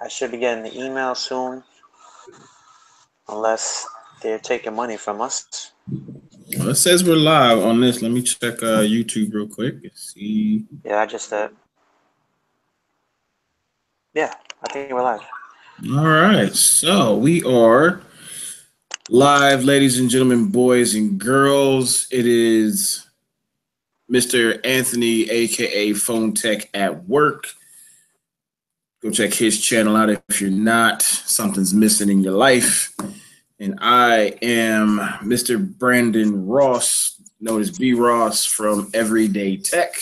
I should be getting the email soon, unless they're taking money from us. Well, it says we're live on this. Let me check YouTube real quick. Let's see. Yeah, I just yeah, I think we're live. All right, so we are live, ladies and gentlemen, boys and girls. It is Mr. Anthony, aka Phone Tech at Work. Go check his channel out if you're not. Something's missing in your life. And I am Mr. Brandon Ross, known as B Ross from Everyday Tech.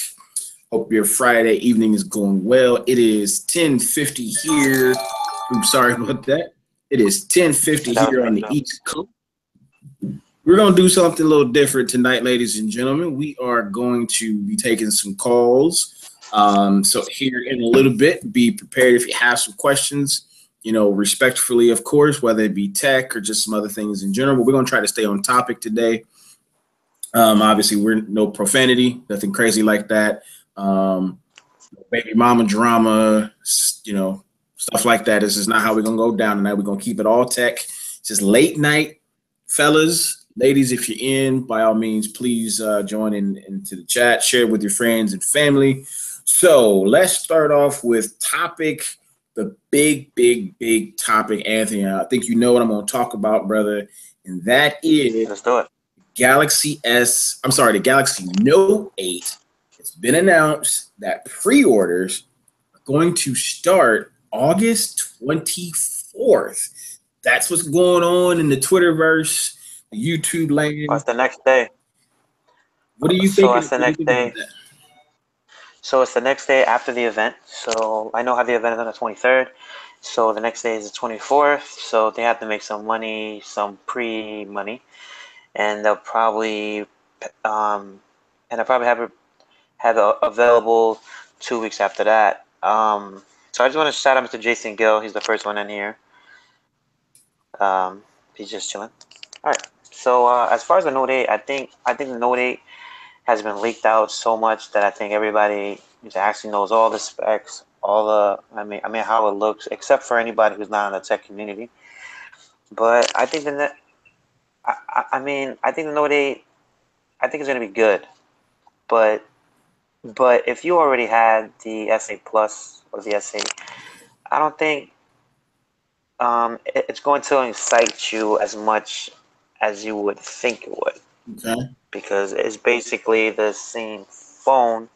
Hope your Friday evening is going well. It is 10:50 here. I'm sorry about that. It is 10:50 here on the East Coast. We're going to do something a little different tonight, ladies and gentlemen. We are going to be taking some calls. So here in a little bit, be prepared if you have some questions, respectfully, of course, whether it be tech or just some other things in general. But we're going to try to stay on topic today. Obviously, we're no profanity, nothing crazy like that. Baby mama drama, stuff like that. This is not how we're gonna go down tonight. We're gonna keep it all tech. It's just late night, fellas, ladies. If you're in, by all means, please join into the chat, share it with your friends and family. So let's start off with the big topic, Anthony. I think you know what I'm gonna talk about, brother, and that is let's do it. The Galaxy Note 8. It's been announced that pre-orders are going to start August 24th. That's what's going on in the Twitterverse, the YouTube land. That's the next day. What do you think? So it's the next day. So it's the next day after the event. So I know how the event is on the 23rd. So the next day is the 24th. So they have to make some money, some pre-money, and they'll probably have it available 2 weeks after that. So I just want to shout out Mr. Jason Gill. He's the first one in here. He's just chilling. All right. So as far as the Note 8, I think the Note 8 has been leaked out so much that I think everybody actually knows all the specs, how it looks, except for anybody who's not in the tech community. But I think I think the Note 8, I think it's gonna be good, but if you already had the S8 Plus or the S8, I don't think it's going to excite you as much as you would think it would. Okay. Because it's basically the same phone,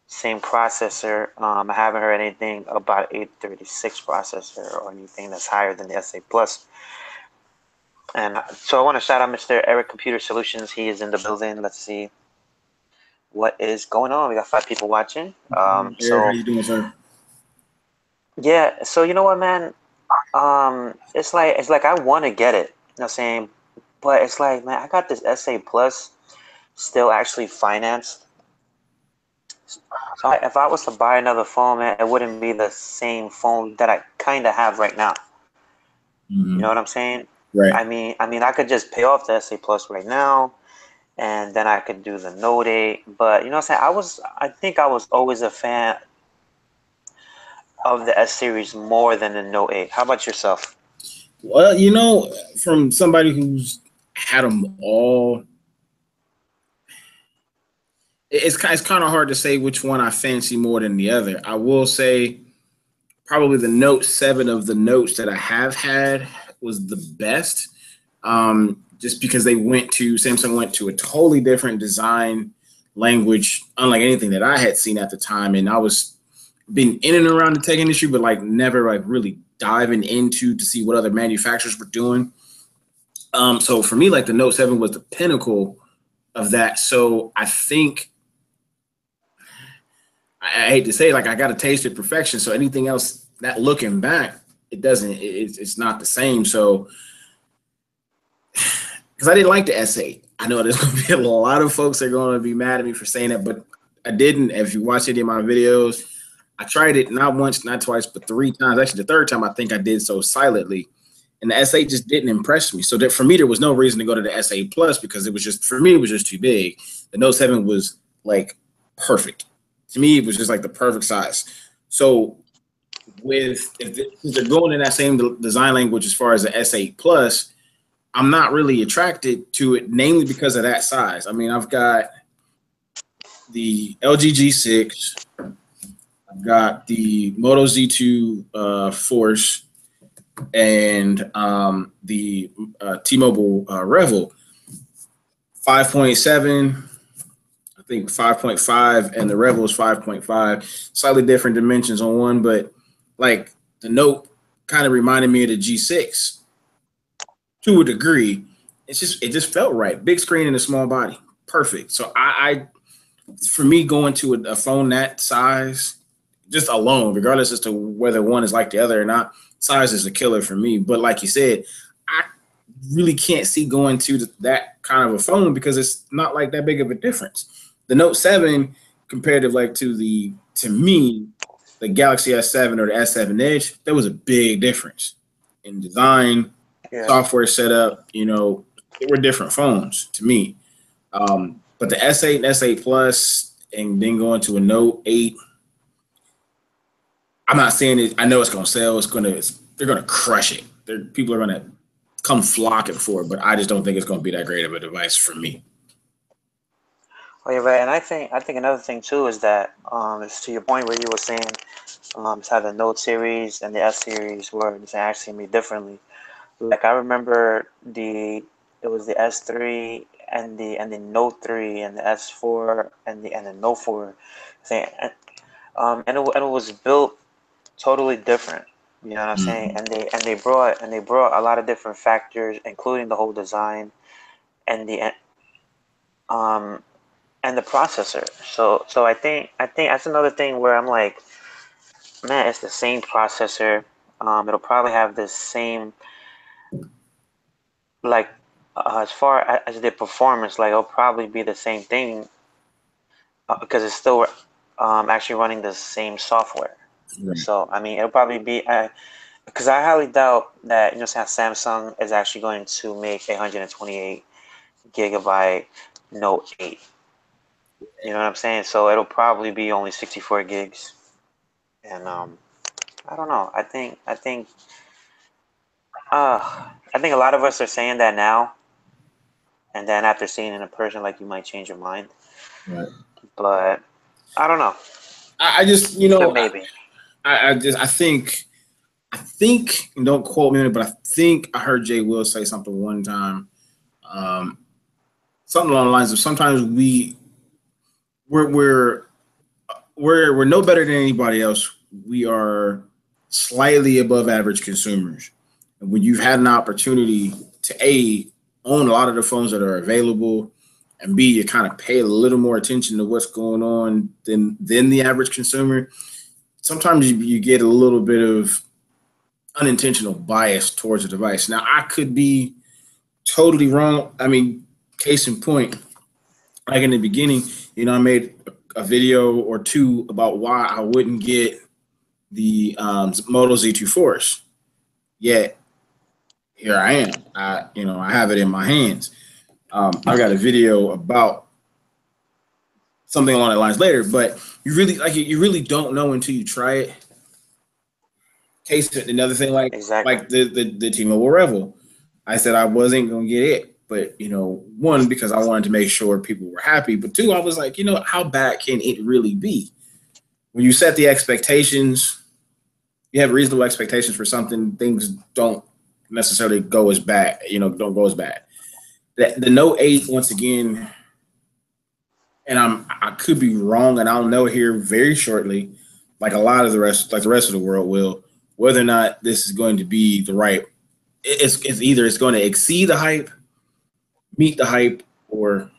same processor. I haven't heard anything about 836 processor or anything that's higher than the S8 Plus. And so I want to shout out Mr. Eric Computer Solutions. He is in the building. Let's see what is going on. We got 5 people watching. How you doing, sir? Yeah. So you know what, man? It's like I want to get it. You know what I'm saying? But it's like, man, I got this S8 Plus still actually financed. So if I was to buy another phone, man, it wouldn't be the same phone that I kind of have right now. Mm-hmm. You know what I'm saying? Right. I mean, I could just pay off the S8 Plus right now, and then I could do the Note 8. But you know what I'm saying? I think I was always a fan of the S series more than the Note 8. How about yourself? Well, from somebody who's had them all, it's kind of hard to say which one I fancy more than the other. I will say probably the Note 7 of the Notes that I have had was the best, just because Samsung went to a totally different design language, unlike anything that I had seen at the time. And I was been in and around the tech industry, but never really diving into to see what other manufacturers were doing. So for me, the Note 7 was the pinnacle of that. So I think, I hate to say it, I got a taste of perfection. So anything else, that looking back, it's not the same. So, because I didn't like the S8. I know there's going to be a lot of folks that are going to be mad at me for saying that, but I didn't. If you watch any of my videos, I tried it not once, not twice, but 3 times. Actually, the 3rd time I think I did so silently. And the S8 just didn't impress me. So that for me, there was no reason to go to the S8 Plus because it was just too big. The Note 7 was perfect. To me, it was just the perfect size. So since they're going in that same design language as far as the S8 Plus, I'm not really attracted to it, namely because of that size. I mean, I've got the LG G6, I've got the Moto Z2 Force, and the T-Mobile Revel 5.7. I think 5.5, and the Revel is 5.5. Slightly different dimensions on one, but like the Note kind of reminded me of the G6 to a degree. It just felt right. Big screen and a small body, perfect. So I for me, going to a phone that size, just alone, regardless as to whether one is like the other or not, size is a killer for me. But like you said, I really can't see going to that kind of a phone because it's not like that big of a difference. The Note 7 comparative like to me, the Galaxy S7 or the S7 Edge, there was a big difference in design, software setup. You know, they were different phones to me. But the S8 and S8 Plus, and then going to a Note 8, I'm not saying it. I know it's going to sell. They're going to crush it. People are going to come flocking for it, but I just don't think it's going to be that great of a device for me. Oh, you're right, and I think another thing too is that it's to your point where you were saying it's how the Note series and the S series were actually made differently. Like I remember it was the S3 and the Note 3 and the S4 and the Note 4 thing, and it was built totally different. You know what I'm saying? Mm-hmm. And they brought a lot of different factors, including the whole design and um the processor. So I think that's another thing where I'm like, man, it's the same processor. It'll probably have the same, like, as far as the performance, like it'll probably be the same thing because it's still actually running the same software. Right. So I mean, it'll probably be because I highly doubt that Samsung is actually going to make a 128 gigabyte Note 8. You know what I'm saying? So it'll probably be only 64 gigs, and I don't know. I think a lot of us are saying that now, and then after seeing it in person, like you might change your mind. Right. But I don't know. I just, But maybe. I think, and don't quote me on it, but I think I heard Jay Will say something one time, um, something along the lines of sometimes we're no better than anybody else. We are slightly above average consumers, and when you've had an opportunity to own a lot of the phones that are available, and B, you kind of pay a little more attention to what's going on than the average consumer. Sometimes you get a little bit of unintentional bias towards the device. Now, I could be totally wrong. I mean, case in point, like in the beginning, I made a video or two about why I wouldn't get the Moto Z2 Force. Yet here I am. I have it in my hands. I got a video about something along that lines later, but you really don't know until you try it. Case another thing, like Exactly. the T-Mobile Revel. I said I wasn't gonna get it, but one, because I wanted to make sure people were happy, but two, I was like, how bad can it really be? When you set the expectations, you have reasonable expectations for something, things don't necessarily go as bad, don't go as bad. The Note 8, once again, and I could be wrong, and I'll know here very shortly, like the rest of the world will, whether or not this is going to be the right. It's either it's going to exceed the hype, meet the hype, or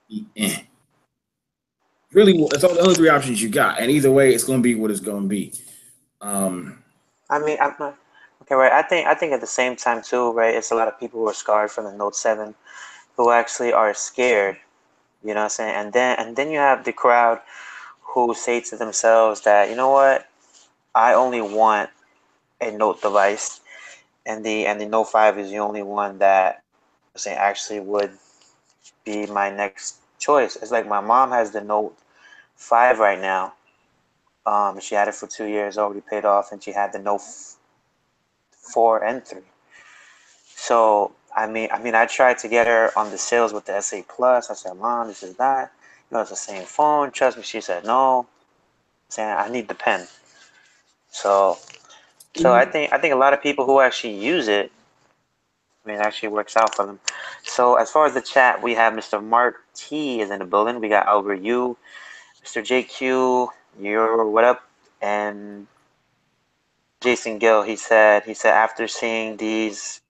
be eh. Really, it's all the only three options you got, and either way, it's going to be what it's going to be. Um, I mean, I'm not okay, right? I think at the same time too, right? It's a lot of people who are scarred from the Note 7 who actually are scared. You know what I'm saying? And then you have the crowd who say to themselves that you know what, I only want a Note device, and the Note 5 is the only one that I'm saying actually would be my next choice. It's like my mom has the Note 5 right now, She had it for 2 years, already paid off, and she had the Note 4 and 3. So I tried to get her on the sales with the S8 Plus. I said, Mom, this is that. It's the same phone. Trust me. She said no. Saying I need the pen. So I think a lot of people who actually use it, it actually works out for them. So as far as the chat, we have Mr. Mark T is in the building. We got Albert U, Mr. JQ, you're what up, and Jason Gill. He said after seeing these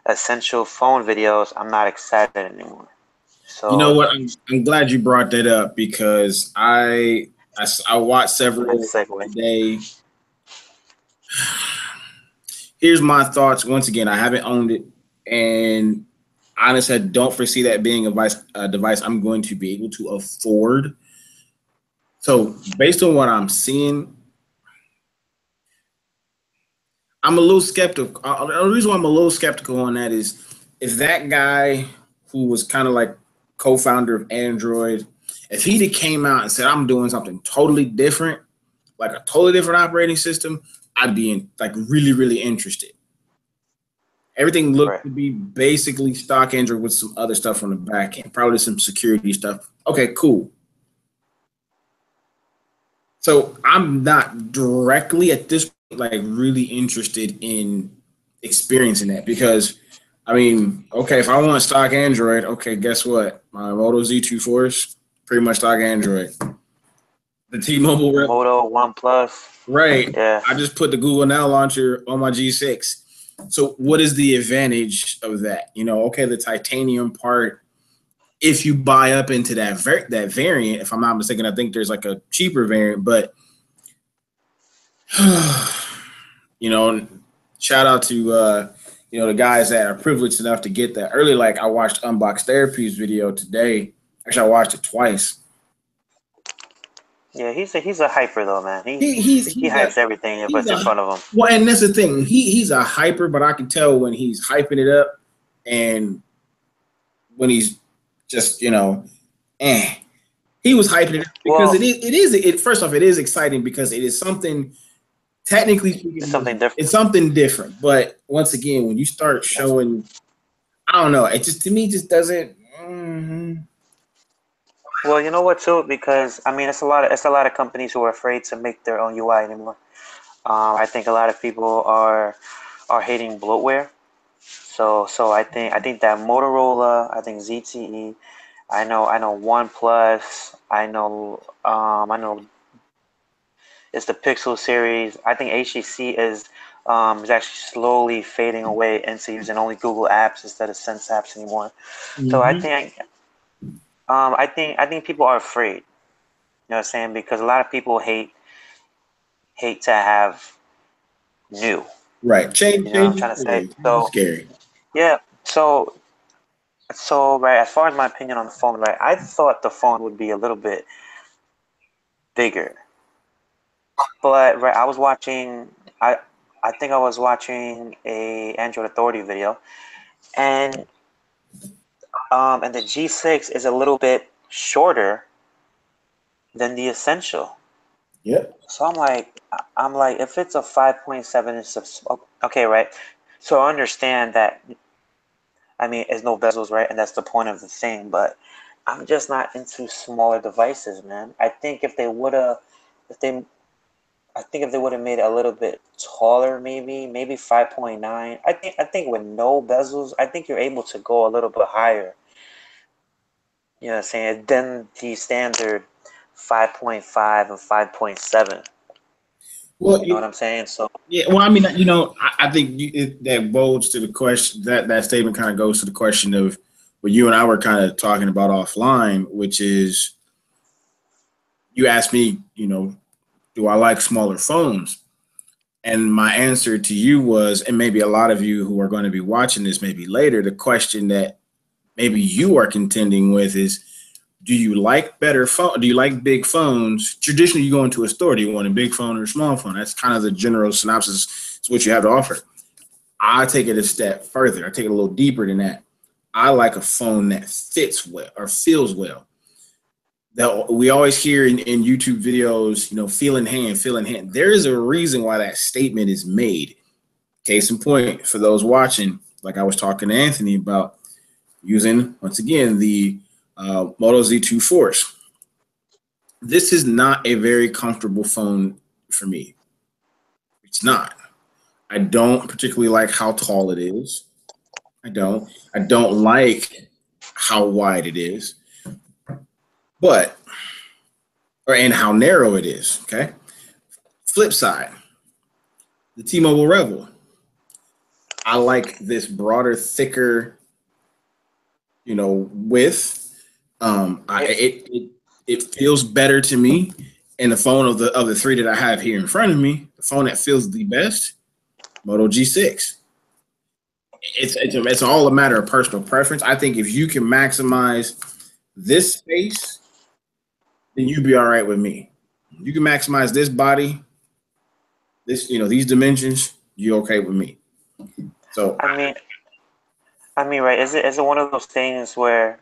essential phone videos, I'm not excited anymore. You know So what? I'm glad you brought that up because I watched several segue. today. Here's my thoughts. Once again, I haven't owned it, and honestly, I don't foresee that being a device I'm going to be able to afford. So, based on what I'm seeing, I'm a little skeptical. The reason why I'm a little skeptical on that is if that guy who was kind of like co-founder of Android, if he came out and said, I'm doing something totally different, like a totally different operating system, I'd be like really, really interested. Everything looked to be basically stock Android with some other stuff on the back end, probably some security stuff. Okay, cool. So I'm not directly at this point like really interested in experiencing that because I mean, okay, if I want stock Android, okay, guess what? My Moto Z2 Force, pretty much stock Android. The T-Mobile Moto OnePlus. Right. Yeah. I just put the Google Now launcher on my G6. So what is the advantage of that? Okay, the titanium part, if you buy up into that variant, if I'm not mistaken, I think there's like a cheaper variant, but shout out to the guys that are privileged enough to get that early. Like I watched Unbox Therapy's video today. Actually, I watched it twice. Yeah, he's a hyper though, man. He hypes everything that puts in front of him. Well, and that's the thing. He's a hyper, but I can tell when he's hyping it up and when he's just he was hyping it up because first off, it is exciting because it is something technically speaking, it's something different. It's something different. But once again, when you start showing, I don't know, it just to me just doesn't. Well, you know what too, because I mean, it's a lot of companies who are afraid to make their own UI anymore. I think a lot of people are hating bloatware. So I think that Motorola, I think ZTE, I know OnePlus, I know it's the Pixel series. I think HTC is actually slowly fading away into using only Google apps instead of Sense apps anymore. Mm-hmm. So I think people are afraid. You know what I'm saying? Because a lot of people hate to have new. Right. Change. You know what I'm trying to say? So scary. Yeah. So right, as far as my opinion on the phone, right, I thought the phone would be a little bit bigger. But right, I think I was watching a Android Authority video, and the G6 is a little bit shorter than the Essential. Yep. So I'm like, if it's a 5.7 inch, okay, right. So I understand that. I mean, it's no bezels, right, and that's the point of the thing. But I'm just not into smaller devices, man. I think if they would have made it a little bit taller, maybe 5.9. I think with no bezels, I think you're able to go a little bit higher. You know what I'm saying? Than the standard 5.5 and 5.7. Well, you know what I'm saying? So yeah. Well, I mean, I think that bodes to the question. That statement kind of goes to the question of what you and I were kind of talking about offline, which is you asked me, do I like smaller phones? And my answer to you was, and maybe a lot of you who are going to be watching this maybe later, the question that maybe you are contending with is, do you like better phone? Do you like big phones? Traditionally, you go into a store. Do you want a big phone or a small phone? That's kind of the general synopsis. It's what you have to offer. I take it a step further. I take it a little deeper than that. I like a phone that fits well or feels well. that we always hear in YouTube videos, you know, feel in hand, feel in hand. There is a reason why that statement is made. Case in point, for those watching, like I was talking to Anthony about using, once again, the Moto Z2 Force. This is not a very comfortable phone for me. It's not. I don't particularly like how tall it is. I don't. I don't like how wide it is, but and how narrow it is. Okay. Flip side, the T-Mobile Rebel. I like this broader, thicker, you know, width. It feels better to me. And the phone of the three that I have here in front of me, the phone that feels the best, Moto G6. It's all a matter of personal preference. I think if you can maximize this space, then you'd be all right with me. You can maximize this body, this, you know, these dimensions, you're okay with me. So I mean, right? Is it one of those things where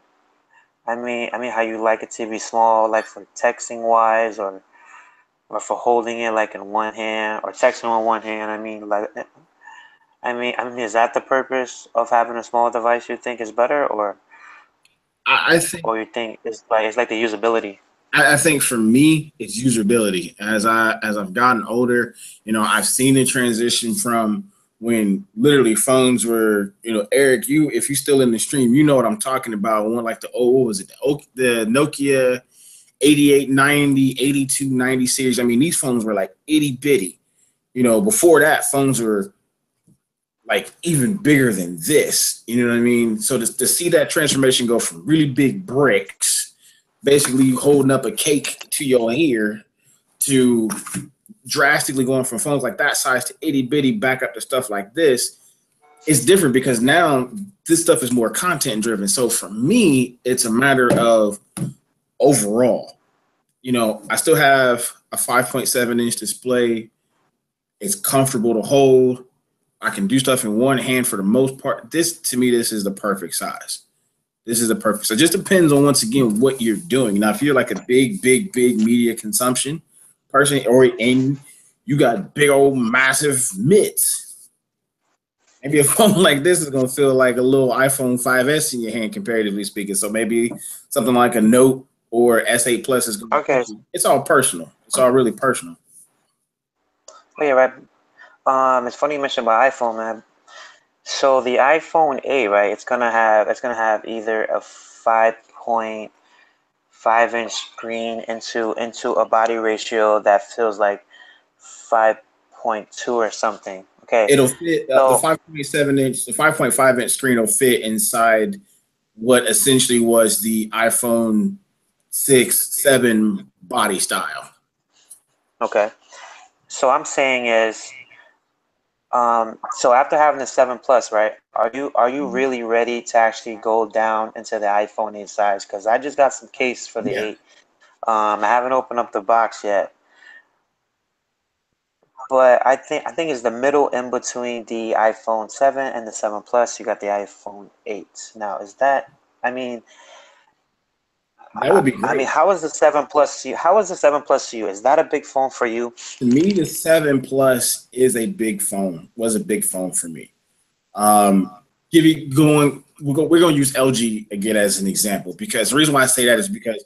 I mean, how you like it to be small, like for texting wise, or for holding it like in one hand, or texting on one hand. I mean, like, I mean, is that the purpose of having a small device? You think is better, I think or you think it's like the usability? I think for me, it's usability. As I've gotten older, you know, I've seen the transition from when literally phones were, you know, Eric, you if you're still in the stream, you know what I'm talking about. One like the what was it, the Nokia 8890, 8290 series. I mean, these phones were like itty bitty. You know, before that, phones were like even bigger than this. You know what I mean? So to see that transformation go from really big bricks, basically you holding up a cake to your ear, to drastically going from phones like that size to itty bitty back up to stuff like this, is different because now this stuff is more content driven. So for me, it's a matter of overall. You know, I still have a 5.7-inch display. It's comfortable to hold. I can do stuff in one hand for the most part. This, to me, this is the perfect size. This is the perfect. So it just depends on, once again, what you're doing. Now, if you're like a big media consumption person, and you got big old massive mitts, maybe a phone like this is gonna feel like a little iPhone 5S in your hand, comparatively speaking. So maybe something like a Note or S8 Plus is gonna. Okay. It's all personal. It's all really personal. Oh yeah, right. It's funny you mentioned about iPhone, man. So the iPhone 8, right? It's gonna have either a 5.5-inch screen into a body ratio that feels like 5.2 or something. Okay. It'll fit So the 5.7-inch, the 5.5-inch screen will fit inside what essentially was the iPhone 6, 7 body style. okay. So I'm saying is, so after having the 7 Plus, right? Are you really ready to actually go down into the iPhone 8 size? Because I just got some case for the 8. I haven't opened up the box yet, but I think it's the middle in between the iPhone 7 and the 7 Plus. You got the iPhone 8. Now, is that? I mean, That would be great. I mean, how is the 7 Plus to you? How is the 7 Plus to you? Is that a big phone for you? To me, the 7 Plus is a big phone. Was a big phone for me. We're going to use LG again as an example, because the reason why I say that is because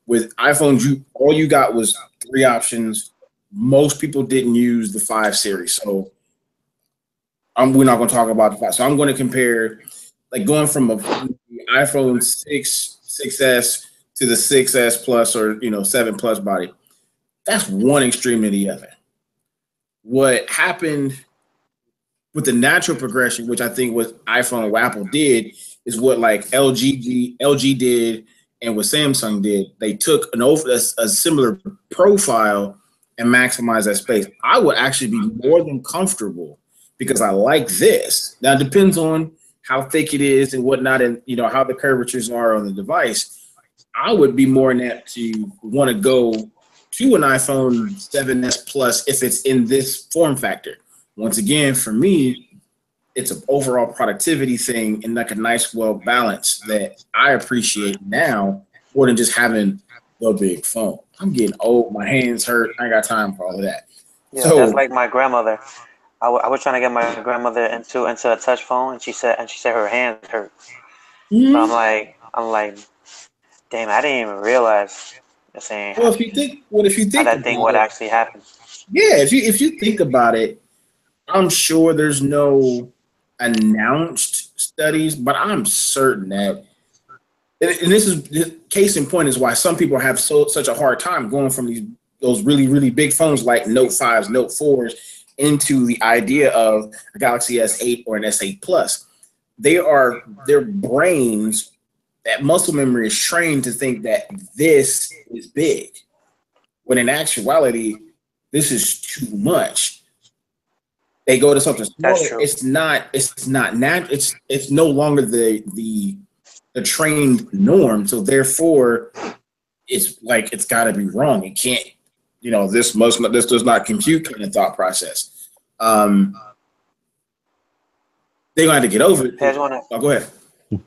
with iPhones, all you got was 3 options. Most people didn't use the 5 series, so we're not going to talk about the 5. So I'm going to compare, like going from the iPhone 6, 6S to the 6S Plus, or 7 Plus body. That's one extreme to the other. What happened with the natural progression, which I think what iPhone or Apple did, is what like LG did and what Samsung did. They took a similar profile and maximized that space. I would actually be more than comfortable, because I like this. Now it depends on how thick it is and whatnot, and how the curvatures are on the device. I would be more inept to want to go to an iPhone 7S Plus if it's in this form factor. Once again, for me, it's an overall productivity thing and like a nice, well balance that I appreciate now, more than just having the big phone. I'm getting old. My hands hurt. I ain't got time for all of that. Yeah, that's So like my grandmother. I was trying to get my grandmother into a touch phone, and she said her hands hurt. So mhm. I'm like, damn, I didn't even realize the saying Well, if you how think that thing about would it, actually happen. yeah, if you think about it, I'm sure there's no announced studies, but I'm certain that, and this is case in point is why some people have such a hard time going from those really really big phones like Note 5s, Note 4s into the idea of a Galaxy S8 or an S8 Plus. Their brains, that muscle memory is trained to think that this is big, when in actuality this is too much. They go to something That's smaller. true. It's no longer the trained norm. So therefore, it's like it's got to be wrong. It can't. This does not compute kind of thought process. They're going to have to get over it. Hey, I just wanna, Oh, go ahead. hey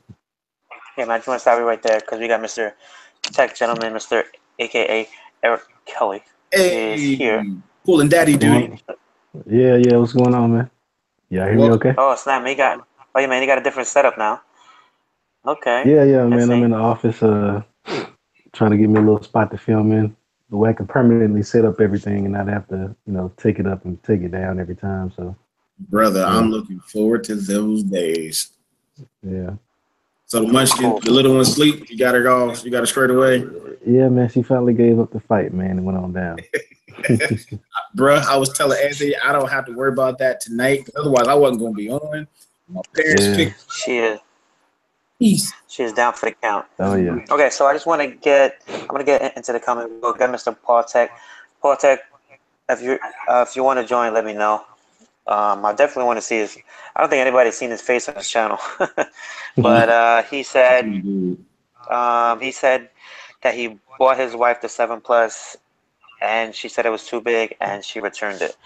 man, I just want to stop you right there because we got Mr. Tech Gentleman, Mr. AKA Eric Kelly, is here. Hey, pulling daddy What's duty. going on? Yeah, yeah, what's going on, man? Y'all hear me Welcome. okay? Oh snap, he got. Oh yeah, man, he got a different setup now. Okay, Yeah, yeah, I man. I'm see. in the office, trying to get me a little spot to film in. The way I can permanently set up everything and not have to, take it up and take it down every time. So, Brother, yeah, I'm looking forward to those days. yeah. So the Cool, munchkin, cool. the little one sleep. You got her all. You got her squared away. Yeah, man, she finally gave up the fight, man, and went on down. Bruh, I was telling Anthony I don't have to worry about that tonight. Otherwise, I wasn't going to be on. My parents Yeah. picked She is. peace. She is down for the count. Oh, yeah. Okay, so I just want to get. I'm gonna get into the comment. We'll get Mr. Paul Tech. Paul Tech, if you want to join, let me know. I definitely want to see his. I don't think anybody's seen his face on his channel, but he said that he bought his wife the 7 Plus, and she said it was too big, and she returned it.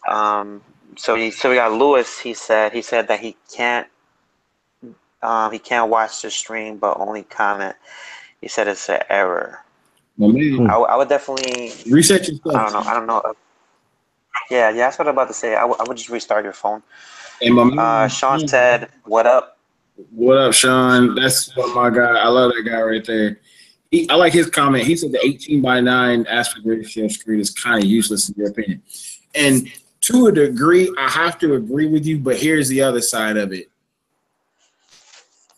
So we got Lewis. He said that he can't watch the stream but only comment. He said it's an error. My man, Hmm. I would definitely. reset yourself. I don't know. Yeah, that's what I'm about to say. I would just restart your phone. And my man, Sean said, "What up?" what up, Sean? That's what my guy. I love that guy right there. I like his comment. He said the 18:9 aspect ratio screen is kind of useless in your opinion. And to a degree, I have to agree with you. But here's the other side of it.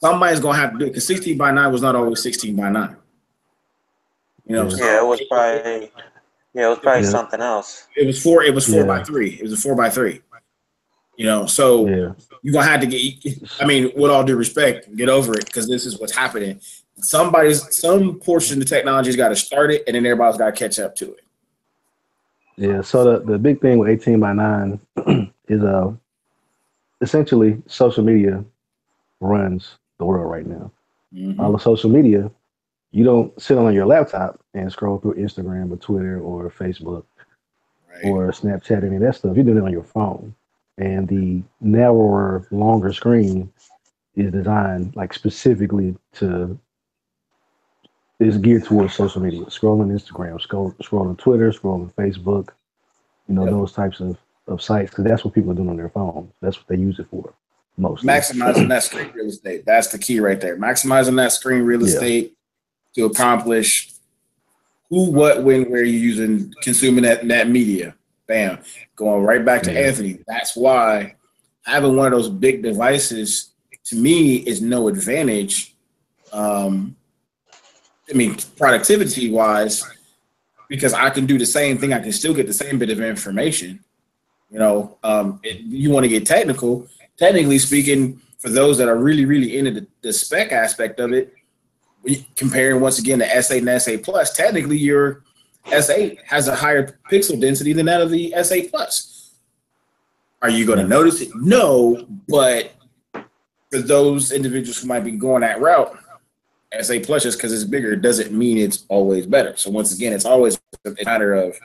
Somebody's gonna have to do it because 16:9 was not always 16:9. Yeah. So Yeah, it was probably. Yeah, it was probably Yeah. something else. it was four. It was four by Yeah. three. It was a 4x3. So Yeah. you're gonna have to get. I mean, with all due respect, get over it because this is what's happening. Some portion of the technology's got to start it, and then everybody's got to catch up to it. Yeah. So the big thing with 18:9 is essentially social media runs the world right now. All the social media, you don't sit on your laptop and scroll through Instagram or Twitter or Facebook Right. or Snapchat, any of that stuff. You're doing it on your phone. And the narrower, longer screen is designed like specifically is geared towards social media. Scrolling Instagram, scrolling Twitter, scrolling Facebook, Yep. those types of sites, because that's what people are doing on their phones. That's what they use it for mostly. Maximizing that screen real estate. That's the key right there. Maximizing that screen real Yeah. estate to accomplish who, what, when, where you're using, consuming that media. Bam. Going right back to Yeah. Anthony. That's why having one of those big devices to me is no advantage. Productivity wise, because I can do the same thing. I can still get the same bit of information. You want to get technically speaking, for those that are really, really into the spec aspect of it, comparing once again the S8 and S8 Plus, technically your S8 has a higher pixel density than that of the S8 Plus. Are you going to notice it? No, but for those individuals who might be going that route, S8 Plus, just because it's bigger, doesn't mean it's always better. So once again, it's always a matter of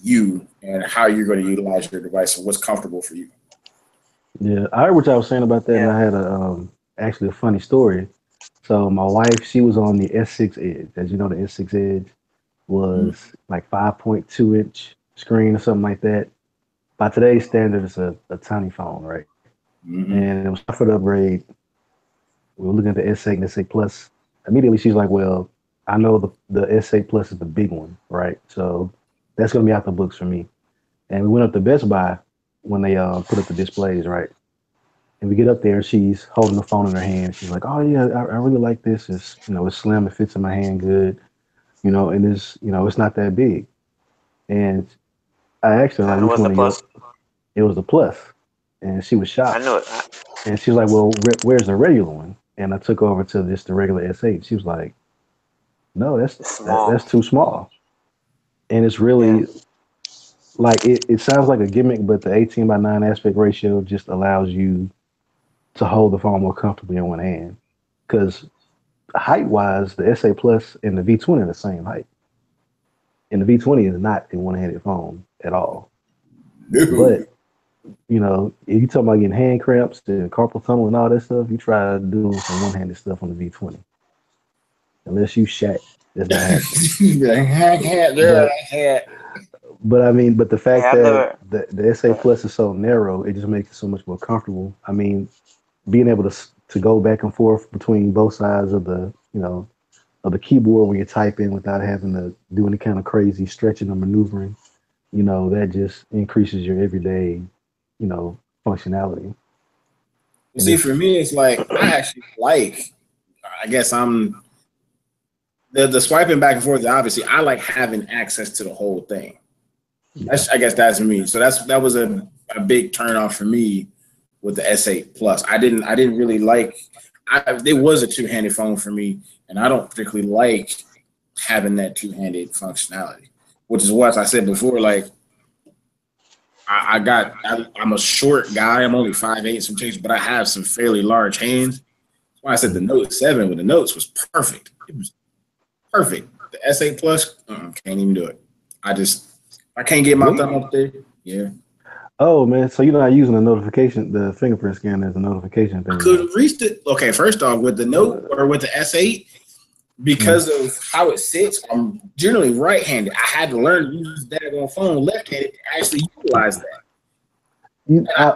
you and how you're going to utilize your device and what's comfortable for you. Yeah, I heard what y'all was saying about that, and Yeah. I had actually a funny story. So my wife, she was on the S6 Edge. As you know, the S6 Edge was like 5.2-inch screen or something like that. By today's standard, it's a tiny phone, right? Mm-hmm. And it was time for the upgrade. We were looking at the S8 and S8 Plus. Immediately, she's like, "Well, I know the S8 Plus is the big one, right? So that's gonna be out the books for me." And we went up to Best Buy when they put up the displays, right? And we get up there, and she's holding the phone in her hand. She's like, "Oh yeah, I really like this. It's it's slim. It fits in my hand good. And it's not that big." And I asked her like, And "Which what's the one of your?" plus? It was the Plus, and she was I shocked. knew it. And she was like, "Well, where's the regular one?" And I took her over to the regular S8. She was like, "No, It's small. that's too small." And it's Yeah. really like it sounds like a gimmick, but the 18:9 aspect ratio just allows you to hold the phone more comfortably in one hand. Because height wise, the SA Plus and the V20 are the same height, and the V20 is not a one-handed phone at all. No. But if you talking about getting hand cramps and carpal tunnel and all that stuff, you try doing some one-handed stuff on the V20. Unless you Shaq, that's not happening. I can't do it. But I can't. I mean, but the fact Yeah, I've that never. the SA Plus is so narrow, it just makes it so much more comfortable. I mean, being able to go back and forth between both sides of the keyboard when you're typing without having to do any kind of crazy stretching or maneuvering, that just increases your everyday, functionality. And See, it's for me, it's like I actually like. I guess I'm the swiping back and forth. Obviously, I like having access to the whole thing. yeah, I guess that's me. So that was a big turn off for me with the S8 Plus. I didn't really like. It was a two-handed phone for me, and I don't particularly like having that two-handed functionality. Which is what I said before. Like I'm a short guy. I'm only 5'8" some change, but I have some fairly large hands. That's why I said the Note 7 with the notes was perfect. It was perfect. The S8 Plus, can't even do it. I can't get my sweet. thumb up there. Yeah. Oh man, so you're not using the fingerprint scanner as a notification I thing now. couldn't reach it. Okay, first off, with the Note or with the S8, Mm. because of how it sits, I'm generally right-handed. I had to learn to use that on phone left-handed to actually utilize that.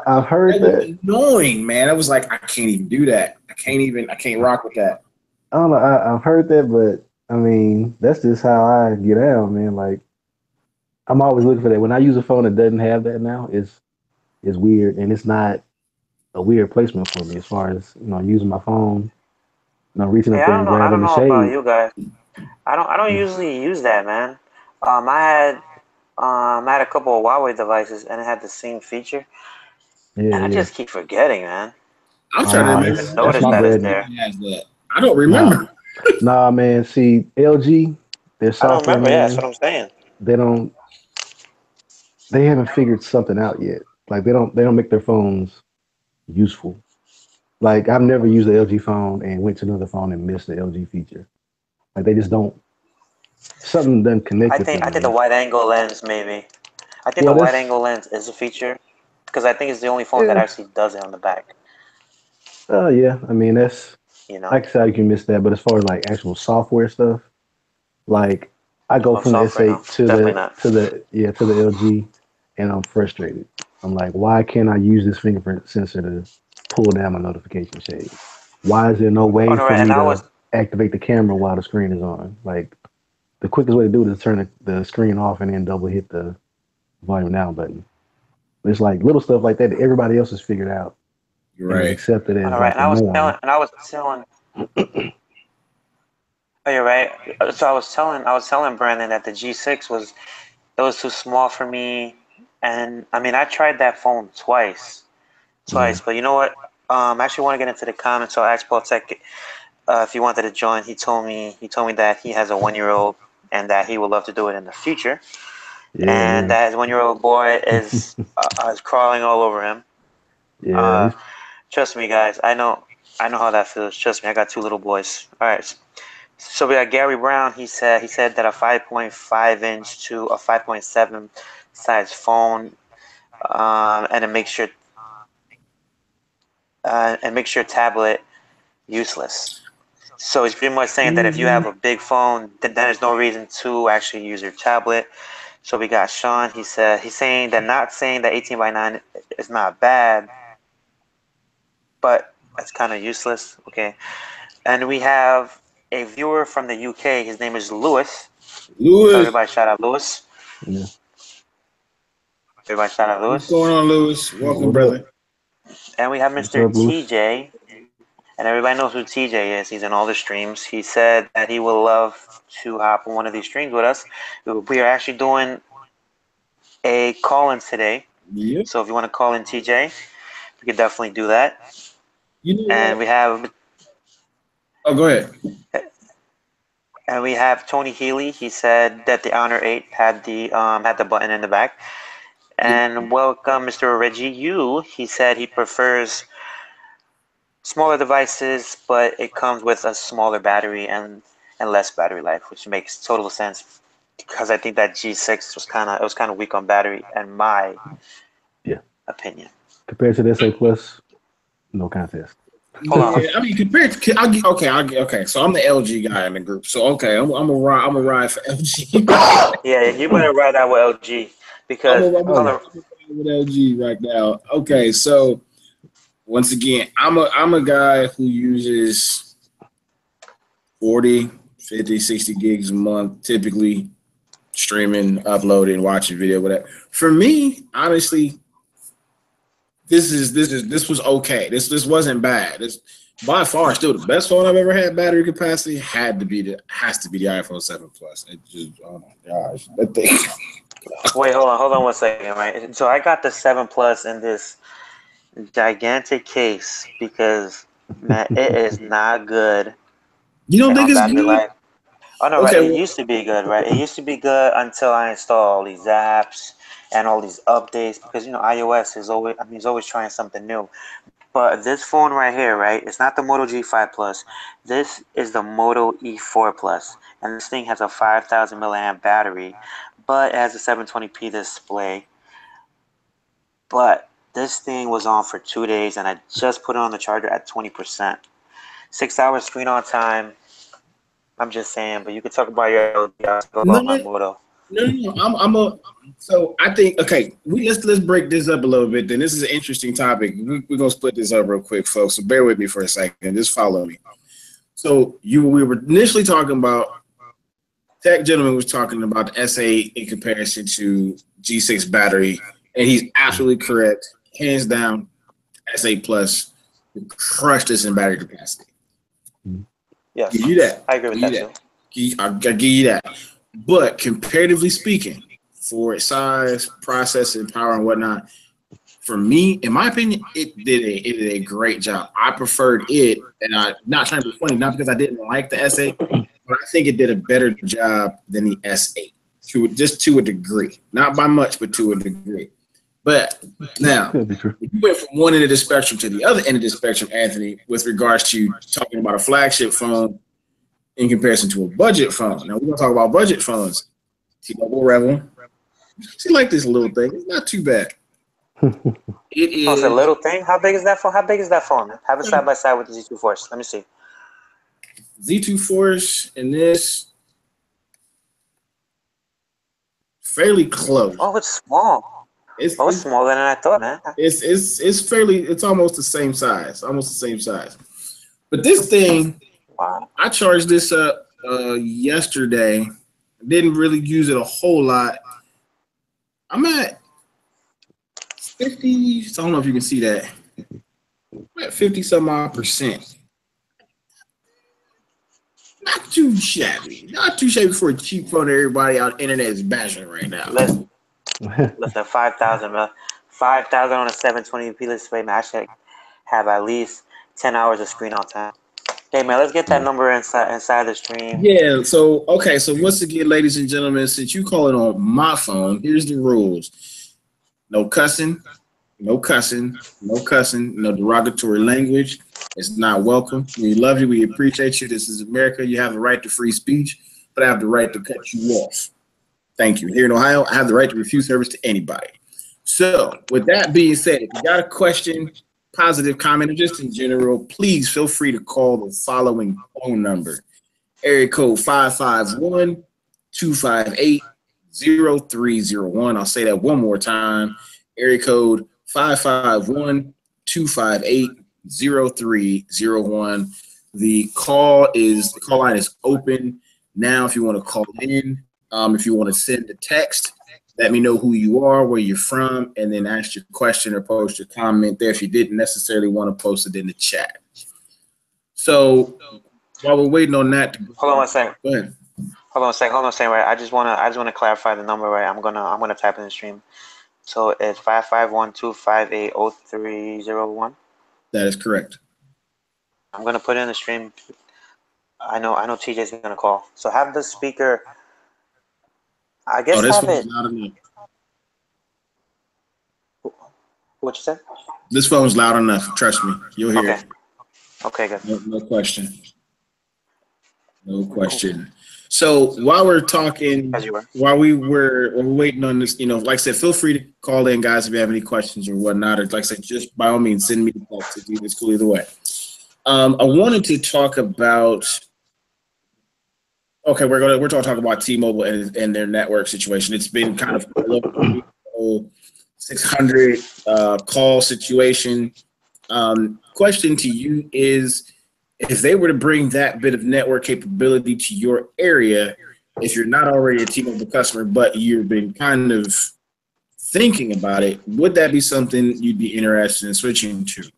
I've heard That was that. annoying, man. I was like, I can't even do that. I can't rock with that. I don't know. I've heard that, but I mean, that's just how I get out, man. Like I'm always looking for that. When I use a phone that doesn't have that now, it's weird, and it's not a weird placement for me as far as using my phone, reaching up Yeah, I there don't and know. I grabbing don't the know about shade. you guys. I don't Yeah, usually use that, man. I had a couple of Huawei devices and it had the same feature, yeah, and I yeah. just keep forgetting, man. I'm Oh trying to no, I don't remember even the that's notice my last that it's bread. there. time I had that. I don't Nah, remember. nah, man. See, LG, their I don't software, remember. Yeah, that's what man. I'm saying. They don't. They haven't figured something out yet. Like they don't make their phones useful. Like I've never used the LG phone and went to another phone and missed the LG feature. Like they just don't. Something doesn't connect with I them, think the man. wide angle lens maybe. I think the Well, wide that's angle lens is a feature because I think it's the only phone that yeah. actually does it on the back. Yeah. I mean, that's You know, like I said, you can miss that. But as far as like actual software stuff, like I go no from the software, no, S8 to definitely not. the LG, and I'm frustrated. I'm like, why can't I use this fingerprint sensor to pull down my notification shade? Why is there no Oh way no, for right, and me I to was activate the camera while the screen is on? Like the quickest way to do it is turn the screen off and then double hit the volume down button. It's like little stuff like that that everybody else has figured out You're and is right. accepted oh, as no, right, like and the norm. I was telling. Oh, you're right. So I was telling Brandon that the G6 was it was too small for me, and I mean I tried that phone Yeah. twice, but you know what? I actually want to get into the comments. So I asked Paul Tech if he wanted to join. He told me that he has a 1 year old and that he would love to do it in the future, Yeah, and yeah. that his 1 year old boy is crawling all over him. Yeah. Uh, Trust me, guys. I know how that feels. Trust me, I got two little boys. All right. So we got Gary Brown. He said that a 5.5 inch to a 5.7 size phone, and it makes your tablet useless. So he's pretty much saying that if you have a big phone, then there's no reason to actually use your tablet. So we got Sean. He's saying that, not saying that 18 by 9 is not bad, but it's kind of useless. Okay. And we have a viewer from the UK. His name is Lewis. So everybody shout out Lewis. Yeah. Everybody shout out Lewis. What's going on, Lewis? Welcome, brother. And we have Mr. TJ. And everybody knows who TJ is. He's in all the streams. He said that he would love to hop on one of these streams with us. We are actually doing a call-in today. Yep. So if you want to call in TJ, we could definitely do that. You know and we have... Oh, go ahead. And we have Tony Healy. He said that the Honor 8 had the button in the back. And welcome, Mr. Reggie Yu. He said he prefers smaller devices, but it comes with a smaller battery and less battery life, which makes total sense because I think that G6 was kind of weak on battery, in my opinion. Compared to the SA Plus, no contest. Hold on. I mean, compared to okay. So I'm the LG guy in the group. So okay, I'm a ride for LG. Yeah, you better ride out with LG because I'm with LG right now. Okay, so once again, I'm a guy who uses 40, 50, 60 gigs a month, typically streaming, uploading, watching video, whatever. For me, honestly, this was okay. This wasn't bad. This by far still the best phone I've ever had. Battery capacity has to be the iPhone 7 Plus. It just, oh my gosh, that thing. Wait, hold on 1 second, right? So I got the 7 Plus in this gigantic case because man, it is not good. You don't think it's good? Life. Oh no, okay, right? It used to be good, right? It used to be good until I installed all these apps and all these updates because iOS is always trying something new. But this phone right here, right? It's not the Moto G5 Plus. This is the Moto E4 Plus, and this thing has a 5,000 milliamp battery, but it has a 720p display. But this thing was on for 2 days, and I just put it on the charger at 20%. 6 hours screen on time. I'm just saying, but you could talk about your my Moto. No. So I think let's break this up a little bit. Then this is an interesting topic. We're gonna split this up real quick, folks. So bear with me for a second. Just follow me. So we were initially talking about Tech Gentleman was talking about the S8 in comparison to G6 battery, and he's absolutely correct. Hands down, S8 Plus crushed us in battery capacity. Yes, give you that. I agree with that too. I'll give you that. But comparatively speaking, for its size, processing power, and whatnot, for me, in my opinion, it did a great job. I preferred it, and I'm not trying to be funny, not because I didn't like the S8, but I think it did a better job than the S8, to a degree. Not by much, but to a degree. But now, you went from one end of the spectrum to the other end of the spectrum, Anthony, with regards to talking about a flagship phone in comparison to a budget phone. Now, we're going to talk about budget phones. T-Mobile Rebel. See, like this little thing. It's not too bad. It is. Oh, it's a little thing? How big is that phone? Have it Have it side by side with the Z2 Force. Let me see. Z2 Force and this, fairly close. Oh, it's small. It's smaller than I thought, man. It's almost the same size. But this thing, wow. I charged this up yesterday. Didn't really use it a whole lot. I'm at 50. So I don't know if you can see that. I'm at 50-some odd %. Not too shabby. Not too shabby for a cheap phone that everybody on the internet is bashing right now. Listen, 5,000, man. 5,000 on a 720p display, man. I should have at least 10 hours of screen on time. Hey, man, let's get that number inside the stream. Yeah, so once again, ladies and gentlemen, since you call it on my phone, here's the rules. No cussing, no derogatory language. It's not welcome. We love you. We appreciate you. This is America. You have the right to free speech, but I have the right to cut you off. Thank you. Here in Ohio, I have the right to refuse service to anybody. So with that being said, if you got a question, positive comment, or just in general, please feel free to call the following phone number. Area code 551-258-0301. I'll say that one more time. Area code 551-258-0301. The call line is open now if you want to call in. If you want to send a text, let me know who you are, where you're from, and then ask your question or post your comment there if you didn't necessarily want to post it in the chat. So while we're waiting on that, hold on one second. Go ahead. Hold on a second. Right, I just wanna clarify the number. Right, I'm gonna type in the stream. So it's 551-258-0301. That is correct. I'm gonna put it in the stream. I know TJ's gonna call. So have the speaker. I guess have it. What you said? This phone's loud enough. Trust me, you'll hear it. Okay, good. No question. No question. So while we're talking, while we're waiting on this, like I said, feel free to call in, guys, if you have any questions or whatnot. Or like I said, just by all means, send me the text. It's cool either way. I wanted to talk about. Okay, we're going to talk about T-Mobile and their network situation. It's been kind of a 600 call situation. Question to you is, if they were to bring that bit of network capability to your area, if you're not already a T-Mobile customer, but you've been kind of thinking about it, would that be something you'd be interested in switching to?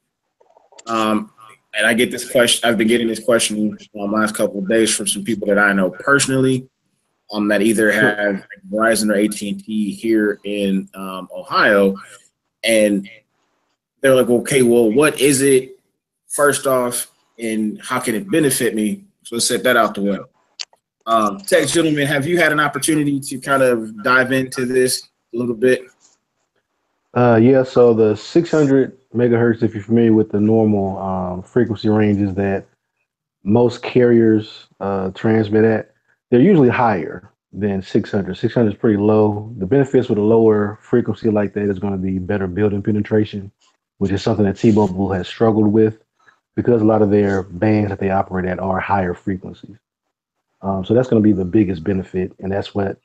And I get this question. I've been getting this question the last couple of days from some people that I know personally, that either have Verizon or AT&T here in Ohio, and they're like, okay, well, what is it? First off, and how can it benefit me? So let's set that out the way. Tech gentlemen, have you had an opportunity to kind of dive into this a little bit? Yeah, so the 600 megahertz, if you're familiar with the normal frequency ranges that most carriers transmit at, they're usually higher than 600. 600 is pretty low. The benefits with a lower frequency like that is going to be better building penetration, which is something that T-Mobile has struggled with because a lot of their bands that they operate at are higher frequencies. So that's going to be the biggest benefit, and that's what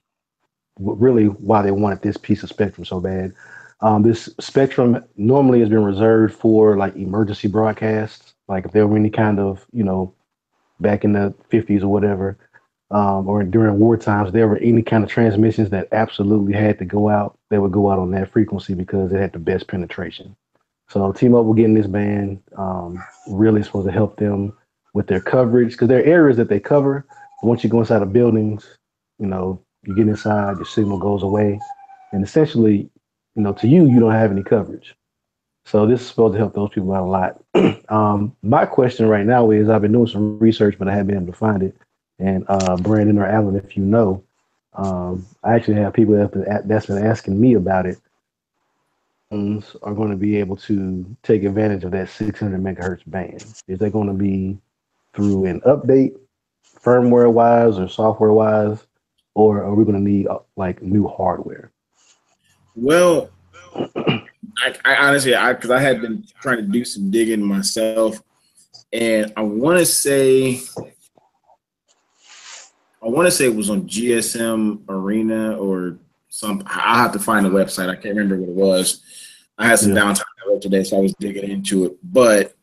really why they wanted this piece of spectrum so bad. This spectrum normally has been reserved for like emergency broadcasts, like if there were any kind of, back in the 50s or whatever, or during war times, there were any kind of transmissions that absolutely had to go out, they would go out on that frequency because it had the best penetration. So T-Mobile getting this band really supposed to help them with their coverage, because there are areas that they cover. Once you go inside of buildings, you get inside, your signal goes away, and essentially, to you don't have any coverage. So this is supposed to help those people out a lot. My question right now is, I've been doing some research, but I haven't been able to find it. And Brandon or Alan, if you know, I actually have people that's been asking me about it. Are going to be able to take advantage of that 600 megahertz band? Is that going to be through an update, firmware wise or software wise, or are we going to need like new hardware? Well, I honestly, because I had been trying to do some digging myself, and I want to say it was on GSM Arena or some. I have to find the website. I can't remember what it was. I had some downtime at work today, so I was digging into it. But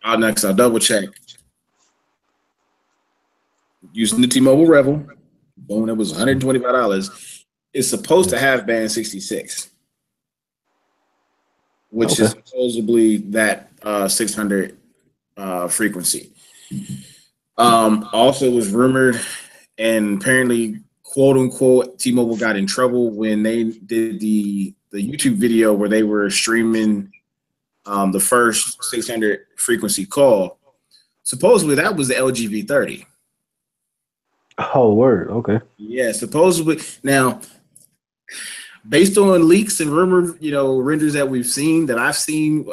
I'll double check. Using the T-Mobile Rebel, boom, it was $125. It's supposed to have band 66, which is supposedly that 600 frequency. Also, it was rumored, and apparently, quote unquote, T-Mobile got in trouble when they did the YouTube video where they were streaming the first 600 frequency call. Supposedly, that was the LG V30. Oh, word. Okay. Yeah, supposedly. Now, based on leaks and rumor, renders that I've seen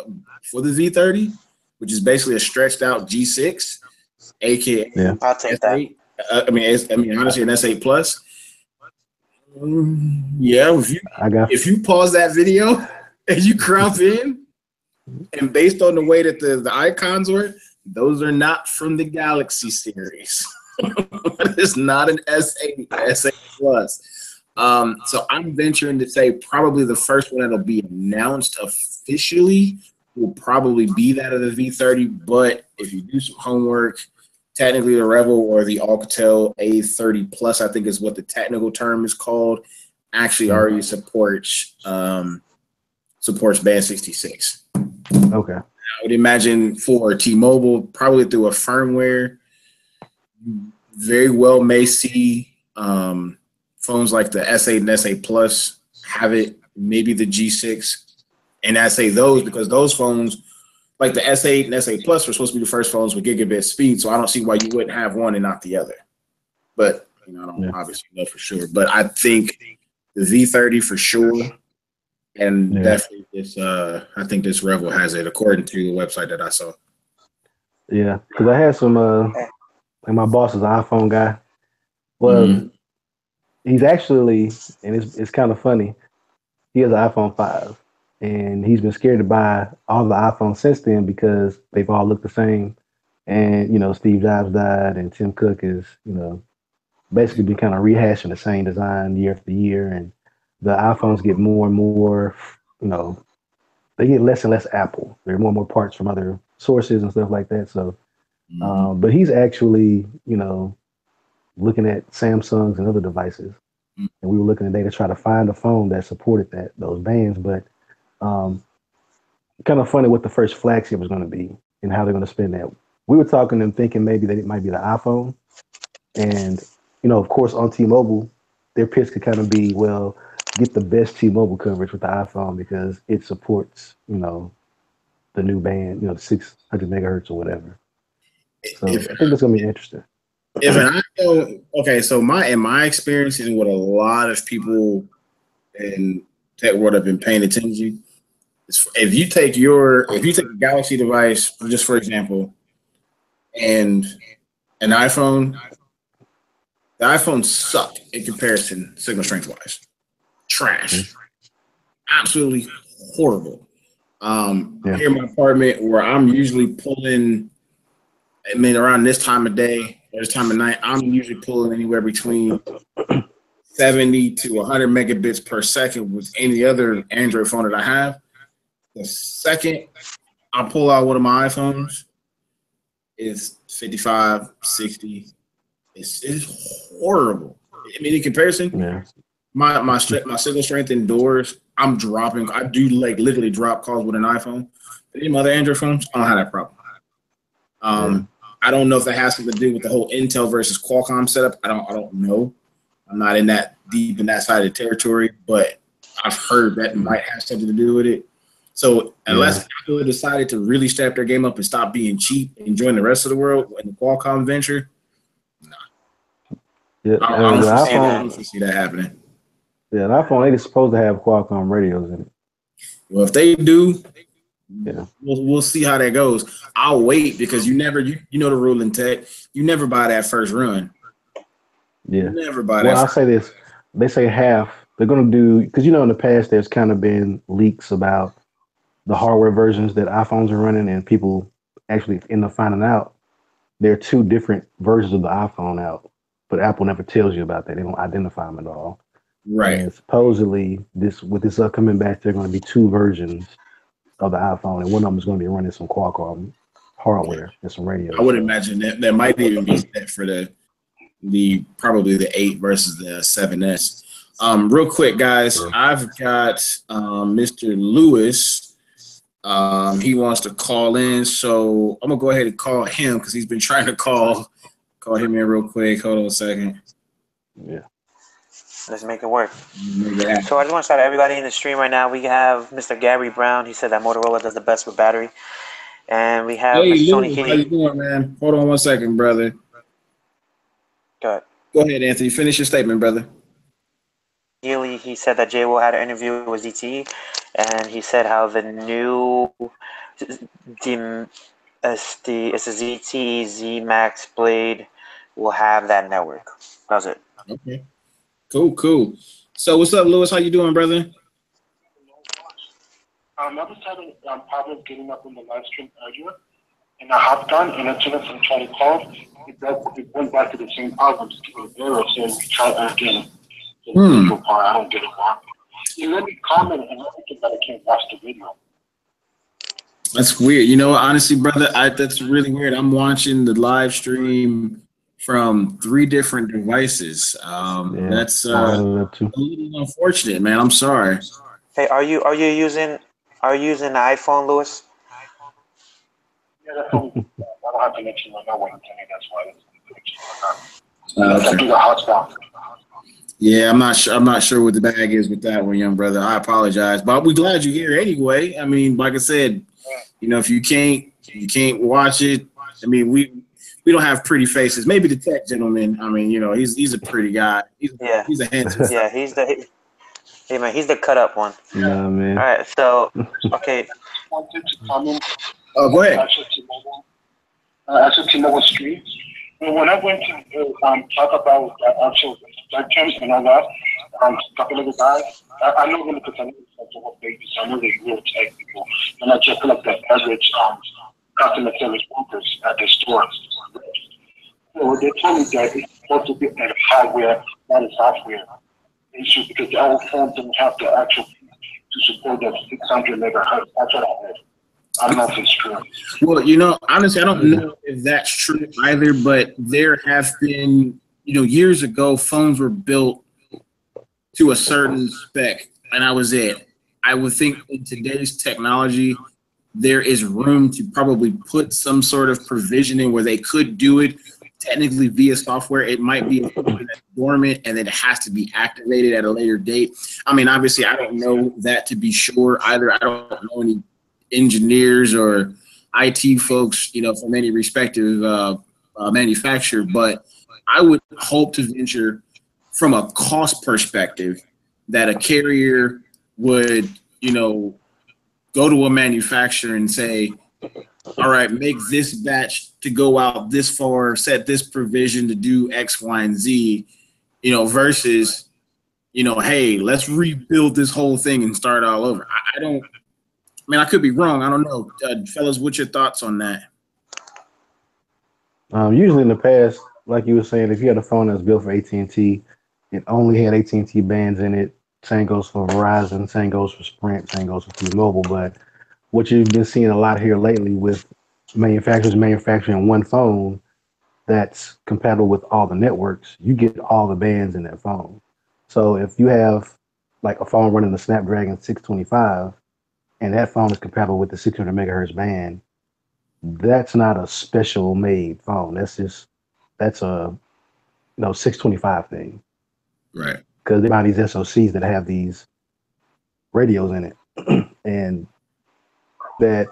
for the V30, which is basically a stretched out G6, aka I'll take S8. Honestly, an S8 Plus. Yeah, if you pause that video and you crop in, And based on the way that the icons were, those are not from the Galaxy series. It's not an S8, S8 Plus. So I'm venturing to say probably the first one that'll be announced officially will probably be that of the V30. But if you do some homework, technically the Rebel or the Alcatel A30 Plus, I think is what the technical term is called, actually already supports Band 66. Okay. I would imagine for T-Mobile, probably through a firmware, very well may see phones like the S8 and S8 Plus have it, maybe the G6. And I say those because those phones, like the S8 and S8 Plus, were supposed to be the first phones with gigabit speed. So I don't see why you wouldn't have one and not the other. But I don't obviously know for sure. But I think the V30 for sure. And definitely this I think this Rebel has it according to the website that I saw. Yeah, because I had some like my boss is an iPhone guy. Well, he's actually, and it's kind of funny. He has an iPhone 5, and he's been scared to buy all the iPhones since then because they've all looked the same. And Steve Jobs died, and Tim Cook is basically been kind of rehashing the same design year after year, and the iPhones get more and more, they get less and less Apple. There are more and more parts from other sources and stuff like that. So, but he's actually, looking at Samsungs and other devices, and we were looking today to try to find a phone that supported those bands. But kind of funny what the first flagship was going to be and how they're going to spin that. We were talking and thinking maybe that it might be the iPhone, and of course on T-Mobile, their pitch could kind of be, well, get the best T-Mobile coverage with the iPhone because it supports, the new band, the 600 megahertz or whatever. So I think it's gonna be interesting. If an iPhone, okay, so in my experience and what a lot of people in tech world have been paying attention, if you take a Galaxy device, just for example, and an iPhone, the iPhone sucked in comparison, signal strength wise. Trash. Absolutely horrible. Here in my apartment where I'm usually pulling, around this time of day, or this time of night, I'm usually pulling anywhere between 70 to 100 megabits per second with any other Android phone that I have. The second I pull out one of my iPhones, it's 55, 60. It's horrible. In comparison, my signal strength indoors, I'm dropping. I do literally drop calls with an iPhone. But any other Android phones, I don't have that problem. I don't know if that has something to do with the whole Intel versus Qualcomm setup. I don't know. I'm not in that deep in that side of the territory, but I've heard that might have something to do with it. So unless Apple decided to really step their game up and stop being cheap and join the rest of the world in the Qualcomm venture, I don't see that happening. Yeah, an iPhone 8 is supposed to have Qualcomm radios in it. Well, if they do, we'll see how that goes. I'll wait because you know the rule in tech. You never buy that first run. Yeah. You never buy that. Well, I'll say this. They say half. They're going to do, because in the past there's kind of been leaks about the hardware versions that iPhones are running, and people actually end up finding out there are two different versions of the iPhone out, but Apple never tells you about that. They don't identify them at all. Right. And supposedly, with this upcoming batch, there are going to be two versions of the iPhone, and one of them is going to be running some Qualcomm hardware and some radio. I would imagine that there might even be set for the probably the 8 versus the 7S. Real quick, guys, I've got Mr. Lewis. He wants to call in, so I'm gonna go ahead and call him because he's been trying to call him in real quick. Hold on a second. Yeah. Let's make it work. So I just want to shout out everybody in the stream right now. We have Mr. Gary Brown. He said that Motorola does the best with battery. And we have Tony Heaney. How you doing, man? Hold on one second, brother. Go ahead, Anthony. Finish your statement, brother. He said that Jay Will had an interview with ZTE, and he said how the new it's a ZTE Z Max Blade will have that network. That was it. Okay. Cool. So what's up, Lewis? How you doing, brother? I was having problems getting up on the live stream earlier, and I hopped on, and as soon as I tried to call, it went back to the same problem, just giving an error saying try again. So the part, I don't get it wrong. You let me comment and everything, but I can't watch the video. That's weird. You know, honestly, brother, that's really weird. I'm watching the live stream from 3 different devices. That's a little unfortunate, man. I'm sorry. Hey, are you using the iPhone, Lewis? Yeah, that's only, I don't have connection right now. That's why it's connection. Hotspot. Yeah, I'm not sure what the bag is with that one, young brother. I apologize, but we're glad you're here anyway. I mean, like I said, you know, if you can't watch it, I mean, we don't have pretty faces. Maybe the tech gentleman. I mean, you know, he's a pretty guy. He's a handsome. Yeah, he's the cut up one. Nah, man. All right, so okay. Wanted to comment. Oh, go ahead. Actually, T-Mobile Street. When I went to talk about the actual spectrum and all that, a couple of the guys, I know them because I know the whole babies. I know they're real tech people, and I just like the average customer service workers at the store. So they told me that it's supposed to be a hardware, not a software issue, because the old phone didn't have the actual to support the 600 megahertz. That's what I heard. I don't know if it's true. Well, you know, honestly, I don't know if that's true either, but there have been, you know, years ago, phones were built to a certain spec, and that was it. I would think in today's technology, there is room to probably put some sort of provision in where they could do it technically via software. It might be dormant and then it has to be activated at a later date. I mean, obviously, I don't know that to be sure either. I don't know any engineers or IT folks, you know, from any respective manufacturer, but I would hope to venture from a cost perspective that a carrier would, you know, go to a manufacturer and say, all right, make this batch to go out this far, set this provision to do X, Y, and Z, you know, versus, you know, hey, let's rebuild this whole thing and start all over. I mean, I could be wrong. I don't know. Fellas, what's your thoughts on that? Usually in the past, like you were saying, if you had a phone that's built for AT&T, it only had AT&T bands in it. Same goes for Verizon, same goes for Sprint, same goes for T-Mobile. But what you've been seeing a lot here lately with manufacturers manufacturing one phone that's compatible with all the networks, you get all the bands in that phone. So if you have like a phone running the Snapdragon 625 and that phone is compatible with the 600 megahertz band, that's not a special made phone. That's a 625 thing. Right. Because they buy these SoCs that have these radios in it. And that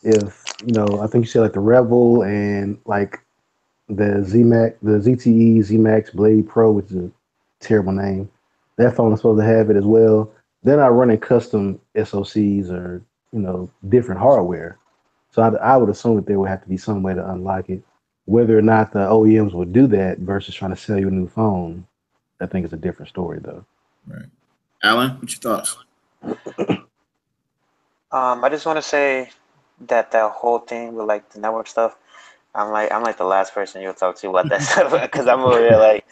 if, you know, I think you said like the Revel and like the ZTE ZMAX Blade Pro, which is a terrible name, that phone is supposed to have it as well. They're not running custom SoCs or, you know, different hardware. So I would assume that there would have to be some way to unlock it. Whether or not the OEMs would do that versus trying to sell you a new phone, I think it's a different story, though. Right. Alan, what's your thoughts? I just want to say that whole thing with like the network stuff, I'm like the last person you'll talk to about that stuff because I'm over here like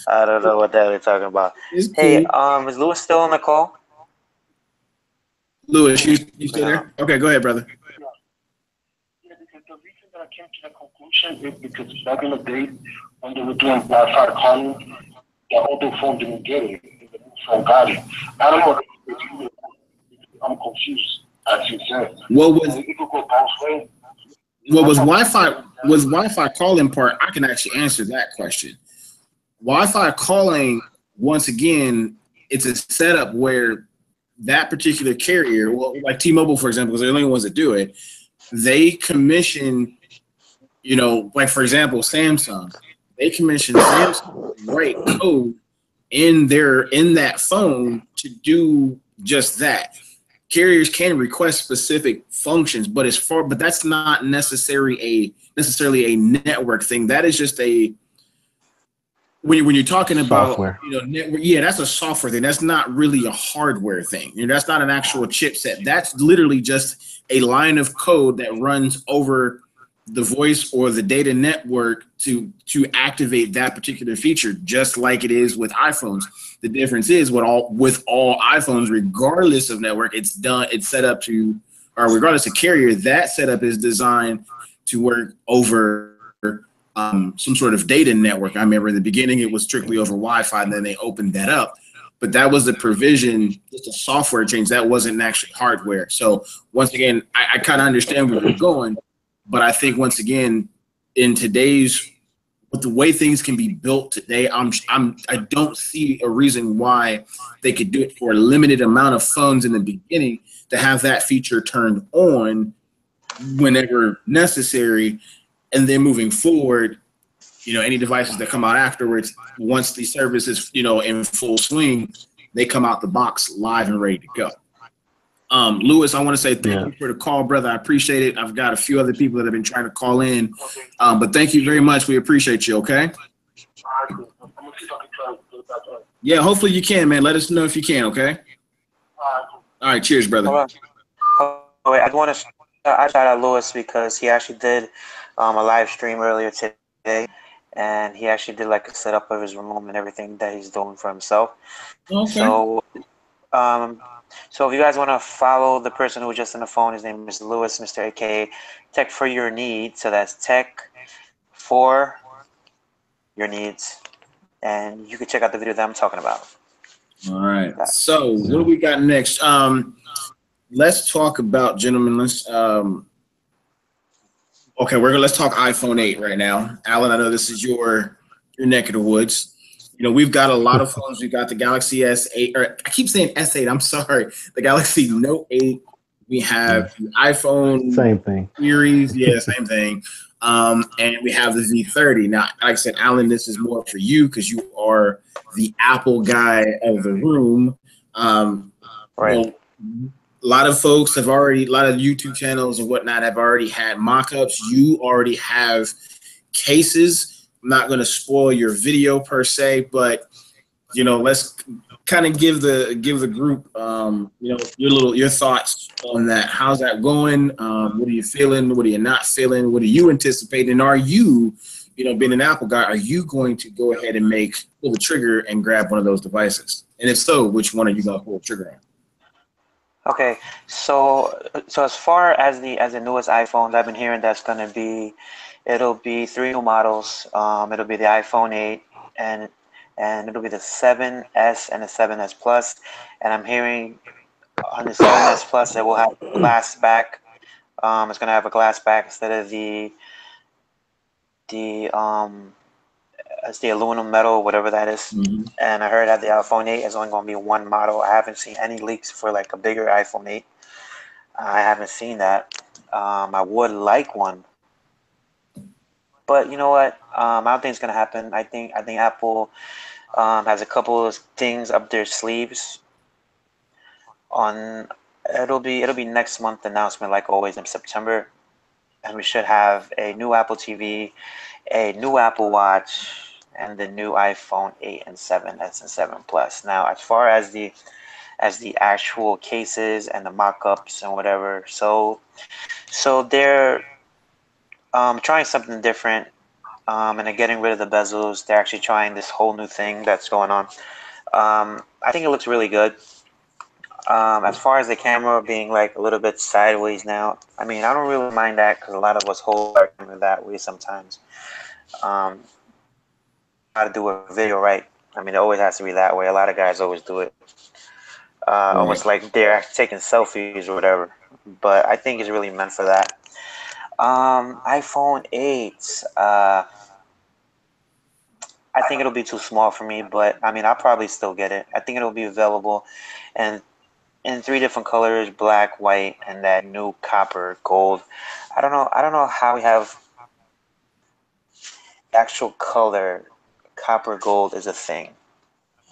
I don't know what the hell they're talking about. Hey, is Lewis still on the call? Lewis, you still there? Okay, go ahead, brother. Yeah, because the reason that I came to that conclusion is because back in the day when they were doing Wi-Fi calling, the older phone didn't get it. The new phone got it. I don't know if you, I'm confused, as you said. What was it could go both ways. What was Wi-Fi calling part? I can actually answer that question. Wi-Fi calling, once again, it's a setup where that particular carrier, well, like T-Mobile, for example, because they're the only ones that do it, they commission, you know, like for example, Samsung, they commission Samsung to write code in that phone to do just that. Carriers can request specific functions, but that's not necessarily a network thing. That is just a when you're talking about Software. network, yeah, that's a software thing. That's not really a hardware thing. That's not an actual chipset. That's literally just a line of code that runs over the voice or the data network to activate that particular feature, just like it is with iPhones. The difference is with all iPhones, regardless of network, it's set up to, or regardless of carrier, that setup is designed to work over some sort of data network. I remember in the beginning it was strictly over Wi-Fi, and then they opened that up. But that was a provision, just a software change. That wasn't actually hardware. So once again, I kind of understand where you're going, but I think once again, in today's, with the way things can be built today, I don't see a reason why they could do it for a limited amount of phones in the beginning to have that feature turned on whenever necessary. And then moving forward, any devices that come out afterwards, once the service is, in full swing, they come out the box live and ready to go. Lewis, I want to say thank you for the call, brother. I appreciate it. I've got a few other people that have been trying to call in, but thank you very much. We appreciate you. Okay. Yeah, hopefully you can, man. Let us know if you can. Okay. All right. Cheers, brother. Oh, wait, I want to shout out Lewis because he actually did a live stream earlier today, and he actually did like a setup of his room and everything that he's doing for himself. Okay. So if you guys want to follow the person who was just on the phone, his name is Lewis, Mr. AKA Tech for Your Needs. So that's Tech for Your Needs, and you can check out the video that I'm talking about. All right. So what do we got next? Let's talk about, gentlemen. Let's talk iPhone 8 right now. Alan, I know this is your neck of the woods. We've got a lot of phones. We've got the Galaxy S8, or I keep saying S8. I'm sorry. The Galaxy Note 8. We have the iPhone same thing series. Yeah, same thing. And we have the Z30. Now, like I said, Alan, this is more for you because you are the Apple guy of the room. Right. A lot of folks a lot of YouTube channels and whatnot have already had mock-ups. You already have cases. I'm not going to spoil your video per se, but let's kind of give the group your thoughts on that. How's that going? What are you feeling? What are you not feeling? What are you anticipating? And are you, being an Apple guy, are you going to go ahead and pull the trigger and grab one of those devices? And if so, which one are you going to pull the trigger on? Okay, so as far as the newest iPhones, I've been hearing it'll be 3 new models. It'll be the iPhone 8 and it'll be the 7S and the 7S Plus. And I'm hearing on the 7S Plus it will have glass back. It's gonna have a glass back instead of it's the aluminum metal, whatever that is. Mm-hmm. And I heard that the iPhone 8 is only going to be one model. I haven't seen any leaks for like a bigger iPhone 8. I haven't seen that. I would like one, but you know what? I don't think it's going to happen. I think Apple has a couple of things up their sleeves. It'll be next month announcement, like always in September, and we should have a new Apple TV, a new Apple Watch, and the new iPhone 8 and 7S and 7 Plus. Now, as far as the actual cases and the mock-ups and whatever, so they're trying something different, and they're getting rid of the bezels. They're actually trying this whole new thing that's going on. I think it looks really good. As far as the camera being like a little bit sideways now, I mean, I don't really mind that because a lot of us hold our camera that way sometimes. How to do a video right. I mean, it always has to be that way. A lot of guys always do it. Almost like they're taking selfies or whatever. But I think it's really meant for that. iPhone 8. I think it'll be too small for me, but I mean, I'll probably still get it. I think it'll be available and in 3 different colors: black, white, and that new copper gold. I don't know how we have actual color. Copper gold is a thing.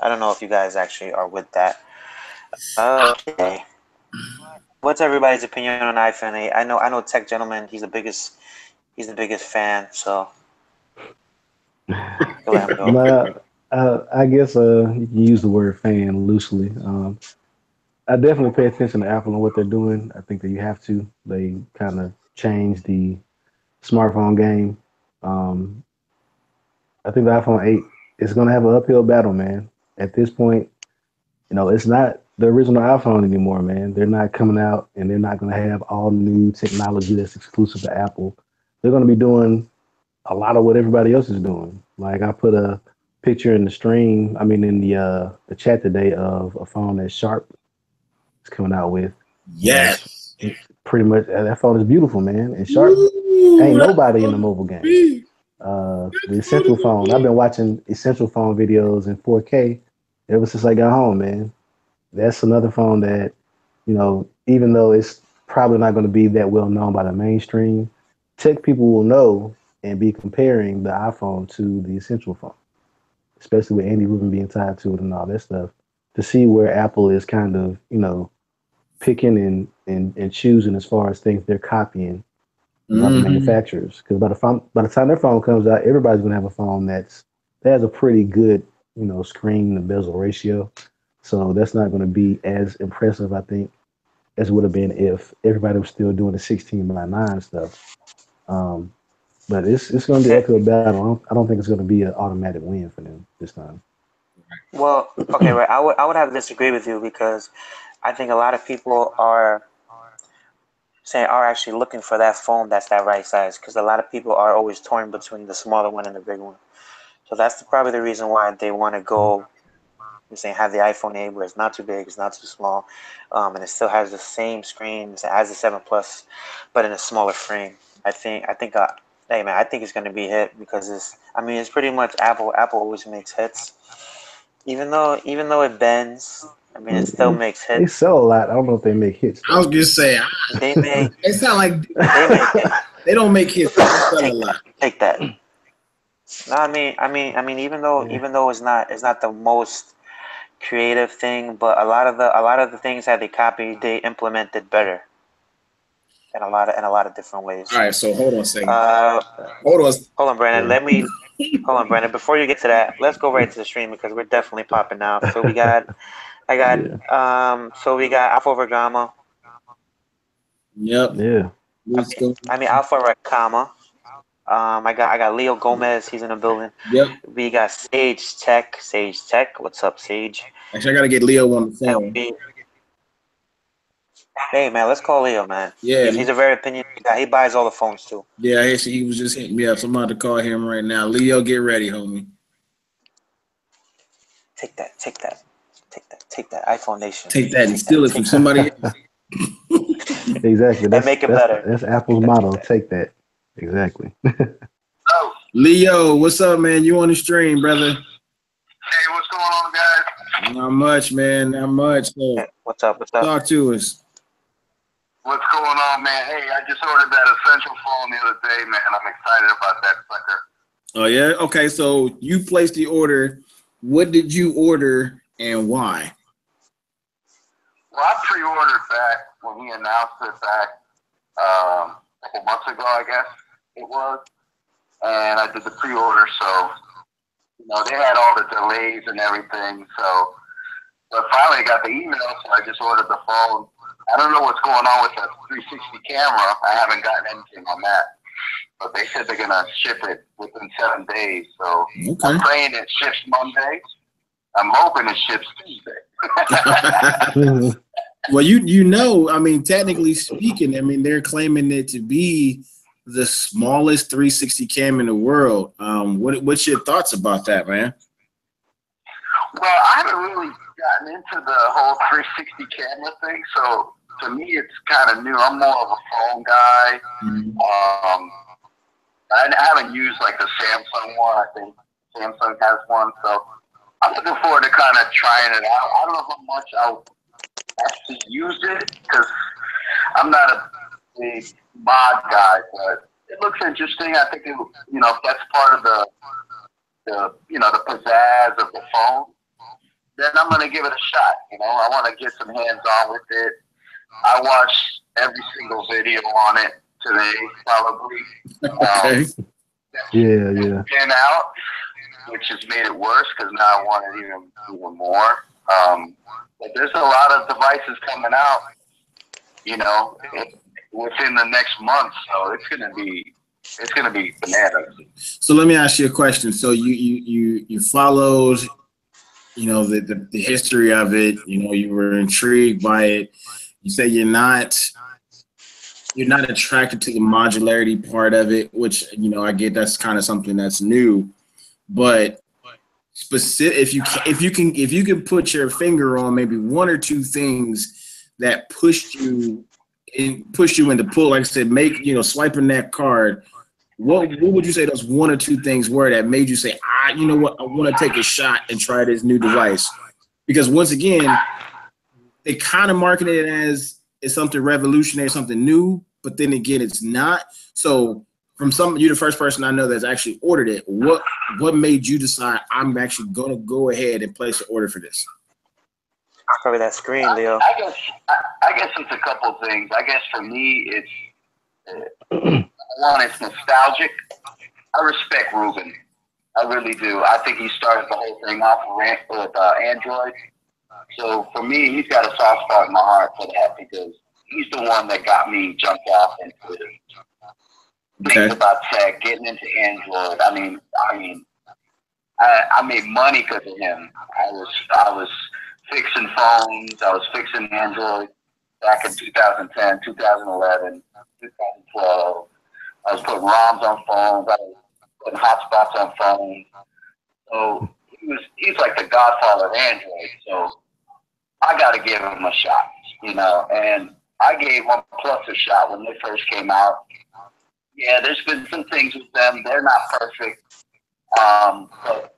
I don't know if you guys actually are with that. Okay. What's everybody's opinion on iPhone 8? I know Tech Gentleman, he's the biggest fan, so Go ahead, go. I guess you can use the word fan loosely. I definitely pay attention to Apple and what they're doing. I think that you have to. They kind of changed the smartphone game. Um, I think the iPhone 8 is going to have an uphill battle, man. At this point, it's not the original iPhone anymore, man. They're not coming out and they're not going to have all new technology that's exclusive to Apple. They're going to be doing a lot of what everybody else is doing. Like I put a picture in the stream, I mean in the chat today of a phone that Sharp is coming out with. Yes. Pretty much that phone is beautiful, man. And Sharp ain't nobody in the mobile game. The Essential phone. I've been watching Essential phone videos in 4K ever since I got home, man. That's another phone that, even though it's probably not going to be that well known by the mainstream, tech people will know and be comparing the iPhone to the Essential phone, especially with Andy Rubin being tied to it and all that stuff, to see where Apple is kind of, picking and choosing as far as things they're copying from other manufacturers. Because by the time their phone comes out, everybody's going to have a phone that has a pretty good, screen to bezel ratio. So that's not going to be as impressive, I think, as it would have been if everybody was still doing the 16:9 stuff. But it's going to be an uphill battle. I don't think it's going to be an automatic win for them this time. Well, okay, right. I would have to disagree with you because I think a lot of people are actually looking for that phone that's that right size because a lot of people are always torn between the smaller one and the big one. So that's probably the reason why they want to go. You're saying have the iPhone 8 where it's not too big, it's not too small, and it still has the same screen as the 7 Plus, but in a smaller frame. I think, hey man, I think it's gonna be a hit because it's pretty much Apple. Apple always makes hits, even though it bends. I mean, it still makes hits. They sell a lot. I don't know if they make hits. I was just saying. They make. It's not like they make hits. They don't make hits. They sell a lot. Take that. No, I mean, even though it's not the most creative thing, but a lot of the things that they copied, they implemented better in a lot of different ways. All right, so hold on a second. Hold on, Brandon. Hold on, Brandon. Before you get to that, let's go right to the stream because we're definitely popping now. So we got Alpha over Gamma. Yep. Yeah. Alpha over Gamma. I got Leo Gomez. He's in the building. Yep. We got Sage Tech. What's up, Sage? Actually, I gotta get Leo on the phone. Hey man, let's call Leo, man. Yeah. He's a very opinionated guy. He buys all the phones too. Yeah, actually, he was just hitting me up. So I'm about to call him right now. Leo, get ready, homie. Take that iPhone Nation. Take that and steal it from somebody else. Exactly. And make it better. That's Apple's motto. Take that. Exactly. Leo, what's up, man? You on the stream, brother? Hey, what's going on, guys? Not much, man. Not much. So, what's up? Talk to us. What's going on, man? Hey, I just ordered that Essential phone the other day, man. I'm excited about that sucker. Oh, yeah? Okay, so you placed the order. What did you order and why? Well, I pre-ordered back when he announced it back a couple months ago, I guess it was. And I did the pre-order, so, they had all the delays and everything. So, but finally I got the email, so I just ordered the phone. I don't know what's going on with the 360 camera. I haven't gotten anything on that. But they said they're going to ship it within 7 days. So I'm praying it ships Monday. I'm hoping it ships Tuesday. Well, technically speaking, they're claiming it to be the smallest 360 cam in the world. What's your thoughts about that, man? Well, I haven't really gotten into the whole 360 camera thing, so to me it's kind of new. I'm more of a phone guy. Mm-hmm. I haven't used like the Samsung one. I think Samsung has one, so I'm looking forward to kind of trying it out. I don't know how much I'll actually use it because I'm not a big mod guy, but it looks interesting. I think if that's part of the the pizzazz of the phone, then I'm gonna give it a shot. I want to get some hands on with it. I watched every single video on it today, probably. Okay. Yeah. Pin out, which has made it worse because now I want it even more. But there's a lot of devices coming out, within the next month, so it's gonna be bananas. So let me ask you a question. So you followed, the history of it. You were intrigued by it. You say you're not attracted to the modularity part of it, which I get that's kind of something that's new, but specific if you can put your finger on maybe one or two things that pushed you into pull, like I said, swiping that card. What would you say those one or two things were that made you say, you know what, I want to take a shot and try this new device? Because once again, they kind of marketed it as it's something revolutionary, something new, but then again, it's not. So you're the first person I know that's actually ordered it. What made you decide I'm actually going to go ahead and place an order for this? Probably that screen, Leo. I guess it's a couple things. I guess for me, it's one, it's nostalgic. I respect Ruben. I really do. I think he started the whole thing off with Android. So for me, he's got a soft spot in my heart for that because he's the one that got me jumped off into things about tech, getting into Android. I mean, I made money because of him. I was fixing phones. I was fixing Android back in 2010, 2011, 2012. I was putting ROMs on phones. I was putting hotspots on phones. So he's like the godfather of Android. So I got to give him a shot, and I gave OnePlus a shot when they first came out. Yeah, there's been some things with them. They're not perfect. But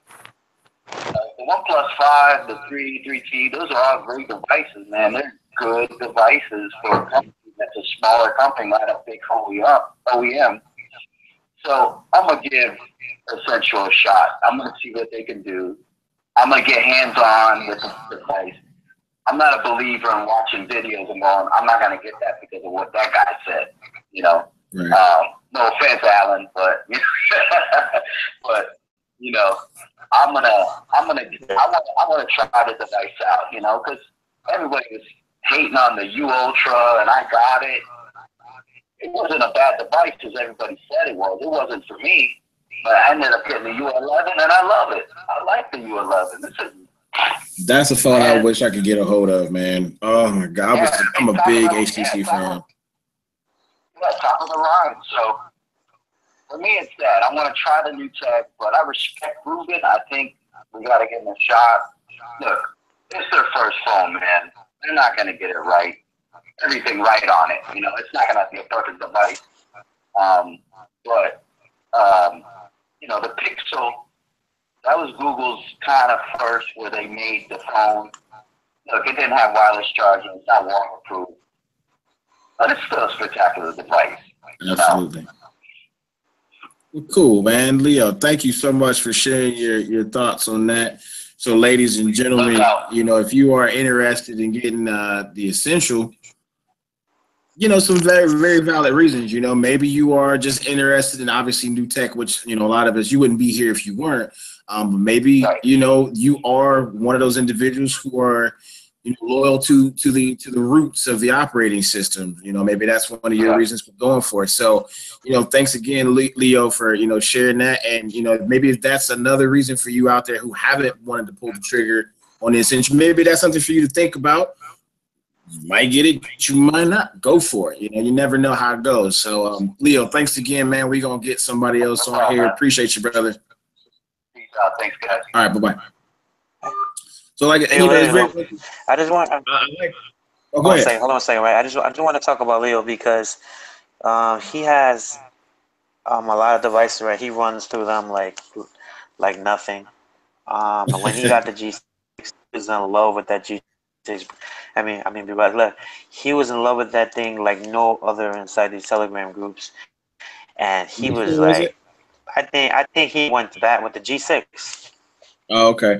the OnePlus 5, the 3, 3T, those are all great devices, man. They're good devices for a company that's a smaller company, not a big OEM. So I'm going to give Essential a shot. I'm going to see what they can do. I'm going to get hands-on with the device. I'm not a believer in watching videos and going, I'm not going to get that because of what that guy said, Right. No offense, Alan, but I want to try the device out, because everybody was hating on the U Ultra, and I got it. It wasn't a bad device as everybody said it was. It wasn't for me, but I ended up getting the U11, and I love it. I like the U11. That's a phone I wish I could get a hold of, man. Oh my God, I'm a big HTC fan. Yeah, top of the line. So for me, it's that. I want to try the new tech, but I respect Ruben. I think we got to give him a shot. Look, it's their first phone, man. They're not going to get it right. Everything right on it. It's not going to be a perfect device. But the Pixel, that was Google's kind of first where they made the phone. Look, it didn't have wireless charging. It's not waterproof. But it's still a spectacular device. Absolutely. Well, cool, man. Leo, thank you so much for sharing your thoughts on that. So, ladies and gentlemen, if you are interested in getting the Essential, some very, very valid reasons. Maybe you are just interested in obviously new tech, which, a lot of us, you wouldn't be here if you weren't. But maybe, you are one of those individuals who are, loyal to the roots of the operating system. Maybe that's one of your reasons for going for it. So, thanks again, Leo, for, sharing that. And, maybe if that's another reason for you out there who haven't wanted to pull the trigger on this, and maybe that's something for you to think about. You might get it, you might not. Go for it. You never know how it goes. So, Leo, thanks again, man. We're going to get somebody else on here. Appreciate you, brother. Peace out. Thanks, guys. All right, bye-bye. So, I just want. Go ahead. Hold on a second, right? I just want to talk about Leo because he has a lot of devices, right? He runs through them like nothing. When he got the G6, he was in love with that G6. I mean, look, he was in love with that thing like no other inside these Telegram groups, and he was like, I think he went to bat with the G6. Oh, okay.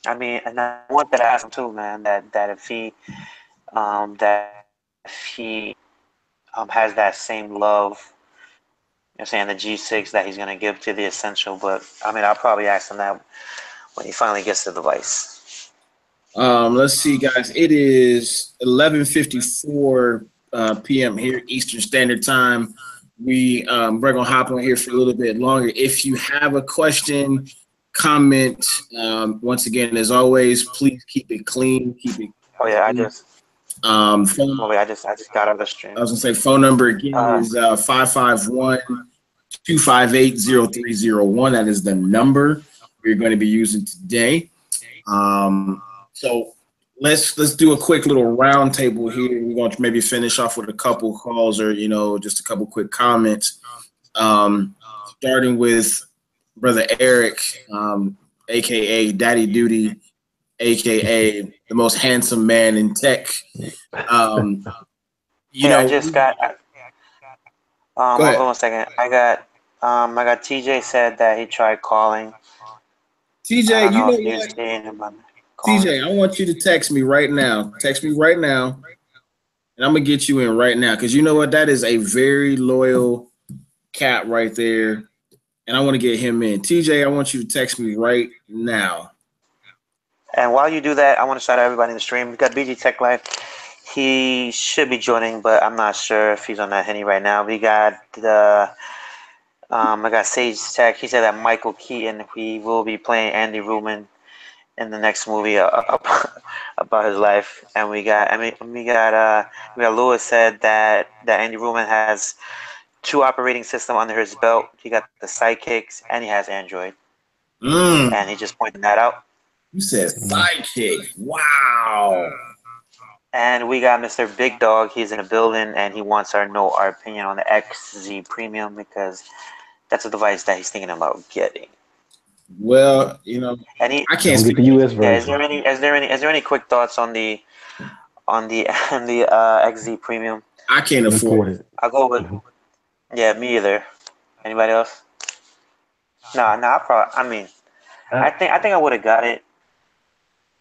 I mean, and I wanted to ask him too, man, that if he has that same love, You're saying the G6 that he's gonna give to the Essential, but I mean, I'll probably ask him that when he finally gets the device. Let's see, guys. It is 11:54 p.m. here Eastern Standard Time. We're gonna hop on here for a little bit longer. If you have a question, comment, once again, as always, please keep it clean. Keep it. Oh yeah, I just. Phone, Oh wait, I just got out of the stream. I was gonna say phone number again is 551-258-0301. That is the number we're going to be using today. So let's do a quick little round table here. We're going to maybe finish off with a couple calls or just a couple quick comments. Starting with Brother Eric, aka Daddy Duty, aka the most handsome man in tech. I just got. Hold on a second. I got TJ said that he tried calling. TJ, you know what? TJ, I want you to text me right now. Text me right now, and I'm gonna get you in right now because you know what? That is a very loyal cat right there, and I want to get him in. TJ, I want you to text me right now. And while you do that, I want to shout out everybody in the stream. We got BG Tech Life. He should be joining, but I'm not sure if he's on that Henny right now. We got I got Sage Tech. He said that Michael Keaton, he will be playing Andy Ruman in the next movie about his life. And we got Lewis said that Andy Ruman has 2 operating systems under his belt. He got the Sidekicks and he has Android. And he just pointed that out. You said Sidekick. Wow. And we got Mr. Big Dog. He's in the building, and he wants our opinion on the XZ Premium because that's a device that he's thinking about getting. Well, and I can't get the US version. Is there any quick thoughts on the XZ Premium? I can't afford it. I'll go with me either. Anybody else? No, I think I would have got it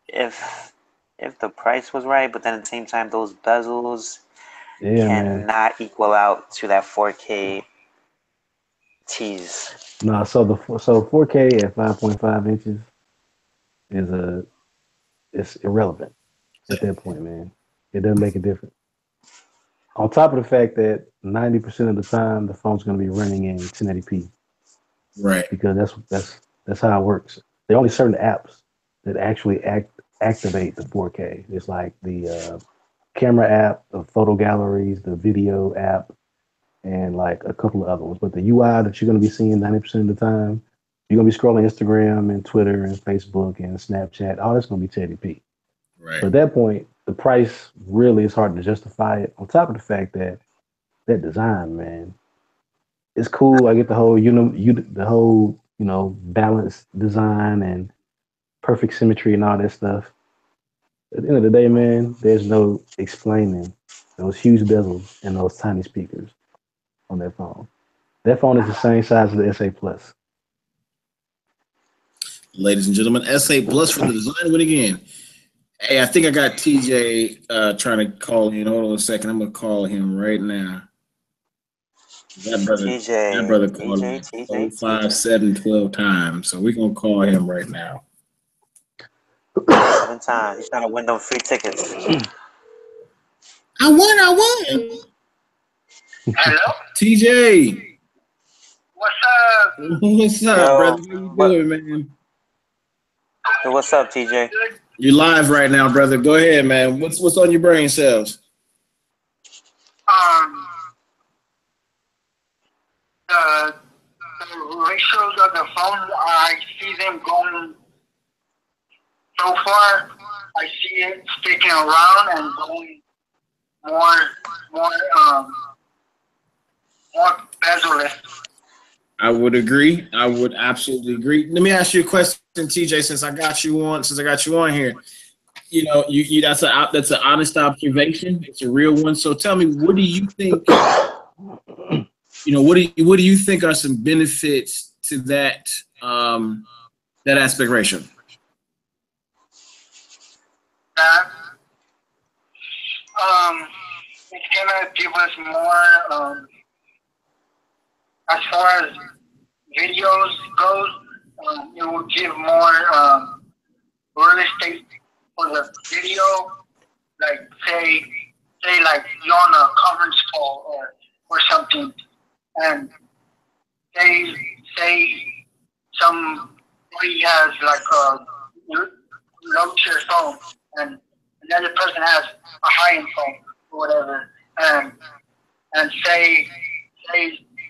if the price was right, but then at the same time, those bezels cannot equal out to that 4K tease. No, so 4K at 5.5 inches it's irrelevant at that point, man. It doesn't make a difference. On top of the fact that 90% of the time the phone's going to be running in 1080p, right? Because that's how it works. There are only certain apps that actually activate the 4K. It's like the camera app, the photo galleries, the video app, and like a couple of other ones. But the UI that you're going to be seeing 90% of the time, you're going to be scrolling Instagram and Twitter and Facebook and Snapchat. All that's going to be 1080p. Right. So at that point, the price really is hard to justify it. On top of the fact that design, man, it's cool. I get the whole balanced design and perfect symmetry and all that stuff. At the end of the day, man, there's no explaining those huge bezels and those tiny speakers on that phone. That phone is the same size as the SA Plus. Ladies and gentlemen, SA Plus for the design win again. Hey, I think I got TJ trying to call in. Hold on a second. I'm going to call him right now. That brother called me 5, 7, 12 times. So we're going to call him right now. 7 times. He's trying to win them free tickets. I won. Hello? TJ. What's up? What's up, brother? How you doing, man? Hey, what's up, TJ? You're live right now, brother. Go ahead, man. What's on your brain cells? The ratios of the phone, I see them going so far. I see it sticking around and going more bezel-less. I would agree. I would absolutely agree. Let me ask you a question, TJ. Since I got you on here, you that's an honest observation. It's a real one. So tell me, what do you think? What do you think are some benefits to that aspect ratio? It's gonna give us more as far as videos goes, it will give more real estate for the video. Like say like you're on a conference call or something, and say somebody has like a low tier phone, and another person has a high end phone or whatever, and say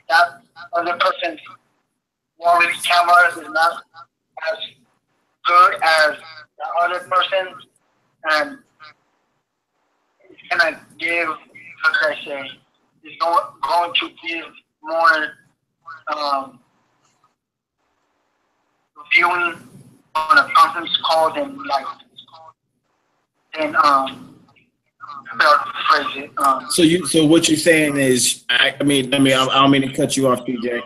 that other person's quality camera is not as good as the other person, and it's gonna give, how could I say, it's going to give more viewing on a conference call than how to phrase it. So what you're saying is, I don't mean to cut you off, PJ.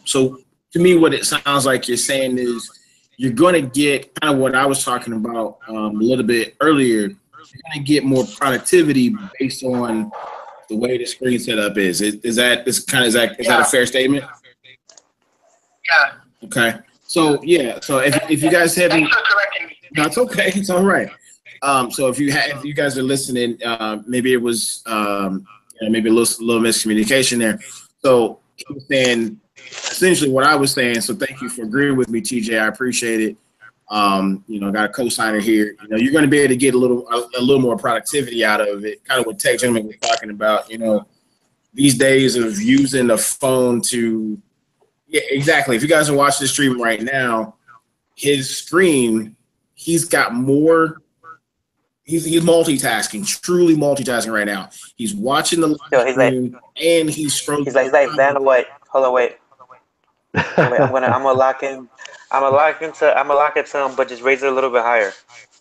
So to me, what it sounds like you're saying is you're going to get kind of what I was talking about a little bit earlier. You're going to get more productivity based on the way the screen setup is. Is that a fair statement? Yeah. Okay. So yeah. So if you guys haven't, Thanks for correcting me. no, it's okay. It's all right. So if you guys are listening, maybe it was maybe a little miscommunication there. So he was saying essentially what I was saying. So thank you for agreeing with me, TJ. I appreciate it. Got a co-signer here. You're going to be able to get a little more productivity out of it. Kind of what Tech Gentleman was talking about. These days of using the phone to, yeah, exactly. If you guys are watching the stream right now, his screen, he's got more. He's multitasking, truly multitasking right now. He's watching the stream and he's scrolling. He's like, Vanna White. Hold on, wait. I'm gonna lock in. I'm gonna lock it to him, but just raise it a little bit higher.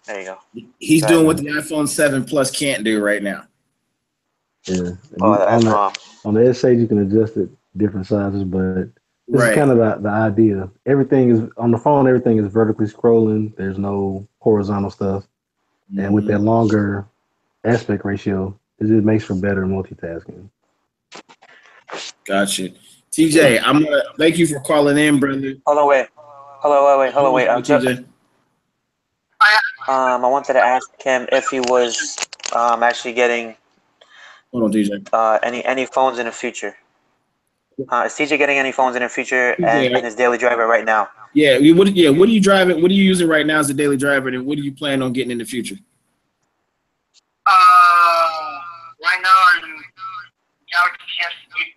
There you go. He's doing what the iPhone 7 Plus can't do right now. Yeah. Oh, that's wrong. On the S8, you can adjust it different sizes, but this Right. is kind of the idea. Everything is on the phone. Everything is vertically scrolling. There's no horizontal stuff. And with that longer aspect ratio, it just makes for better multitasking. Gotcha. TJ, I'm gonna thank you for calling in, brother. Hold on, wait. TJ. I wanted to ask him if he was actually getting Hold on, TJ. any phones in the future. Is TJ getting any phones in the future and his daily driver right now? Yeah. What are you driving? What are you using right now as a daily driver, and what do you plan on getting in the future? Right now I'm Galaxy S8,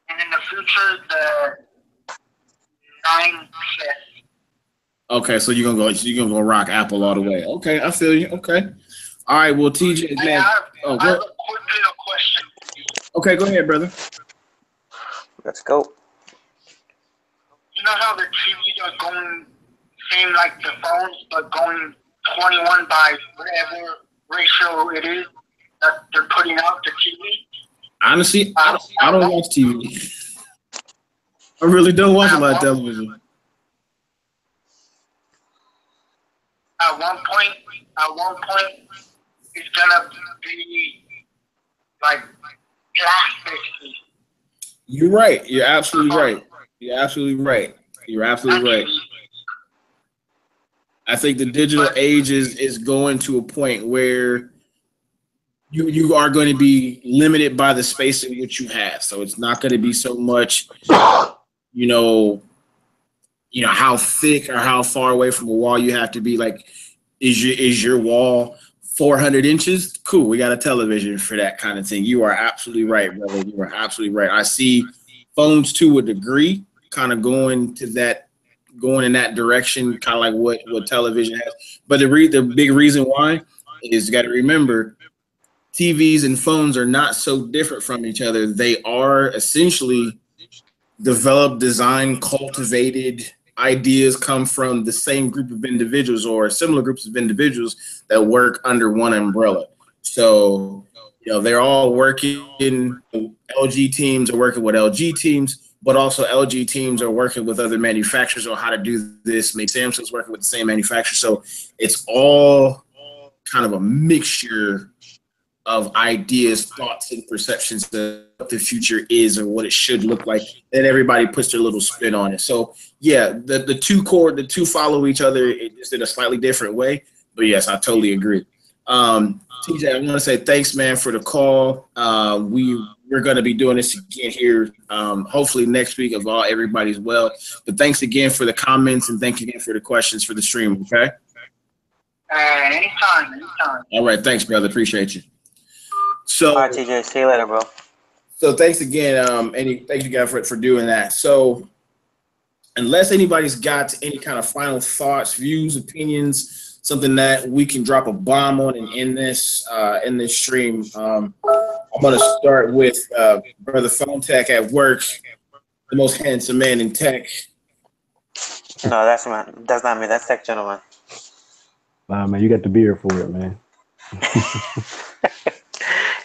and in the future the 9 Plus. Okay, so you're gonna go rock Apple all the way. Okay, I feel you. Okay. All right. Well, TJ, man. I have a quick little question. Okay, go ahead, brother. Let's go. You know how the TVs are going, same like the phones, but going 21 by whatever ratio it is that they're putting out the TV? Honestly, I don't watch TV. I really don't watch a lot of television. At one point, it's gonna be like plastic. You're right. You're absolutely right. You're absolutely right. You're absolutely right. I think the digital age is going to a point where you are going to be limited by the space in which you have. So it's not going to be so much, how thick or how far away from a wall you have to be. Like, is your wall 400 inches? Cool. We got a television for that kind of thing. You are absolutely right, brother. You are absolutely right. I see phones to a degree kind of going in that direction, kind of like what television has. But the big reason why is you got to remember TVs and phones are not so different from each other. They are essentially developed, designed, cultivated. Ideas come from the same group of individuals or similar groups of individuals that work under one umbrella. So, they're all working. LG teams are working with LG teams, but also LG teams are working with other manufacturers on how to do this. Maybe Samsung's working with the same manufacturer. So it's all kind of a mixture of ideas, thoughts, and perceptions of what the future is or what it should look like, and everybody puts their little spin on it. So yeah, the two follow each other, it just in a slightly different way. But yes, I totally agree. TJ, I want to say thanks, man, for the call. We're going to be doing this again here, hopefully next week if everybody's well. But thanks again for the comments and thanks again for the questions for the stream. Okay. Anytime. All right, thanks, brother. Appreciate you. So, All right, TJ. See you later, bro. So thanks again, thank you guys for doing that. So unless anybody's got any kind of final thoughts, views, opinions, something that we can drop a bomb on and in this stream, I'm gonna start with Brother Phone Tech at work, the most handsome man in tech. No, that's not me. That's Tech Gentleman. Wow, man, you got the beard for it, man.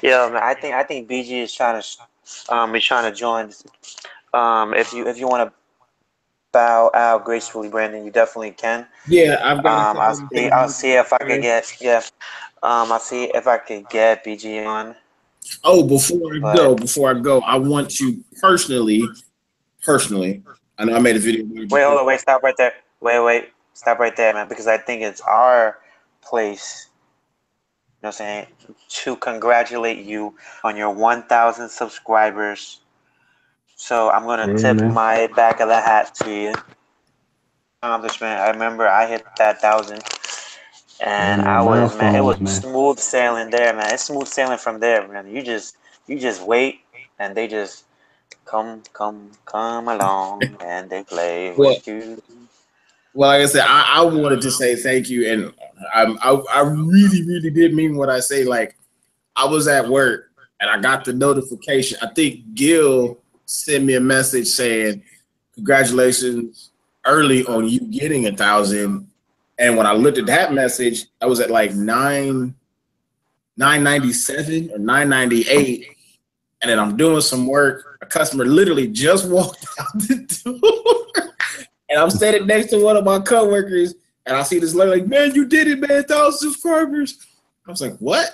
Yeah, man. I think BG is trying to join. If you want to bow out gracefully, Brandon, you definitely can. Yeah, I've got. I'll see if I can get. Yeah. I'll see if I can get BG on. Oh, before I go, I want to personally. I know I made a video. Wait, hold on, wait, stop right there. Wait, stop right there, man, because I think it's our place. You know what I'm saying? To congratulate you on your 1,000 subscribers. So I'm gonna tip my back of the hat to you. Accomplishment. I remember I hit that 1,000, and it was smooth sailing there, man. It's smooth sailing from there, man. You just wait, and they just come along, and they play with you. Well, like I said, I wanted to say thank you, and I really did mean what I say. Like, I was at work and I got the notification. I think Gil sent me a message saying, "Congratulations early on you getting 1,000." And when I looked at that message, I was at like 997 or 998, and then I'm doing some work. A customer literally just walked out the door. And I'm standing next to one of my coworkers, and I see this lady like, "Man, you did it, man! 1,000 subscribers." I was like, "What?"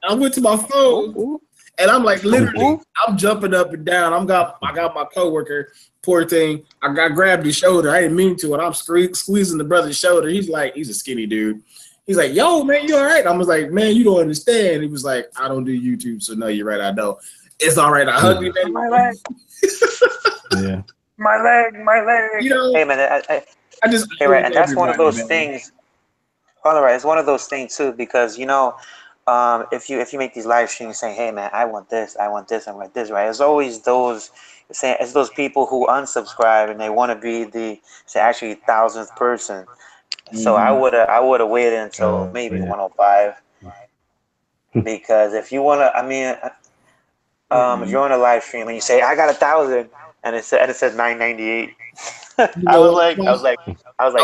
And I went to my phone, and I'm like, literally, I'm jumping up and down. I got my coworker, poor thing. I grabbed his shoulder. I didn't mean to, and I'm squeezing the brother's shoulder. He's a skinny dude. He's like, "Yo, man, you all right?" I was like, "Man, you don't understand." He was like, "I don't do YouTube, so no, you're right. I know. It's all right. I hug you, man." My leg. Yeah. My leg. You know, hey, man, I just. Hey, right, and that's one of those things. All right, it's one of those things too, because if you make these live streams saying, "Hey, man, I want this, right?" It's always those saying it's those people who unsubscribe and they want to be the 1,000th person. So I would have waited until maybe 105, because if you want to, if you're on a live stream and you say I got 1,000 and it says 998. I was like,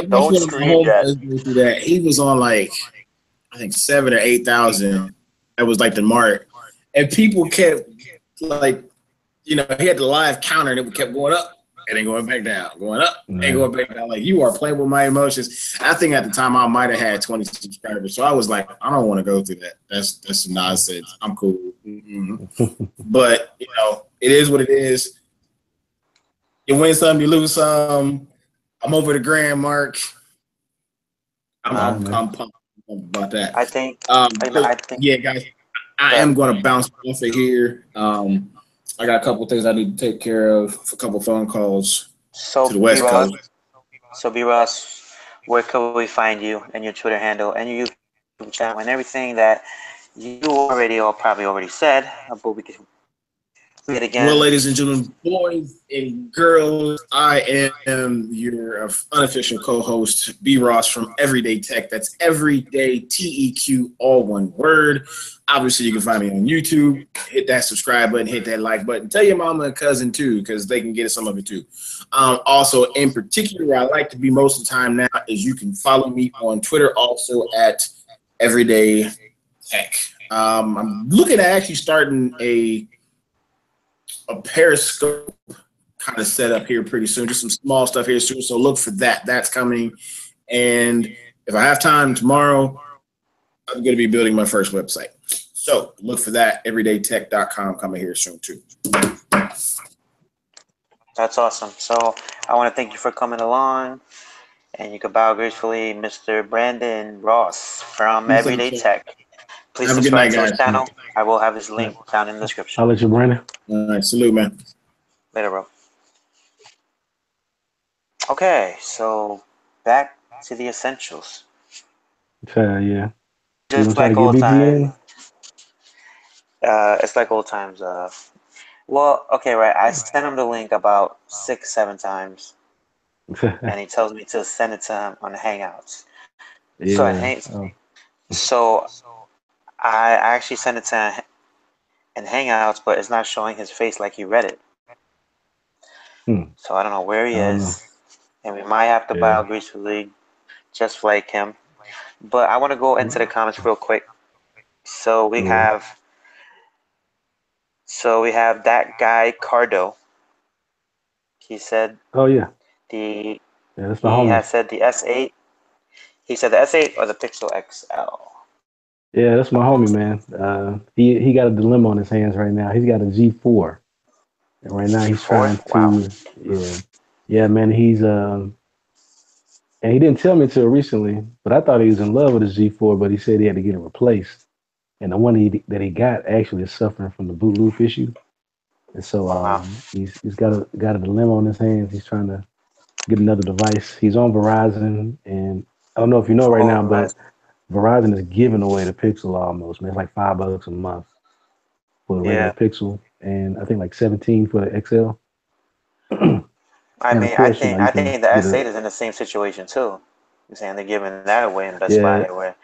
don't scream that. He was on like, I think 7,000 or 8,000. That was like the mark, and people kept like, he had the live counter and it kept going up and then going back down, going up and going back down. Like, you are playing with my emotions. I think at the time I might have had 20 subscribers, so I was like, I don't want to go through that. That's nonsense. I'm cool. But it is what it is. You win some, you lose some. I'm over the grand mark. I'm pumped about that. I think. Yeah, guys, I am going to bounce off of here. I got a couple things I need to take care of. A couple phone calls to the West Coast. So, B-Ross, where can we find you and your Twitter handle and your YouTube channel and everything that you probably already said, but we can say it again. Well, ladies and gentlemen, boys and girls, I am your unofficial co-host, B-Ross from Everyday Tech. That's Everyday TEQ, all one word. Obviously, you can find me on YouTube. Hit that subscribe button, hit that like button. Tell your mama and cousin, too, because they can get some of it, too. Also, in particular, where I like to be most of the time now is you can follow me on Twitter, also at Everyday Tech. I'm looking at actually starting a Periscope kind of set up here pretty soon. Just some small stuff here soon, so look for that. That's coming. And if I have time tomorrow, I'm going to be building my first website. So look for that. Everydaytech.com coming here soon too. That's awesome. So I want to thank you for coming along. And you can bow gracefully, Mr. Brandon Ross from Everyday Tech. Please Have a good subscribe night, to his guys. channel. I will have his link down in the description. I'll let you, Brandon. All right, salute, man. Later, bro. Okay, so back to the essentials. Yeah. You gonna Just try to like get old BG times. It's like old times. Well, okay, right. I sent him the link about 6, 7 times, in? and he tells me to send it to him on Hangouts. Yeah. So I actually sent it to him in Hangouts, but it's not showing his face like he read it. So I don't know where he is, and we might have to bow gracefully, just like him. But I want to go into the comments real quick. So we have that guy Cardo. He said Oh yeah. He That's my homie. has said the S8. He said the S8 or the Pixel XL. Yeah, that's my homie, man. He got a dilemma on his hands right now. He's got a G4, and right now he's trying to. Yeah, man. And he didn't tell me until recently, but I thought he was in love with his G4, but he said he had to get it replaced, and the one that he got actually is suffering from the boot loop issue, and so he's got a dilemma on his hands. He's trying to get another device. He's on Verizon, and I don't know if you know right now, but Verizon is giving away the Pixel almost, man. It's like $5 a month for the regular Pixel, and I think like 17 for the XL. I mean, I think the S8 is in the same situation too. You're saying they're giving that away in Best Buy,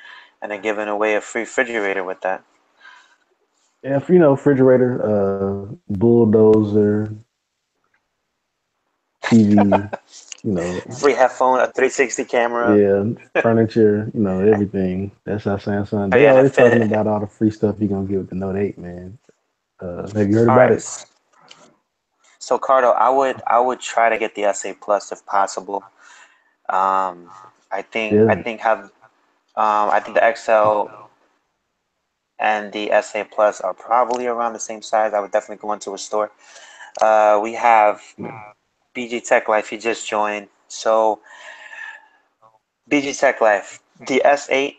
and they're giving away a free refrigerator with that. Yeah, refrigerator, bulldozer, TV, free headphone, a 360 camera. Yeah, furniture, everything. That's how Samsung. They already talking about all the free stuff you're gonna get with the Note 8, man. Have you heard about it? So Cardo, I would try to get the S8 Plus if possible. I think the XL and the S8 Plus are probably around the same size. I would definitely go into a store. We have BG Tech Life. He just joined. So BG Tech Life, the S8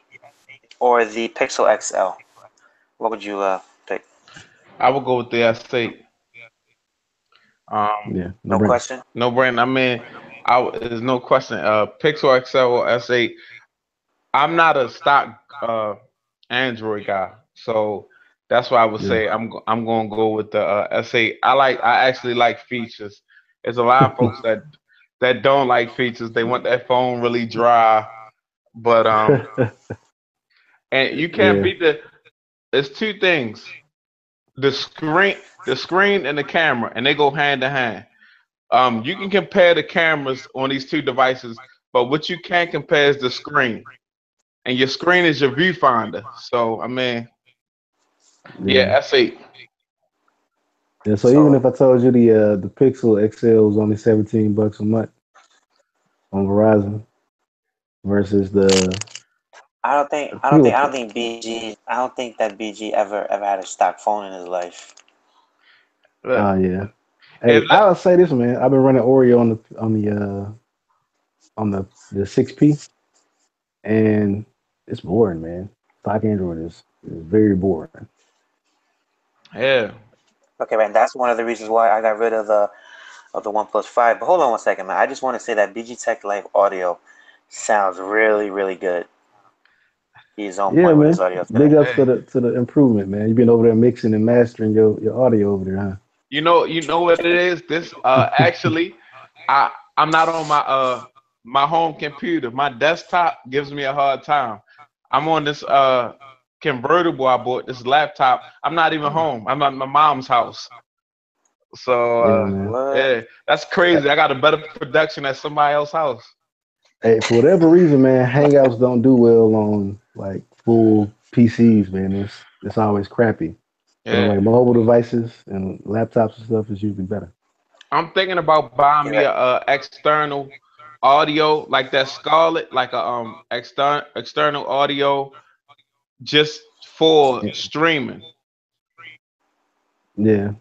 or the Pixel XL? What would you pick? I would go with the S8. No question. No brain. I mean, there's no question. Pixel XL or S8. I'm not a stock Android guy, so that's why I would say I'm going to go with the S8. I actually like features. There's a lot of folks that don't like features. They want that phone really dry, but and you can't beat It's two things: the screen and the camera, and they go hand in hand. You can compare the cameras on these two devices, but what you can't compare is the screen. And your screen is your viewfinder. So I mean, S8. Yeah, so even if I told you the Pixel XL is only $17 a month on Verizon versus I don't think that BG ever had a stock phone in his life. Oh yeah. Hey, I'll say this, man. I've been running Oreo on the 6P, and it's boring, man. Stock Android is very boring. Yeah. Okay, man. That's one of the reasons why I got rid of the OnePlus 5. But hold on one second, man. I just want to say that BG Tech Live audio sounds really, really good. He's on point with his audio today. Big ups to the improvement, man. You've been over there mixing and mastering your audio over there, huh? You know what it is? This actually, I'm not on my home computer. My desktop gives me a hard time. I'm on this convertible I bought, this laptop. I'm not even home. I'm at my mom's house. So that's crazy. I got a better production at somebody else's house. Hey, for whatever reason, man, Hangouts don't do well on like full PCs, man. It's always crappy. But on like mobile devices and laptops and stuff, it's usually better. I'm thinking about buying me a external audio like that Scarlett, like a external audio, just for streaming. Yeah.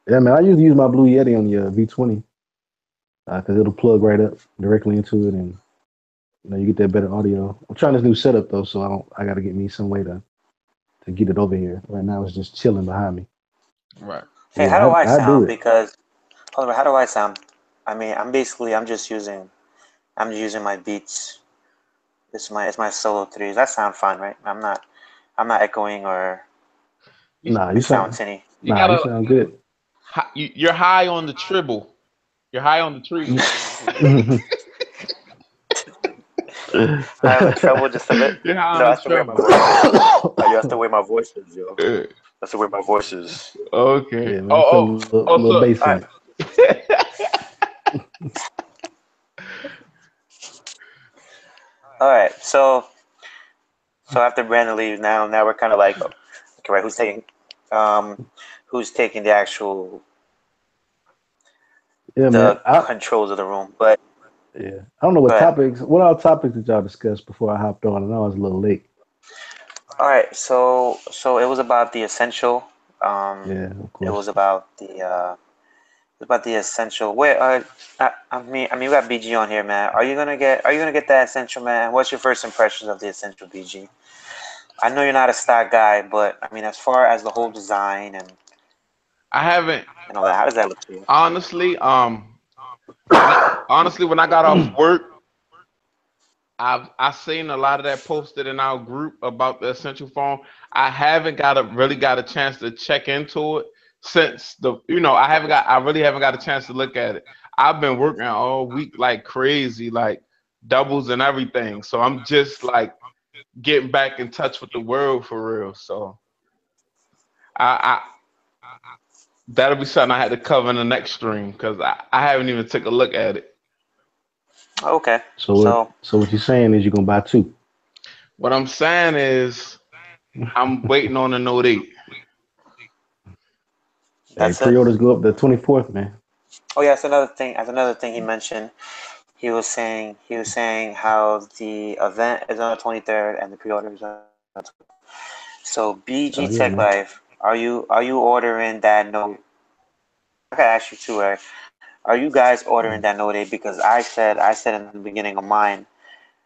Yeah, man. I usually use my Blue Yeti on the V20 because it'll plug right up directly into it, and you get that better audio. I'm trying this new setup though, so I got to get me some way to get it over here. Right now, it's just chilling behind me. Right. Hey, Yeah, how do I I do sound? it. Because hold on, how do I sound? I mean, I'm just using my Beats. It's my Solo 3s. That sound fine, right? I'm not echoing or Nah, you sound sound tinny. You you gotta. sound good. You're high on the treble. You're high on the treble. I have a treble just a bit. You're high No, on the that's the way my treble. voice is. Oh, yeah, that's the way my voice is, yo. Uh, That's the way my voice is. Okay. Yeah, man. Put a little So bass in it. All right, so after Brandon leaves, now we're kind of like, okay, right? Who's taking the actual Yeah, man. controls of the room? But Yeah, I don't know go what ahead. topics. What all topics did y'all discuss before I hopped on? I know I was a little late. All right, so it was about the essential. Yeah, of It was course. about the essential. Wait, I mean, we got BG on here, man. Are you gonna get that essential, man? What's your first impressions of the essential, BG? I know you're not a stock guy, but I mean, as far as the whole design and I haven't all that, how does that look to you? honestly. When I got off work, I seen a lot of that posted in our group about the essential phone. I haven't really got a chance to check into it since I really haven't got a chance to look at it. I've been working all week like crazy, like doubles and everything. So I'm just like getting back in touch with the world for real. So I that'll be something I had to cover in the next stream because I haven't even took a look at it. Okay, So what you're saying is you're gonna buy two. What I'm saying is I'm waiting on the Note 8. Hey, that's it. pre-orders go up the 24th, man. Oh yeah, that's another thing. That's another thing he mentioned. He was saying how the event is on the 23rd and the pre-orders are on the 24th. So Oh BG yeah, Tech man. Life, are you ordering that Note? I gotta ask you too, Eric. Are you guys ordering that Note 8? Because I said in the beginning of mine,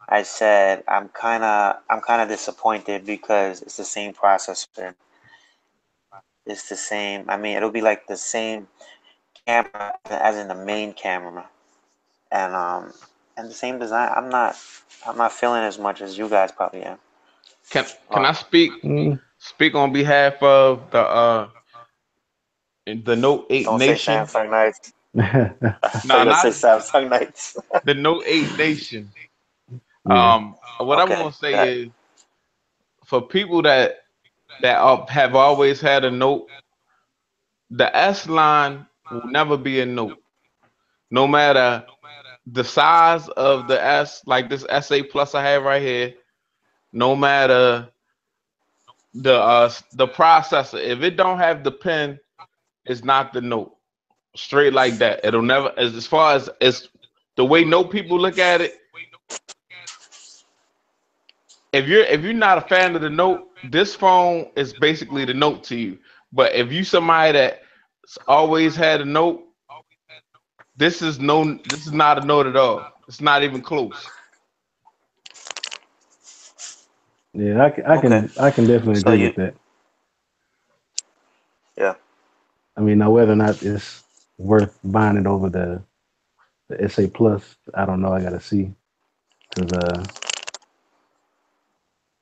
I said I'm kinda disappointed because it's the same processor. It's the same. I mean, it'll be like the same camera as in the main camera, and the same design. I'm not feeling as much as you guys probably am. Can I Mm. speak on behalf of the Note 8 Don't say Nation? Samsung Knights. I thought No, you were gonna say not Samsung Knights. the Note 8 Nation. yeah. What I'm Okay, gonna say that is for people that have always had a Note, the S line will never be a Note, no matter the size of the S, like this SA Plus I have right here. No matter the processor, if it don't have the pen, it's not the Note. Straight like that. It'll never as far as the way Note people look at it. If you're not a fan of the Note, this phone is basically the Note to you. But if you somebody that's always had a Note, this is not a Note at all. It's not even close. Yeah, okay. I can definitely So agree you with that. yeah. I mean, now whether or not it's worth buying it over the SA Plus, I don't know. I gotta see because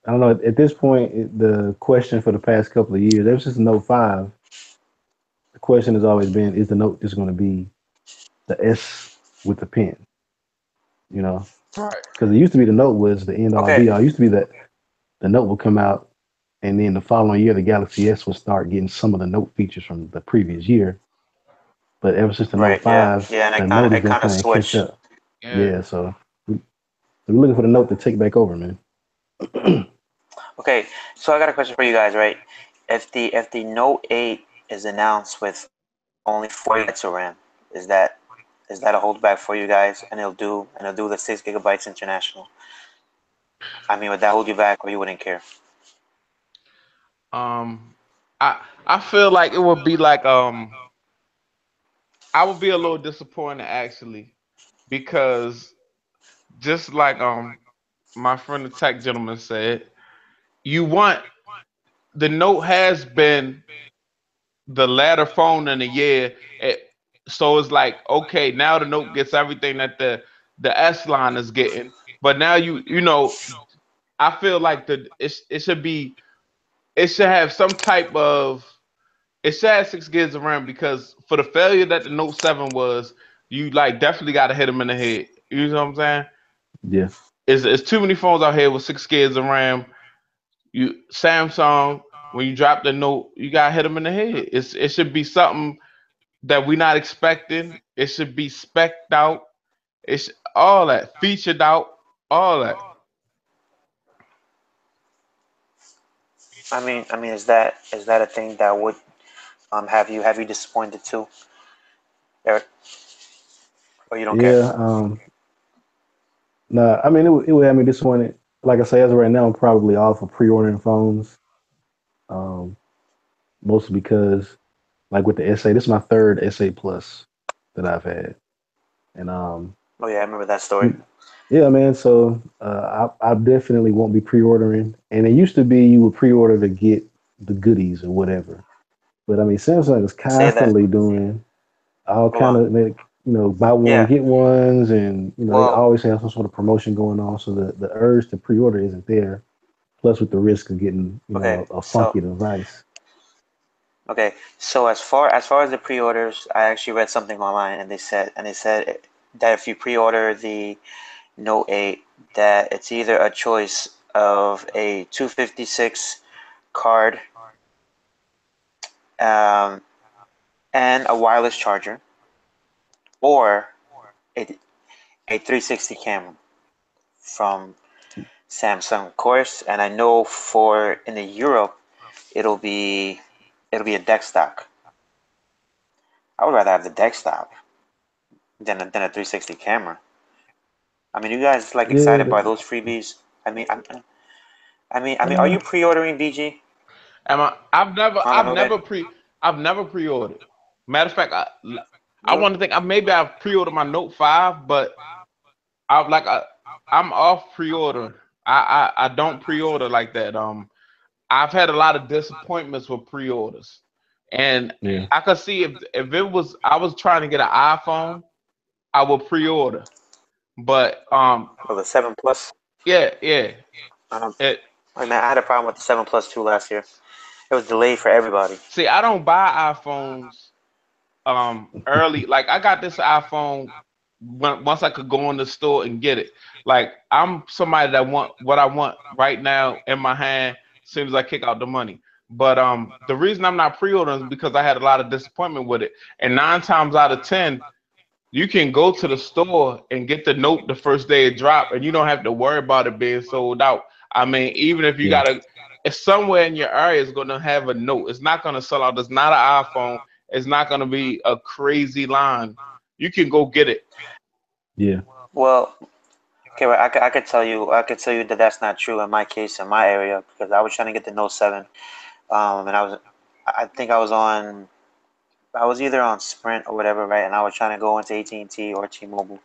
I don't know. At this point, the question for the past couple of years, ever since the Note 5, the question has always been: is the Note just going to be the S with the pen? You know, Right. because it used to be the Note was the end all Okay. be all. It used to be that the Note would come out, and then the following year, the Galaxy S would start getting some of the Note features from the previous year. But ever since the Note Right. Yeah. 5, Yeah. And the it kind Note of has it been kind of playing catch switched. up. Yeah. Yeah, so we're looking for the Note to take back over, man. Okay. So I got a question for you guys, right? If the Note 8 is announced with only 4 gigabytes of RAM, is that a holdback for you guys? And it'll do the 6 gigabytes international. I mean, would that hold you back, or you wouldn't care? I feel like it would be like I would be a little disappointed actually because just like my friend the tech gentleman said, you want the Note has been the latter phone in a year. So it's like, okay, now the Note gets everything that the S line is getting, but now you know, I feel like it should be, it should have some type of, it should have 6 gigs of RAM because for the failure that the Note 7 was, you like definitely got to hit them in the head. You know what I'm saying? Yeah. It's too many phones out here with 6 gigs of RAM. You Samsung, when you drop the Note, you got to hit them in the head. It should be something that we're not expecting. It should be specced out. It's all that featured out, all that. Is that a thing that would have you disappointed too, Eric, or you don't care? Yeah. Nah, I mean, it would have me disappointed. Like I say, as of right now, I'm probably off of pre-ordering phones. Um, Mostly because, like with the SA, this is my third SA Plus that I've had, and Oh yeah, I remember that story. yeah, man. So I definitely won't be pre-ordering. And it used to be you would pre-order to get the goodies or whatever. But I mean, Samsung is Say that. constantly doing all Hold kind on. of like, buy one Yeah. get ones, and they Well, always have some sort of promotion going on. So the urge to pre-order isn't there. Plus, with the risk of getting okay. a So funky device. okay. So as far as the pre-orders, I actually read something online, and they said that if you pre-order the Note 8, that it's either a choice of a 256 card, um, and a wireless charger, or a, a 360 camera from Samsung, of course. And I know for in the Europe, it'll be it'll be a deck stock. I would rather have the deck stock than a 360 camera. I mean, you guys like Yeah, excited by those freebies? I mean, are uh, you pre-ordering BG Am I? on the Note 8? I've never pre-ordered. Matter of fact, I Really? want to think. Maybe I've pre-ordered my Note 5, but I like I'm off pre-order. I don't pre-order like that. I've had a lot of disappointments with pre-orders, and yeah, I could see if it was I was trying to get an iPhone, I would pre-order. But Oh, the 7 Plus. yeah, yeah. I don't. It I mean, I had a problem with the 7 Plus 2 last year. It was delayed for everybody. See, I don't buy iPhones early. Like I got this iPhone once I could go in the store and get it. Like I'm somebody that want what I want right now in my hand as soon as I kick out the money. But the reason I'm not pre-ordering is because I had a lot of disappointment with it. And 9 times out of 10, you can go to the store and get the Note the first day it drop, and you don't have to worry about it being sold out. I mean, even if you yeah, gotta, if somewhere in your area is gonna have a Note, it's not gonna sell out. It's not an iPhone. It's not gonna be a crazy line. You can go get it. yeah, Well, okay, well, I could tell you that that's not true in my case in my area because I was trying to get the Note 7, and I think I was either on Sprint or whatever, right? And I was trying to go into AT&T or T-Mobile,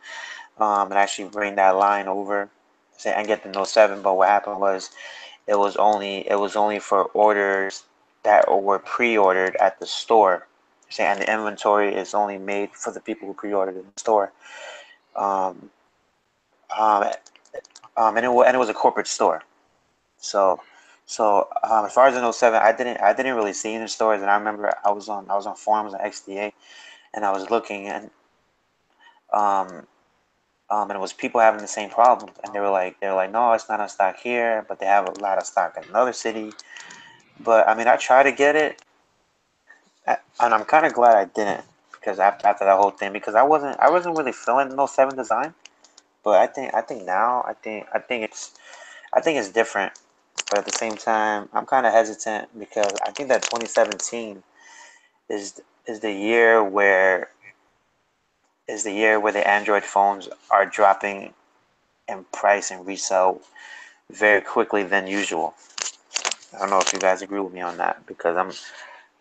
and actually bring that line over, and get the Note 7. But what happened was it was only for orders that were pre-ordered at the store, and the inventory is only made for the people who pre-ordered in the store. Um, um, and it was a corporate store. So, as far as the Note 7, I didn't really see it in stores. And I remember I was on forums on XDA, and I was looking, um, and it was people having the same problem, and they were like, no, it's not in stock here, but they have a lot of stock in another city. But I mean, I tried to get it, and I'm kind of glad I didn't, because after that whole thing, because I wasn't really feeling the Note 7 design. But I think now I think it's different. But at the same time, I'm kind of hesitant because I think that 2017 is the year where the Android phones are dropping in price and resell very quickly than usual. I don't know if you guys agree with me on that because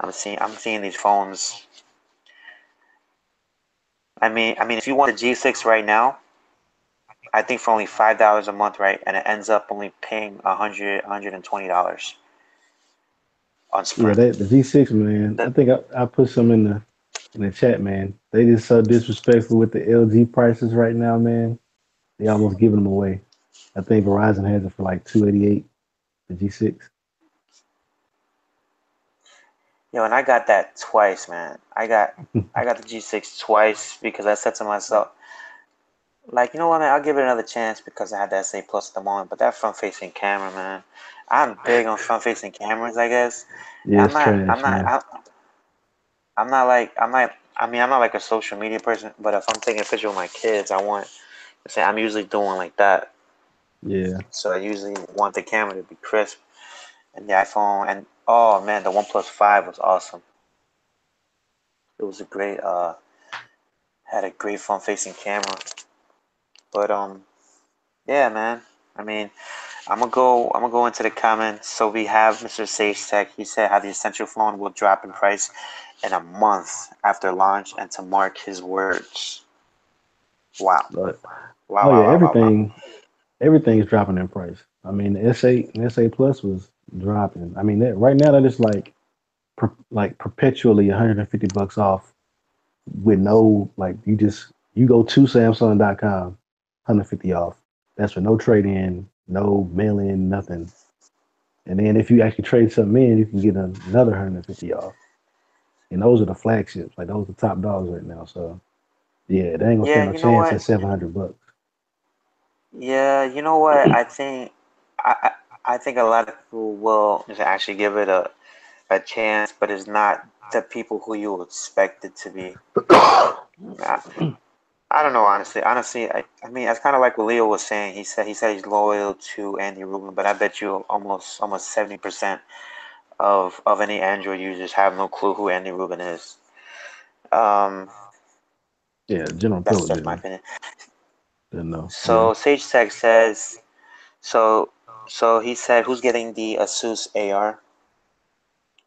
I'm seeing these phones. I mean, if you want a G6 right now, I think for only $5 a month, right, and it ends up only paying $120 on Yeah, Sprint. that the G6 man. I That think I put some in the chat, man. They just so disrespectful with the LG prices right now, man. They almost giving them away. I think Verizon has it for like 288, the G6. and I got that twice, man. I got the G6 twice because I said to myself, like, you know what, man, I'll give it another chance because I had the SA Plus at the moment. But that front-facing camera, man, I'm big on front-facing cameras, I guess. Yeah, I'm it's not, I'm trash, not, man. I'm not like a social media person. But if I'm taking a picture with my kids, I'm usually doing like that. Yeah, So I usually want the camera to be crisp, and the iPhone, and oh man, the OnePlus 5 was awesome. It was a great, had a great front-facing camera. But yeah, man. I mean, I'm gonna go into the comments. So we have Mr. Sage Tech. He said how the essential phone will drop in price in a month after launch, and to mark his words. Wow. but Wow, oh wow, yeah, wow, wow, wow. everything's dropping in price. I mean, the S8 and S8 Plus was dropping. I mean, right now that is like perpetually 150 bucks off with no like you go to Samsung.com, 150 off. That's for no trade in, no mail in, nothing. And then if you actually trade something in, you can get another 150 off. And those are the flagships. Like those are the top dogs right now. So yeah, they ain't gonna Yeah, stand no you know chance at what? 700 bucks. Yeah, you know what? I think a lot of people will just actually give it a chance, but it's not the people who you expect it to be. I, I don't know, honestly. Honestly, I mean, it's kind of like what Leo was saying. He said he's loyal to Andy Rubin, but I bet you almost 70% of any Android users have no clue who Andy Rubin is. Um, Yeah, general that's public just my opinion. didn't know. Yeah. So Sage Tech says so. So he said, "Who's getting the Asus AR?"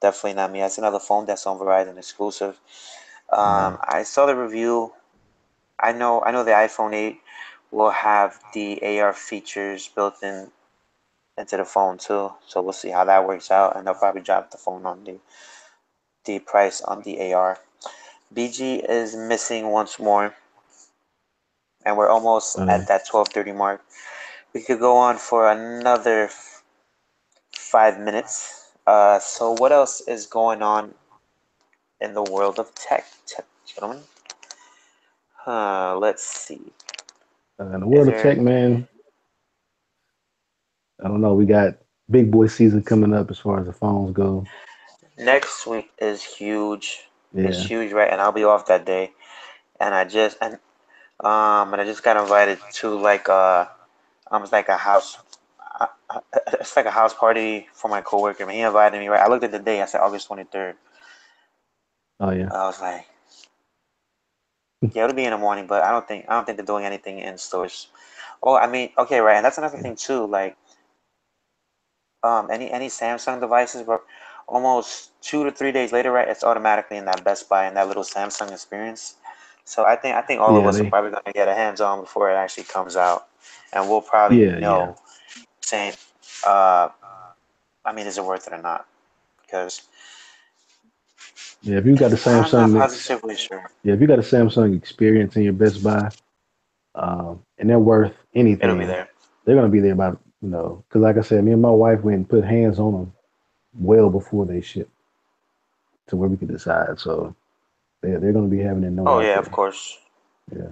Definitely not me. That's another phone that's on Verizon exclusive. Yeah. I saw the review. I know the iPhone 8 will have the AR features built into the phone too. So we'll see how that works out, and they'll probably drop the phone on the price on the AR. BG is missing once more, and we're almost Oh yeah. at that 12:30 mark. We could go on for another 5 minutes. So what else is going on in the world of tech, gentlemen? Let's see. In the Is world of tech, there man, I don't know. We got big boy season coming up as far as the phones go. next week is huge. It's Yeah. huge, right? And I'll be off that day. And I just got invited to like almost like a house. It's like a house party for my coworker. And he invited me. Right, I looked at the day. I said August 23rd. Oh yeah. I was like, yeah, it'll be in the morning, but I don't think they're doing anything in stores. Oh, I mean, okay, right, and that's another Yeah. thing too. Like, any Samsung devices, but almost 2 to 3 days later, right, it's automatically in that Best Buy and that little Samsung experience. So I think all of Yeah. us are They. probably gonna get a hands on before it actually comes out, and we'll probably Yeah. Yeah. know saying, uh, I mean, is it worth it or not? Because Yeah. If you got a I'm not Samsung, positively sure. yeah, if you got a Samsung experience in your Best Buy, and they're worth It'll be anything, there. they're gonna be there about because like I said, me and my wife went and put hands on them well before they ship to where we could decide. So they're gonna be having it no Oh out yeah, of there. course. Yeah.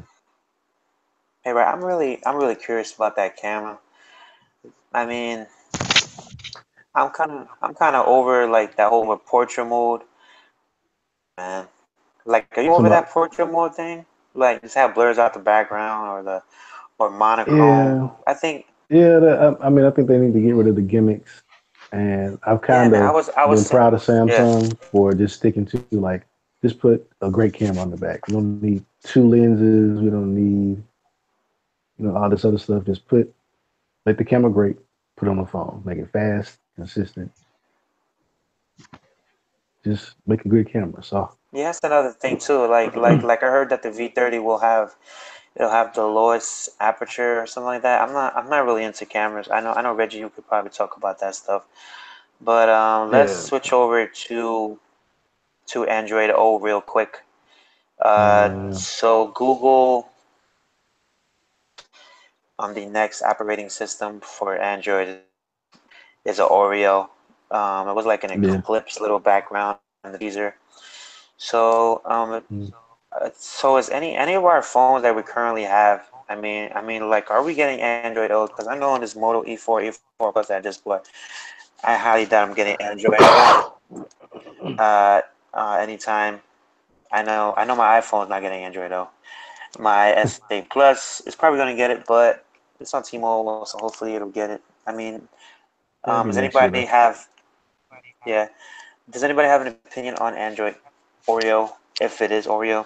Hey, right, I'm really curious about that camera. I mean, I'm kind of over like that whole portrait mode, man. Like, are you over So that portrait mode thing? Like, just have blurs out the background or monochrome. yeah, I think, yeah. I mean, I think they need to get rid of the gimmicks, and I've yeah, kind man. I of was I was been saying, proud of yeah, Samsung for just sticking to like just put a great camera on the back. We don't need two lenses. We don't need all this other stuff. Just make the camera great. Put it on the phone. Make it fast, consistent. Just make a good camera. So Yeah, that's another thing too. Like I heard that the V30 it'll have the lowest aperture or something like that. I'm not really into cameras. I know Reggie, you could probably talk about that stuff. But let's yeah, switch over to Android O real quick. yeah, So Google on the next operating system for Android is a Oreo. It was like an yeah. Eclipse little background in the teaser. So Mm. so is any of our phones that we currently have? I mean, like, are we getting Android O? Because I know on this Moto E4, E4 Plus I just bought, I highly doubt I'm getting Android O. Uh, anytime. I know my iPhone's not getting Android O. My S8 Plus is probably gonna get it, but it's on T-Mobile, so hopefully it'll get it. I mean, Maybe does next year anybody though. have yeah? Does anybody have an opinion on Android Oreo? If it is Oreo,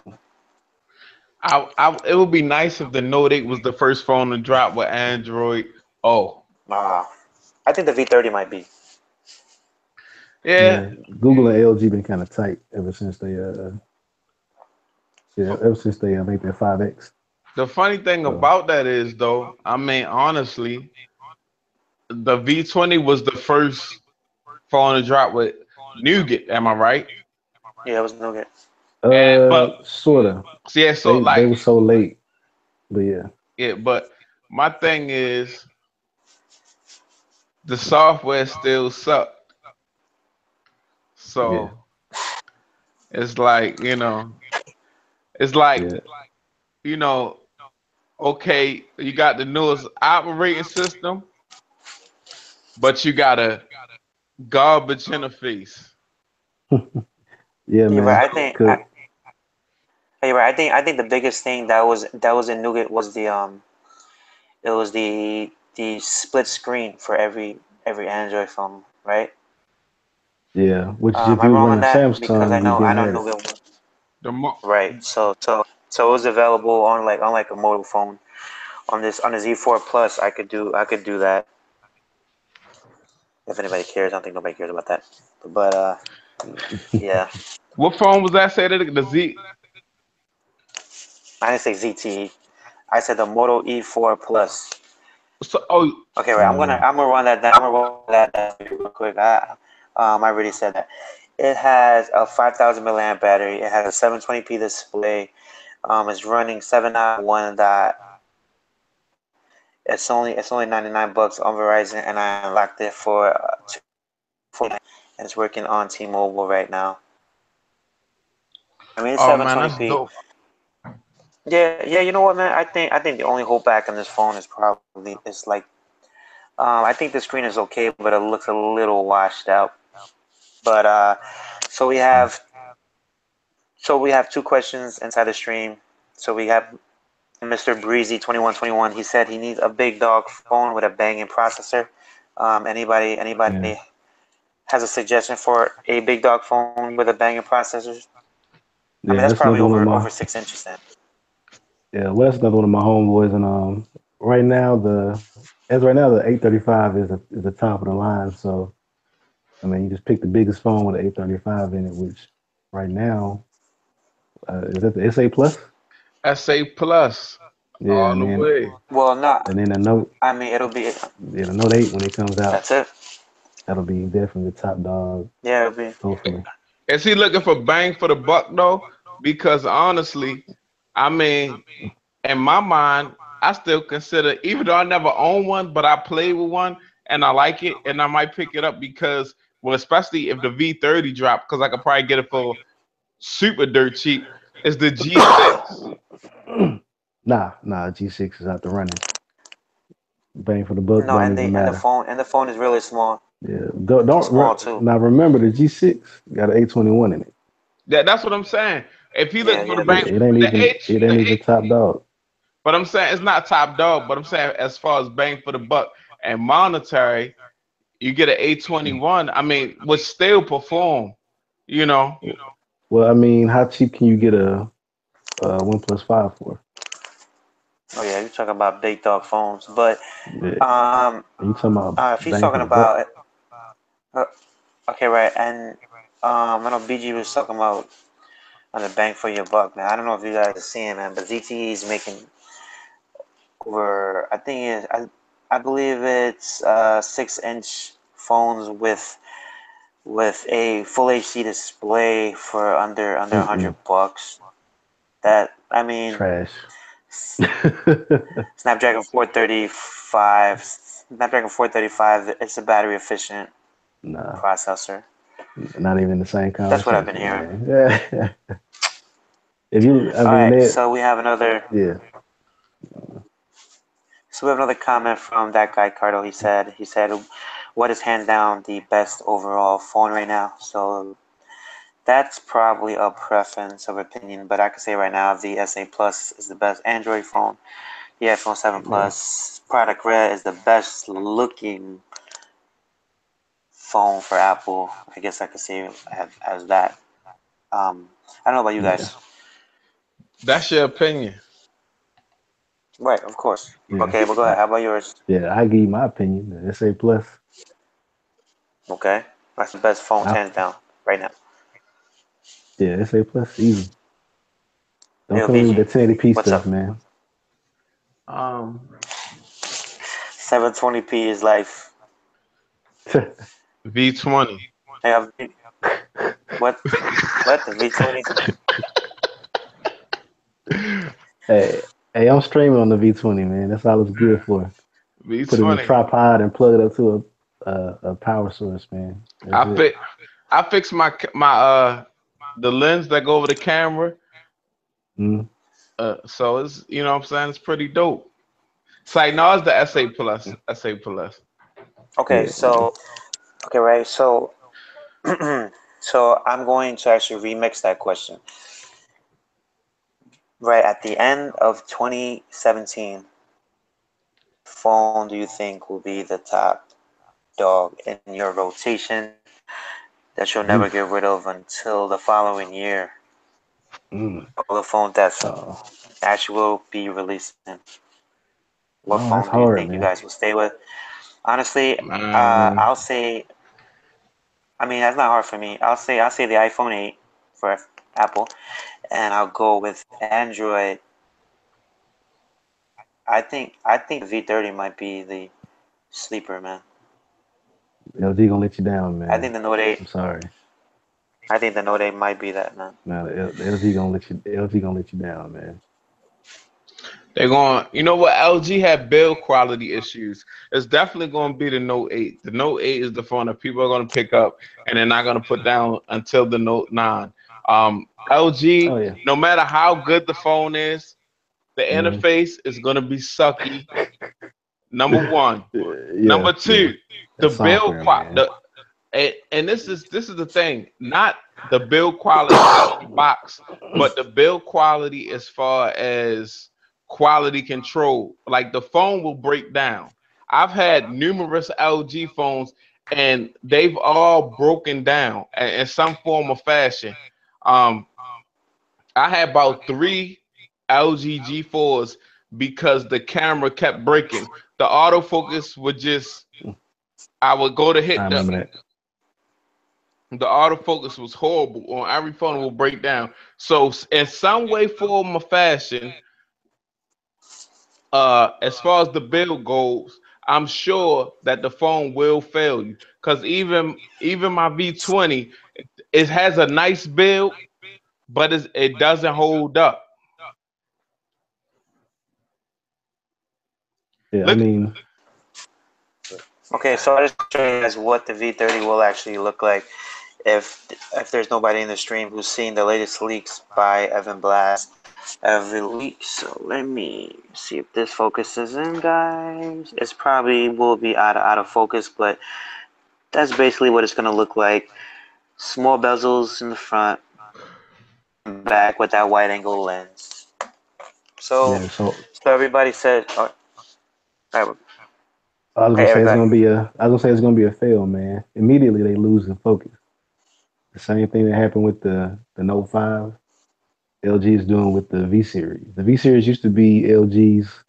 It would be nice if the Note 8 was the first phone to drop with Android. Oh, uh, I think the V30 might be. yeah. Yeah, Google and LG been kind of tight ever since they made that 5X. The funny thing So about that is, though, I mean, honestly, the V20 was the first phone to drop with Nougat. Am I right? Yeah, it was no good. And but sorta. yeah, so They like were so late, but yeah, yeah, but my thing is the software still sucked. yeah, So it's like it's like yeah, you know, okay, you got the newest operating system, but you got a garbage interface. yeah, You're man. right. I think Cause you're right. I think the biggest thing that was in Nougat was it was the split screen for every Android phone, right? yeah, which Am if I you was wrong on running that? Because I Samsung, you know I didn't know have it. Nougat. The mo- Right. So it was available on like a mobile phone. On the Z4 Plus, I could do that. If anybody cares, I don't think nobody cares about that. But yeah, what phone was that? Say that again, the Z. I didn't say ZTE. I said the Moto E4 Plus. So, oh, Okay, right. I'm gonna Uh, I'm gonna run that down. I'm gonna run that down for you real quick. I already said that. It has a 5,000 milliamp battery. It has a 720p display. It's running 791 dot. It's only $99 on Verizon, and I unlocked it for 249, and it's working on T-Mobile right now. I mean, it's oh man, that's 720p. dope. Yeah, yeah. You know what, man? I think the only holdback on this phone is probably it's like I think the screen is okay, but it looks a little washed out. But so we have so we have two questions inside the stream. So we have Mr. Breezy 2121. He said he needs a big dog phone with a banging processor. yeah, Anybody has a suggestion for a big dog phone with a banging processor? I mean, yeah. that's That's probably another one of over my 6 inches then. yeah. Well, that's another one of my homeboys, and right now right now the 835 is the top of the line. So I mean, you just pick the biggest phone with an 835 in it, which right now is that the SA Plus? SA Plus, Yeah, all the way. Well, no, and then the Note, I mean it'll be yeah, the Note 8 when it comes out, that's it. that'll be definitely the top dog. Yeah, it'll be. Hopefully, Is he looking for bang for the buck though? Because honestly, I mean, in my mind, I still consider, even though I never own one, but I play with one and I like it, and I might pick it up because, well, especially if the V30 drop, because I could probably get it for super dirt cheap. Is the G6? nah, G6 is out the running. Bang for the buck No, don't and even the and the matter. phone and the phone is really small. Yeah, It's small too. now remember the G6 got an 821 in it. That's what I'm saying. If he Yeah, looking for yeah, the it Yeah, bang, is. it ain't even top dog. but I'm saying it's not top dog. But I'm saying as far as bang for the buck and monetary, you get an A21. I mean, would still perform. You know, Well, I mean, how cheap can you get a OnePlus 5 for? Oh yeah, you're talking about big dog phones, but Yeah, um, and you talking about if he's bang for talking the buck? about uh, okay, right, and I know BG was talking about on the bang for your buck, man. I don't know if you guys are seeing, man, but ZTE is making over. I believe it's 6-inch phones with a full HD display for under $100. That I mean, Trash. Snapdragon 435. Snapdragon 435. It's a battery efficient Nah, processor. not even the same conversation. That's what I've been hearing. Man. If you, I All mean, right, they, so we have another. yeah. So we have another comment from that guy Cardo. He said, "What is hands down the best overall phone right now?" So that's probably a preference of opinion, but I can say right now the SA Plus is the best Android phone. The iPhone 7 Plus Product Red is the best looking phone for Apple. I guess I could say as that. I don't know about you guys. That's your opinion. Right, of course. Yeah. Okay, but go ahead. How about yours? Yeah, I give you my opinion. The SA Plus. Okay, that's the best phone hands down right now. Yeah, SA Plus, easy. Don't Yo, come in with BG, that 1080p what's stuff, up? man. 720p is life. V20. I have what? What the V20? Hey, I'm streaming on the V20, man. That's all it's good for. V20. Put it in a tripod and plug it up to a power source, man. I fixed my the lens that go over the camera. Mm. So it's, you know what I'm saying, it's pretty dope. It's like, no, it's the SA Plus. SA Plus. Okay, Yeah. so right. So so I'm going to actually remix that question. Right at the end of 2017, phone do you think will be the top dog in your rotation that you'll never get rid of until the following year? All the phones that actually will be releasing. What that's phone do you hard, think you man. guys will stay with? Honestly, Man. I'll say. I mean, that's not hard for me. I'll say the iPhone 8 for Apple, and I'll go with Android. I think the V30 might be the sleeper, man. LG gonna let you down, man. I think the Note 8. I'm sorry. I think the Note 8 might be that, man. No, the LG gonna let you down, man. They're going, you know what? LG had build quality issues. It's definitely going to be the Note 8. The Note 8 is the phone that people are going to pick up and they're not going to put down until the Note 9. LG, no matter how good the phone is, the interface is going to be sucky. Number one. Number two, the build quality. And this is the thing, not the build quality out the box, but the build quality as far as quality control. Like the phone will break down. I've had numerous LG phones and they've all broken down in some form or fashion. I had about 3 LG G4s because the camera kept breaking. The autofocus would just, I would go to hit the autofocus was horrible on every phone, will break down. So in some way, form, or fashion, as far as the build goes, I'm sure that the phone will fail you. Because even my V20, it has a nice build, but it doesn't hold up. Yeah, I mean. Okay, so I just show you guys what the V30 will actually look like if there's nobody in the stream who's seen the latest leaks by Evan Blast. Every leak. So let me see if this focuses in, guys. It's probably will be out of focus, but that's basically what it's gonna look like. Small bezels in the front, back with that wide angle lens. So everybody said. I was gonna say it's gonna be a fail, man. Immediately they lose in focus. The same thing that happened with the Note 5. LG is doing with the V series. The V series used to be LG's,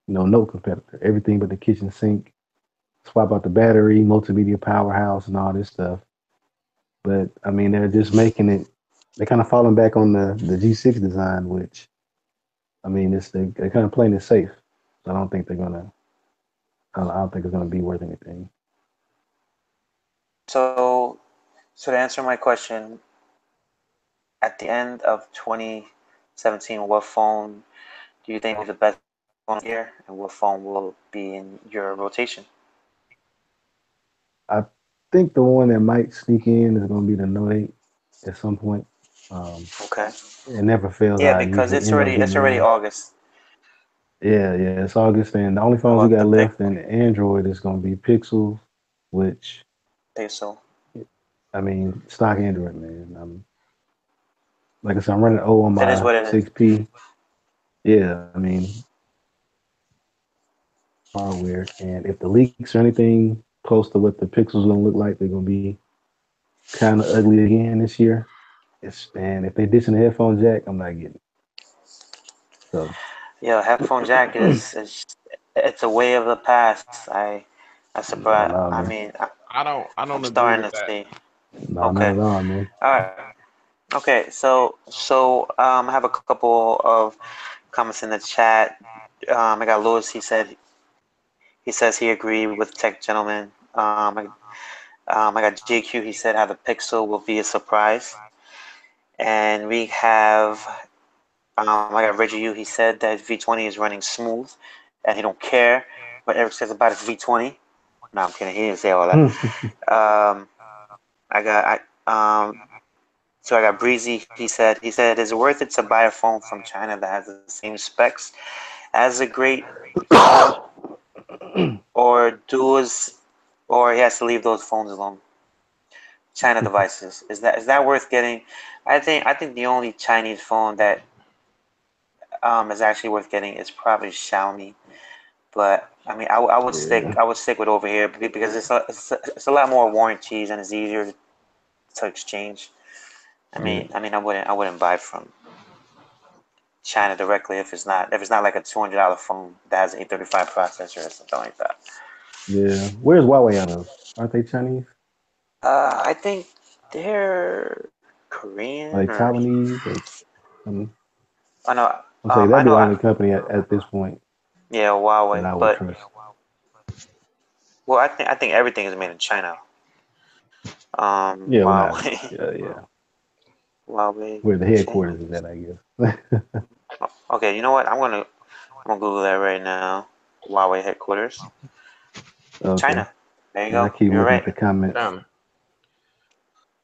Note competitor. Everything but the kitchen sink. Swap out the battery, multimedia powerhouse, and all this stuff. But I mean, they're just making it. They're kind of falling back on the G6 design, which I mean, they're kind of playing it safe. So I don't think they're gonna. I don't think it's gonna be worth anything. So to answer my question, at the end of 2017, what phone do you think is the best phone here, and what phone will be in your rotation? I think the one that might sneak in is gonna be the Note 8 at some point. Okay. It never fails. Yeah, I because usually end up it's getting already one. August. Yeah, it's August, and the only phones we About got the pick left in Android is gonna be Pixel, which Pixel. I mean, stock Android, man. Like I said, I'm running O on It is my what it is. 6P. Yeah, I mean, hardware, and if the leaks or anything close to what the Pixel's gonna look like, they're gonna be kind of ugly again this year. And if they dissing the headphone jack, I'm not getting it. So Yeah, headphone jack is it's a way of the past. I surprised. no, I man. mean, I I'm don't agree starting with to that. see. No, not Okay. at all, man. All right. Okay. I have a couple of comments in the chat. I got Lewis. He says he agreed with Tech Gentleman. I got JQ. He said how the Pixel will be a surprise. And we have I got Reggie U. He said that V20 is running smooth, and he don't care what Eric says about his V20. No, I'm kidding. He didn't say all that. Um, I got I got Breezy. He said is it worth it to buy a phone from China that has the same specs as a great phone, or or he has to leave those phones alone. China devices, is that worth getting? I think the only Chinese phone that is actually worth getting is probably Xiaomi. But I mean, Yeah, I would stick with over here because it's a lot more warranties and it's easier to exchange. yeah. I wouldn't buy from China directly if it's not like a $200 phone that has an 835 processor or something like that. Yeah. Where's Huawei out of? Aren't they Chinese? I think they're Korean Like or Taiwanese or I know I'll say I that'd be know the only company at this point yeah, that Huawei, I would but trust. well, I think everything is made in China. Yeah, well, not. Huawei, Yeah. Huawei, Where the China. headquarters is at, I guess. Okay, you know what? I'm gonna Google that right now. Huawei headquarters, Okay. China. There you And I go. keep You're looking at right. the comments. Damn.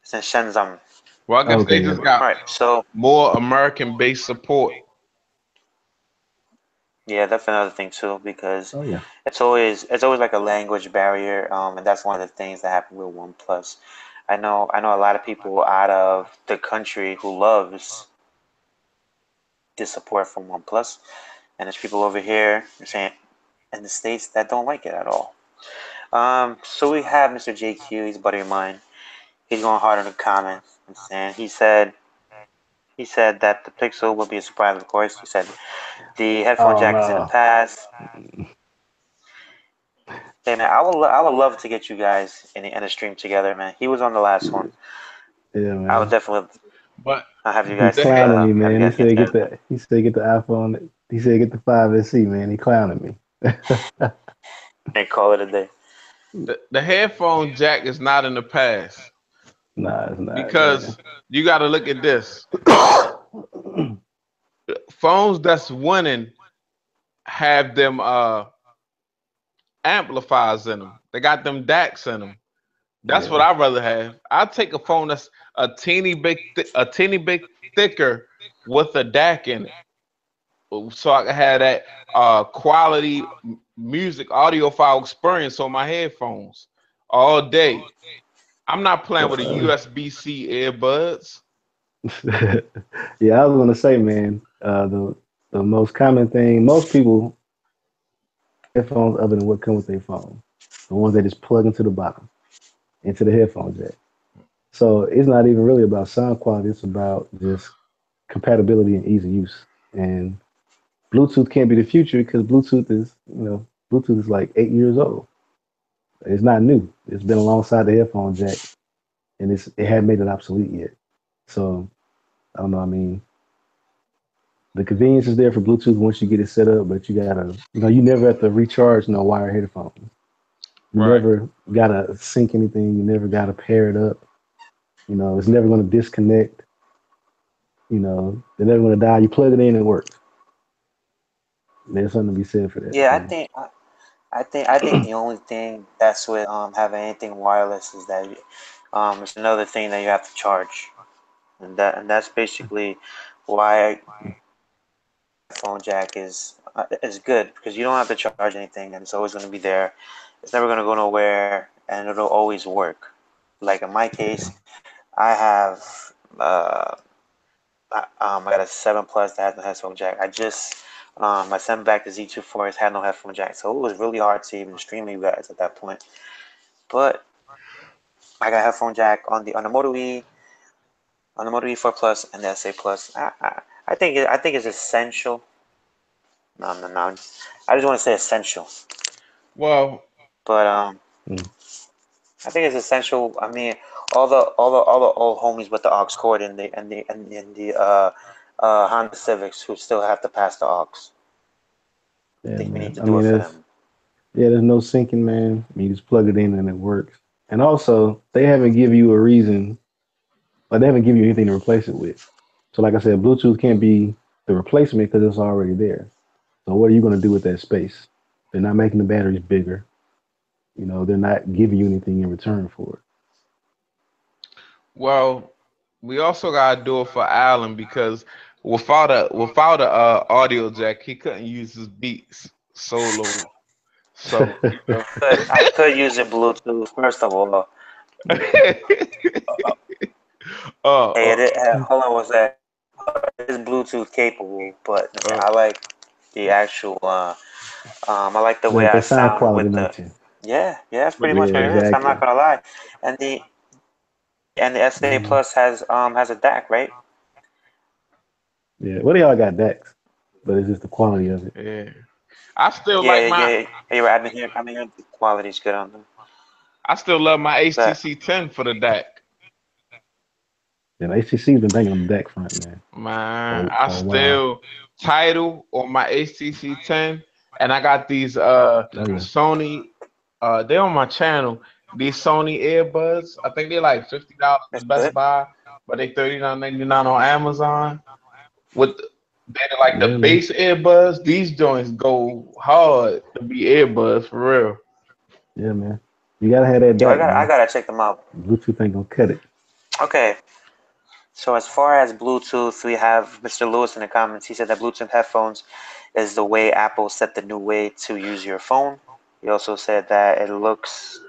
It's in Shenzhen. Well, I guess they Okay, just yeah. All got right. So more American-based support. yeah, that's another thing too because Oh yeah. it's always like a language barrier, and that's one of the things that happened with OnePlus. I know a lot of people out of the country who loves the support from OnePlus, and there's people over here saying in the states that don't like it at all. So we have Mr. JQ. He's a buddy of mine. He's going hard on the comments and saying he said that the Pixel will be a surprise. Of course, he said the headphone Oh jack is in the no. past. Hey man, I would love to get you guys in a stream together, man. He was on the last one. Yeah, I would man. definitely But have you He's guys the head, clowning me, have you man. guys get together. He said get the iPhone. He said get the 5SE, man. He clowning me. And call it a day. the headphone jack is not in the past Nah, it's not, man. because you got to look at this. Phones that's winning have them amplifiers in them. They got them DACs in them. That's what Yeah. I'd rather have. I'd take a phone that's a teeny bit thicker with a DAC in it, so I can have that quality music audiophile experience on my headphones all day. I'm not playing with a USB-C earbuds. Yeah, I was gonna say, man. The most common thing, most people headphones other than what come with their phone, the ones that just plug into the bottom into the headphone jack. So it's not even really about sound quality. It's about just compatibility and ease of use. And Bluetooth can't be the future because Bluetooth is like 8 years old. It's not new. It's been alongside the headphone jack and it hadn't made it obsolete yet. So I don't know. I mean, the convenience is there for Bluetooth once you get it set up, but you gotta, you never have to recharge no wire headphones. You Right. never gotta sync anything. You never gotta pair it up. It's never gonna disconnect. They're never gonna die. You plug it in and it works. There's something to be said for that. Yeah, So, I think the only thing that's with having anything wireless is that it's another thing that you have to charge, and that's basically why phone jack is good because you don't have to charge anything and it's always going to be there. It's never going to go nowhere and it'll always work. Like in my case, I have I got a 7 Plus that has no headphone jack. I sent back the Z24s had no headphone jack, so it was really hard to even stream you guys at that point. But I got a headphone jack on the Moto E 4 Plus and the SA Plus. I think it's essential. No. I just want to say essential, Well, but mm, I think it's essential. I mean, all the old homies with the aux cord in the Honda Civics who still have to pass the aux. I yeah, think we need man. to I do mean, it for them. there's no syncing, man. I mean, you just plug it in and it works. And also, they haven't given you a reason, like they haven't given you anything to replace it with. So, like I said, Bluetooth can't be the replacement because it's already there. So, what are you going to do with that space? They're not making the batteries bigger. They're not giving you anything in return for well, we also gotta do it for Alan because without a audio jack, he couldn't use his beats solo. So it. I could use it Bluetooth first of all. Hey, uh, hold on one sec. It is Bluetooth capable, but uh, I like the actual. I like the way Like I that sound sound quality, with the. don't you? Yeah, that's with pretty the much what Yeah, it is. cable. I'm not exactly. gonna lie, and the SA Mhm. Plus has a DAC, right? Yeah. What do y'all got Dex? But it's just the quality of it. Yeah, I still Yeah, like yeah, my. yeah. You're right. I've been hearing the quality's good on them. I still love my But HTC 10 for the DAC. And ACC's been banging on the deck front, man, Man, for I for a while. still title on my HTC 10, and I got these Oh yeah. Sony. They're on my channel. These Sony earbuds. I think they're like $50 it's at Best good. Buy, but they $39.99 on Amazon. With they're like the Yeah, man. base earbuds. These joints go hard to be earbuds for real. Yeah, man. You gotta have that Yo, DAC, I man. gotta check them out. Bluetooth ain't gonna cut it. Okay, so as far as Bluetooth, we have Mr. Lewis in the comments. He said that Bluetooth headphones is the way Apple set the new way to use your phone. He also said that it looks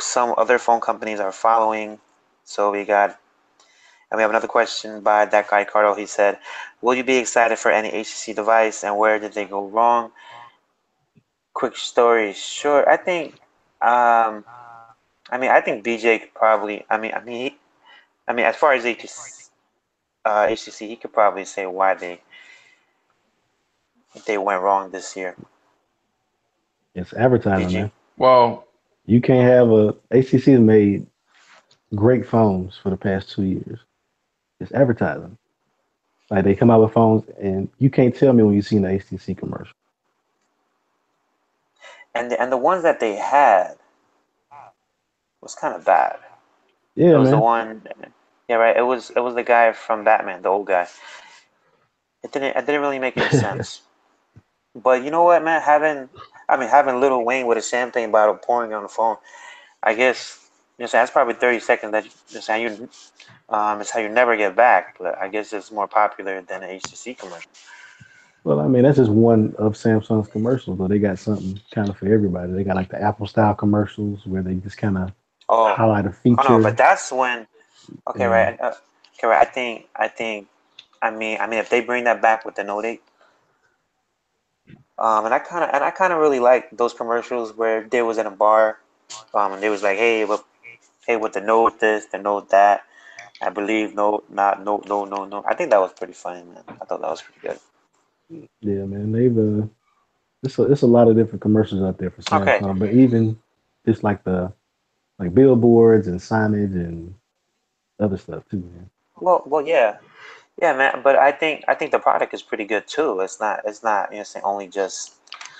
some other phone companies are following. So we have another question by that guy Cardo. He said, "Will you be excited for any HTC device, and where did they go wrong?" Quick story, sure. Um, I think BJ could probably. As far as HTC, he could probably say why they went wrong this year. It's advertising, BG. man. Well, You can't have a ACC has made great phones for the past 2 years. It's advertising. Like they come out with phones, and you can't tell me when you see an HTC commercial. And the ones that they had was kind of bad. It Yeah, was the man. one, yeah, right. It was the guy from Batman, the old guy. It didn't really make any sense. But you know what, man? Having Lil Wayne with a champagne bottle pouring on the phone. I guess that's probably 30 seconds that it's how you never get back. But I guess it's more popular than an HTC commercial. Well, I mean, that's just one of Samsung's commercials, but they got something kind of for everybody. They got like the Apple style commercials where they just kind of Oh, highlight a oh no, but feature. that's when. Okay, And right. Okay, right. I think. If they bring that back with the Note 8, and I kind of really like those commercials where they was in a bar, and they was like, hey, with the Note this, the Note that. I believe no, not no, no, no, no. I think that was pretty funny, man. I thought that was pretty good. yeah, man, it's a lot of different commercials out there for Okay, Samsung, but even just like the like billboards and signage and other stuff too, man. Well, yeah, yeah, man. But I think the product is pretty good too. It's not saying only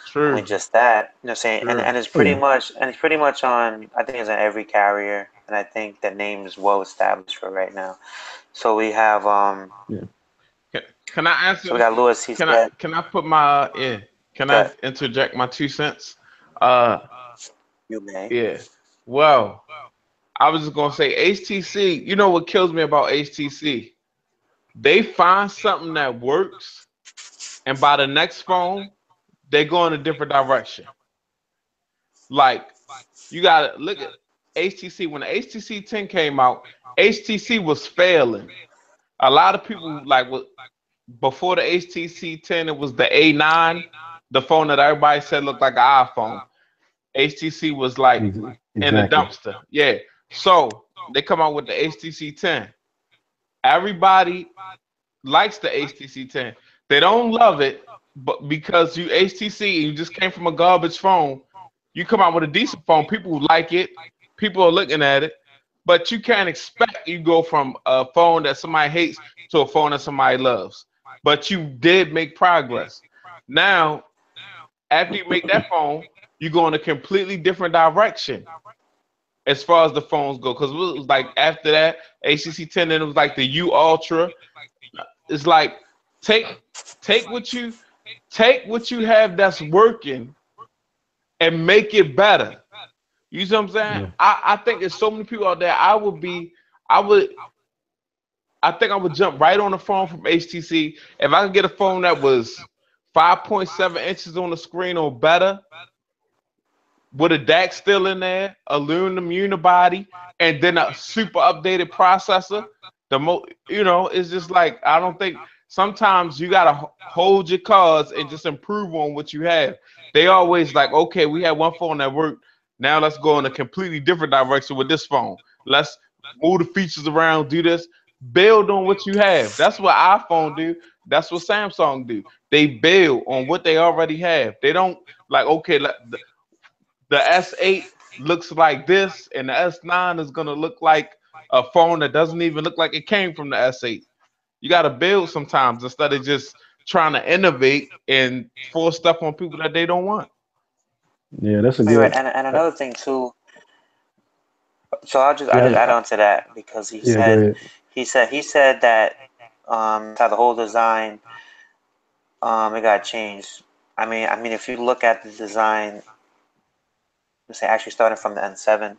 True, just that. Saying true. and it's Oh pretty yeah, much on. I think it's on every carrier, and I think the name is well established for right now. So we have yeah. Can I answer so we this? got Lewis. He Can I said, can I put my yeah? Can I "Good, interject my 2 cents? Uh, you may." yeah. Well, I was just gonna say HTC. You know what kills me about HTC? They find something that works, and by the next phone, they go in a different direction. Like you gotta look at HTC. When the HTC 10 came out, HTC was failing. A lot of people before the HTC 10, it was the A9, the phone that everybody said looked like an iPhone. HTC was like in the Exactly. dumpster. Yeah. So they come out with the HTC 10. Everybody likes the HTC 10. They don't love it, but because you HTC and you just came from a garbage phone, you come out with a decent phone. People like it. People are looking at it, but you can't expect you go from a phone that somebody hates to a phone that somebody loves. But you did make progress. Now, after you make that phone, you go in a completely different direction as far as the phones go. Because it was like after that, HTC 10, then it was like the U Ultra. It's like take take what you take what you have that's working and make it better. You see what I'm saying? Yeah. I think there's so many people out there. I would I think I would jump right on the phone from HTC if I could get a phone that was 5.7 inches on the screen or better, with a DAC still in there, aluminum unibody, and then a super updated processor. It's just like I don't think sometimes you gotta hold your cards and just improve on what you have. They always like, okay, we had one phone that worked. Now let's go in a completely different direction with this phone. Let's move the features around, do this, build on what you have. That's what iPhone do. That's what Samsung do. They build on what they already have. They don't like, okay, the S8 looks like this, and the S9 is gonna look like a phone that doesn't even look like it came from the S8. You got to build sometimes instead of just trying to innovate and force stuff on people that they don't want. Yeah, that's a Right, right. good. And Uh, another thing too. So I'll just yeah, add on to that because he yeah. Go said ahead. he said that how the whole design it got changed. I mean if you look at the design, let's say actually starting from the N7,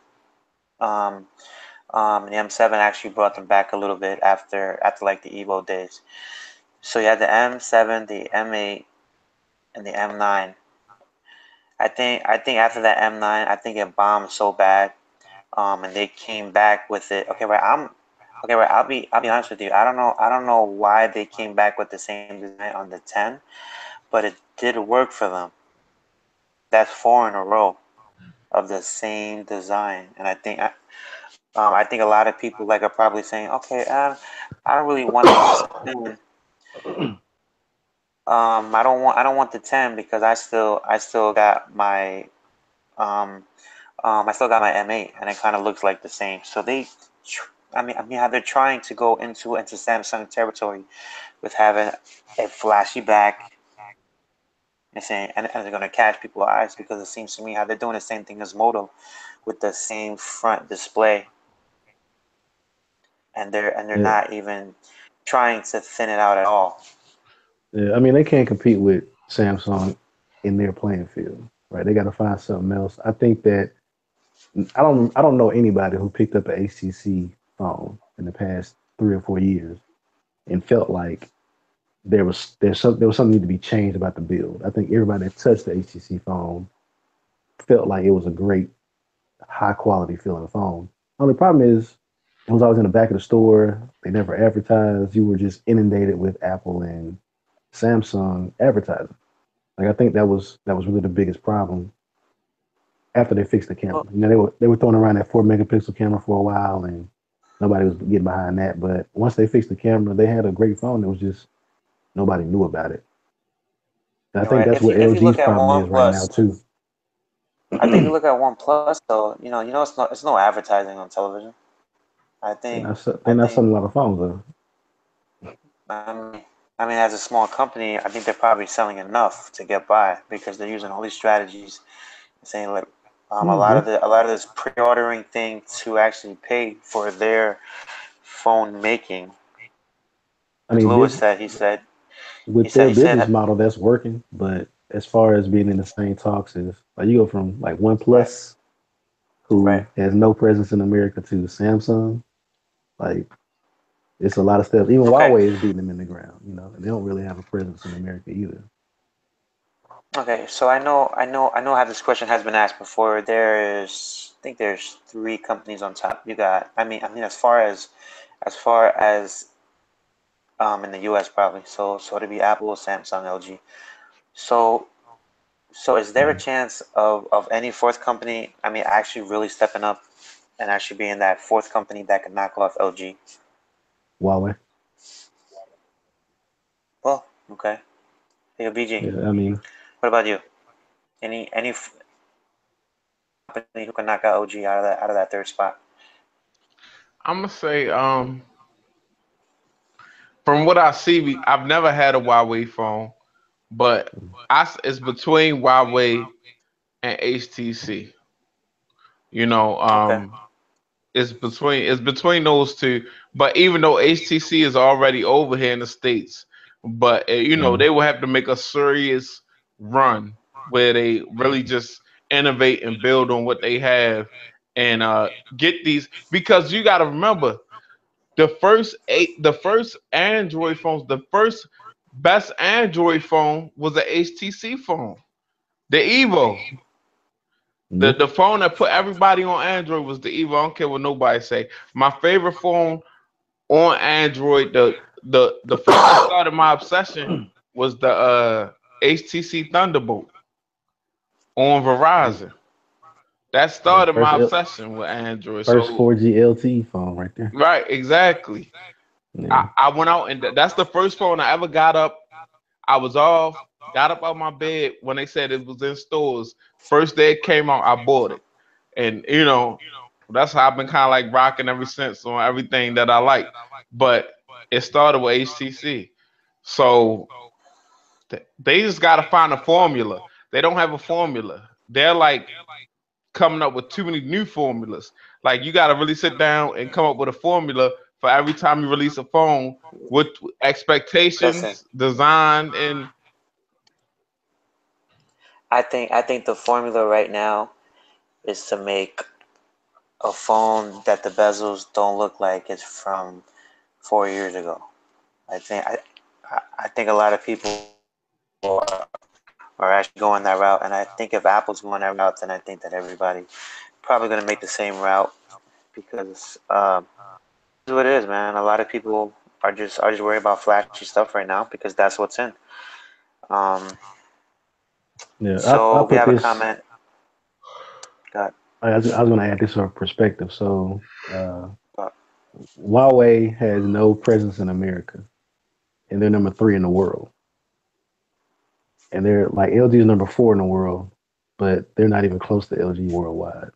um, the M7 actually brought them back a little bit after like the Evo days. So you had the M7, the M8, and the M9. I think after that M9, I think it bombed so bad, and they came back with it. Okay, right. I'll be honest with you. I don't know why they came back with the same design on the 10, but it did work for them. That's four in a row of the same design, and I think a lot of people like are probably saying, okay, I don't really want the 10. I don't want the 10 because I still got my um I still got my M8 and it kind of looks like the same. So I mean how they're trying to go into Samsung territory with having a flashy back and saying and they're gonna catch people's eyes because it seems to me how they're doing the same thing as Moto with the same front display and they're Yeah, not even trying to thin it out at all. yeah. I mean, they can't compete with Samsung in their playing field, right? They got to find something else. I think that I don't know anybody who picked up an HTC phone in the past 3 or 4 years and felt like there was something need to be changed about the build. I think everybody that touched the HTC phone felt like it was a great, high quality feeling phone. Only problem is it was always in the back of the store. They never advertised. You were just inundated with Apple and Samsung advertising. Like I think that was really the biggest problem after they fixed the camera. Well, They were throwing around that 4 megapixel camera for a while and nobody was getting behind that. But once they fixed the camera, they had a great phone. It was just nobody knew about it. And I you're think right. that's If what you if you LG's look at problem is right now OnePlus, too. I think if you look at OnePlus, though, it's no advertising on television. I They're think, not, se- they're I not think, selling a lot of phones though. I mean, as a small company, I think they're probably selling enough to get by because they're using all these strategies, saying like, Yeah. a lot of this pre-ordering thing to actually pay for their phone making. I mean, Lewis this said, with their he said, business model, that's working. But as far as being in the same talks as like you go from like right, OnePlus, who right. has no presence in America, to Samsung, like it's a lot of stuff. Even Okay. Huawei is beating them in the ground. And they don't really have a presence in America either. Okay, so I know how this question has been asked before. I think there's three companies on top. You got, as far as in the U.S. probably. So it'd be Apple, Samsung, LG. So so is there a Mhm. chance of any fourth company? I mean, actually really stepping up and actually being that fourth company that can knock off LG? Huawei. Well, okay. Hey, BG, Yeah, I mean, what about you? Any company who can knock out OG out of that third spot? I'm gonna say, from what I see, I've never had a Huawei phone, but it's between Huawei and HTC. You know, Okay. it's between those two. But even though HTC is already over here in the States, but mhm. they will have to make a serious run where they really just innovate and build on what they have and get these, because you got to remember the first Android phones, the first best Android phone was the HTC phone, the Evo. The Yeah. the phone that put everybody on Android was the Evo. I don't care what nobody say. My favorite phone on Android, the phone that started my obsession was the HTC Thunderbolt on Verizon. That Yeah, started my obsession with Android. first So 4G LTE phone right there. right, exactly. I, Yeah. I went out and that's the first phone I ever got up. I was off, got up out my bed when they said it was in stores. First day it came out, I bought it. And that's how I've been kind of like rocking ever since on everything that I like. But it started with HTC. So they just got to find a formula. They don't have a formula. They're like coming up with too many new formulas. Like you got to really sit down and come up with a formula for every time you release a phone with Listen, expectations, design, and I think the formula right now is to make a phone that the bezels don't look like it's from 4 years ago. I think I think a lot of people are, are actually going that route, and I think if Apple's going that route, then I think that everybody probably going to make the same route because it's what it is, man. A lot of people are just worried about flashy stuff right now because that's what's in. Um, Yeah. I so we put have a this. comment. Got I was going to add this for perspective. So uh, uh, Huawei has no presence in America, and they're number three in the world. And they're like LG is number four in the world, but they're not even close to LG worldwide.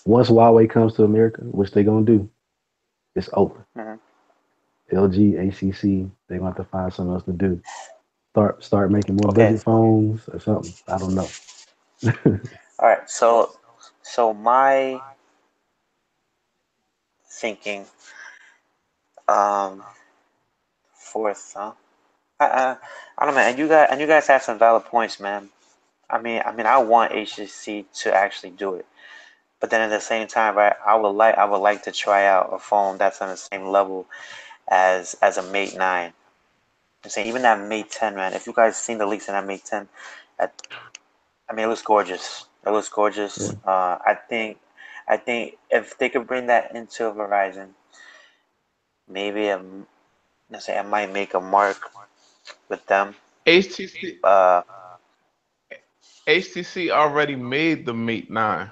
Once Huawei comes to America, which they're gonna do, it's over. mhm. LG, ACC, they're gonna have to find something else to do. Start making more Okay. budget phones or something. I don't know. All right. So my thinking, um, fourth, huh? I don't know, man. And you guys have some valid points, man. I want HTC to actually do it, but then at the same time, right? I would like to try out a phone that's on the same level as a Mate 9. I'm saying even that Mate 10, man. If you guys seen the leaks in that Mate 10, that, it looks gorgeous. It looks Yeah. gorgeous. I think if they could bring that into Verizon, maybe let's say I might make a mark with them. HTC Uh, HTC already made the Mate 9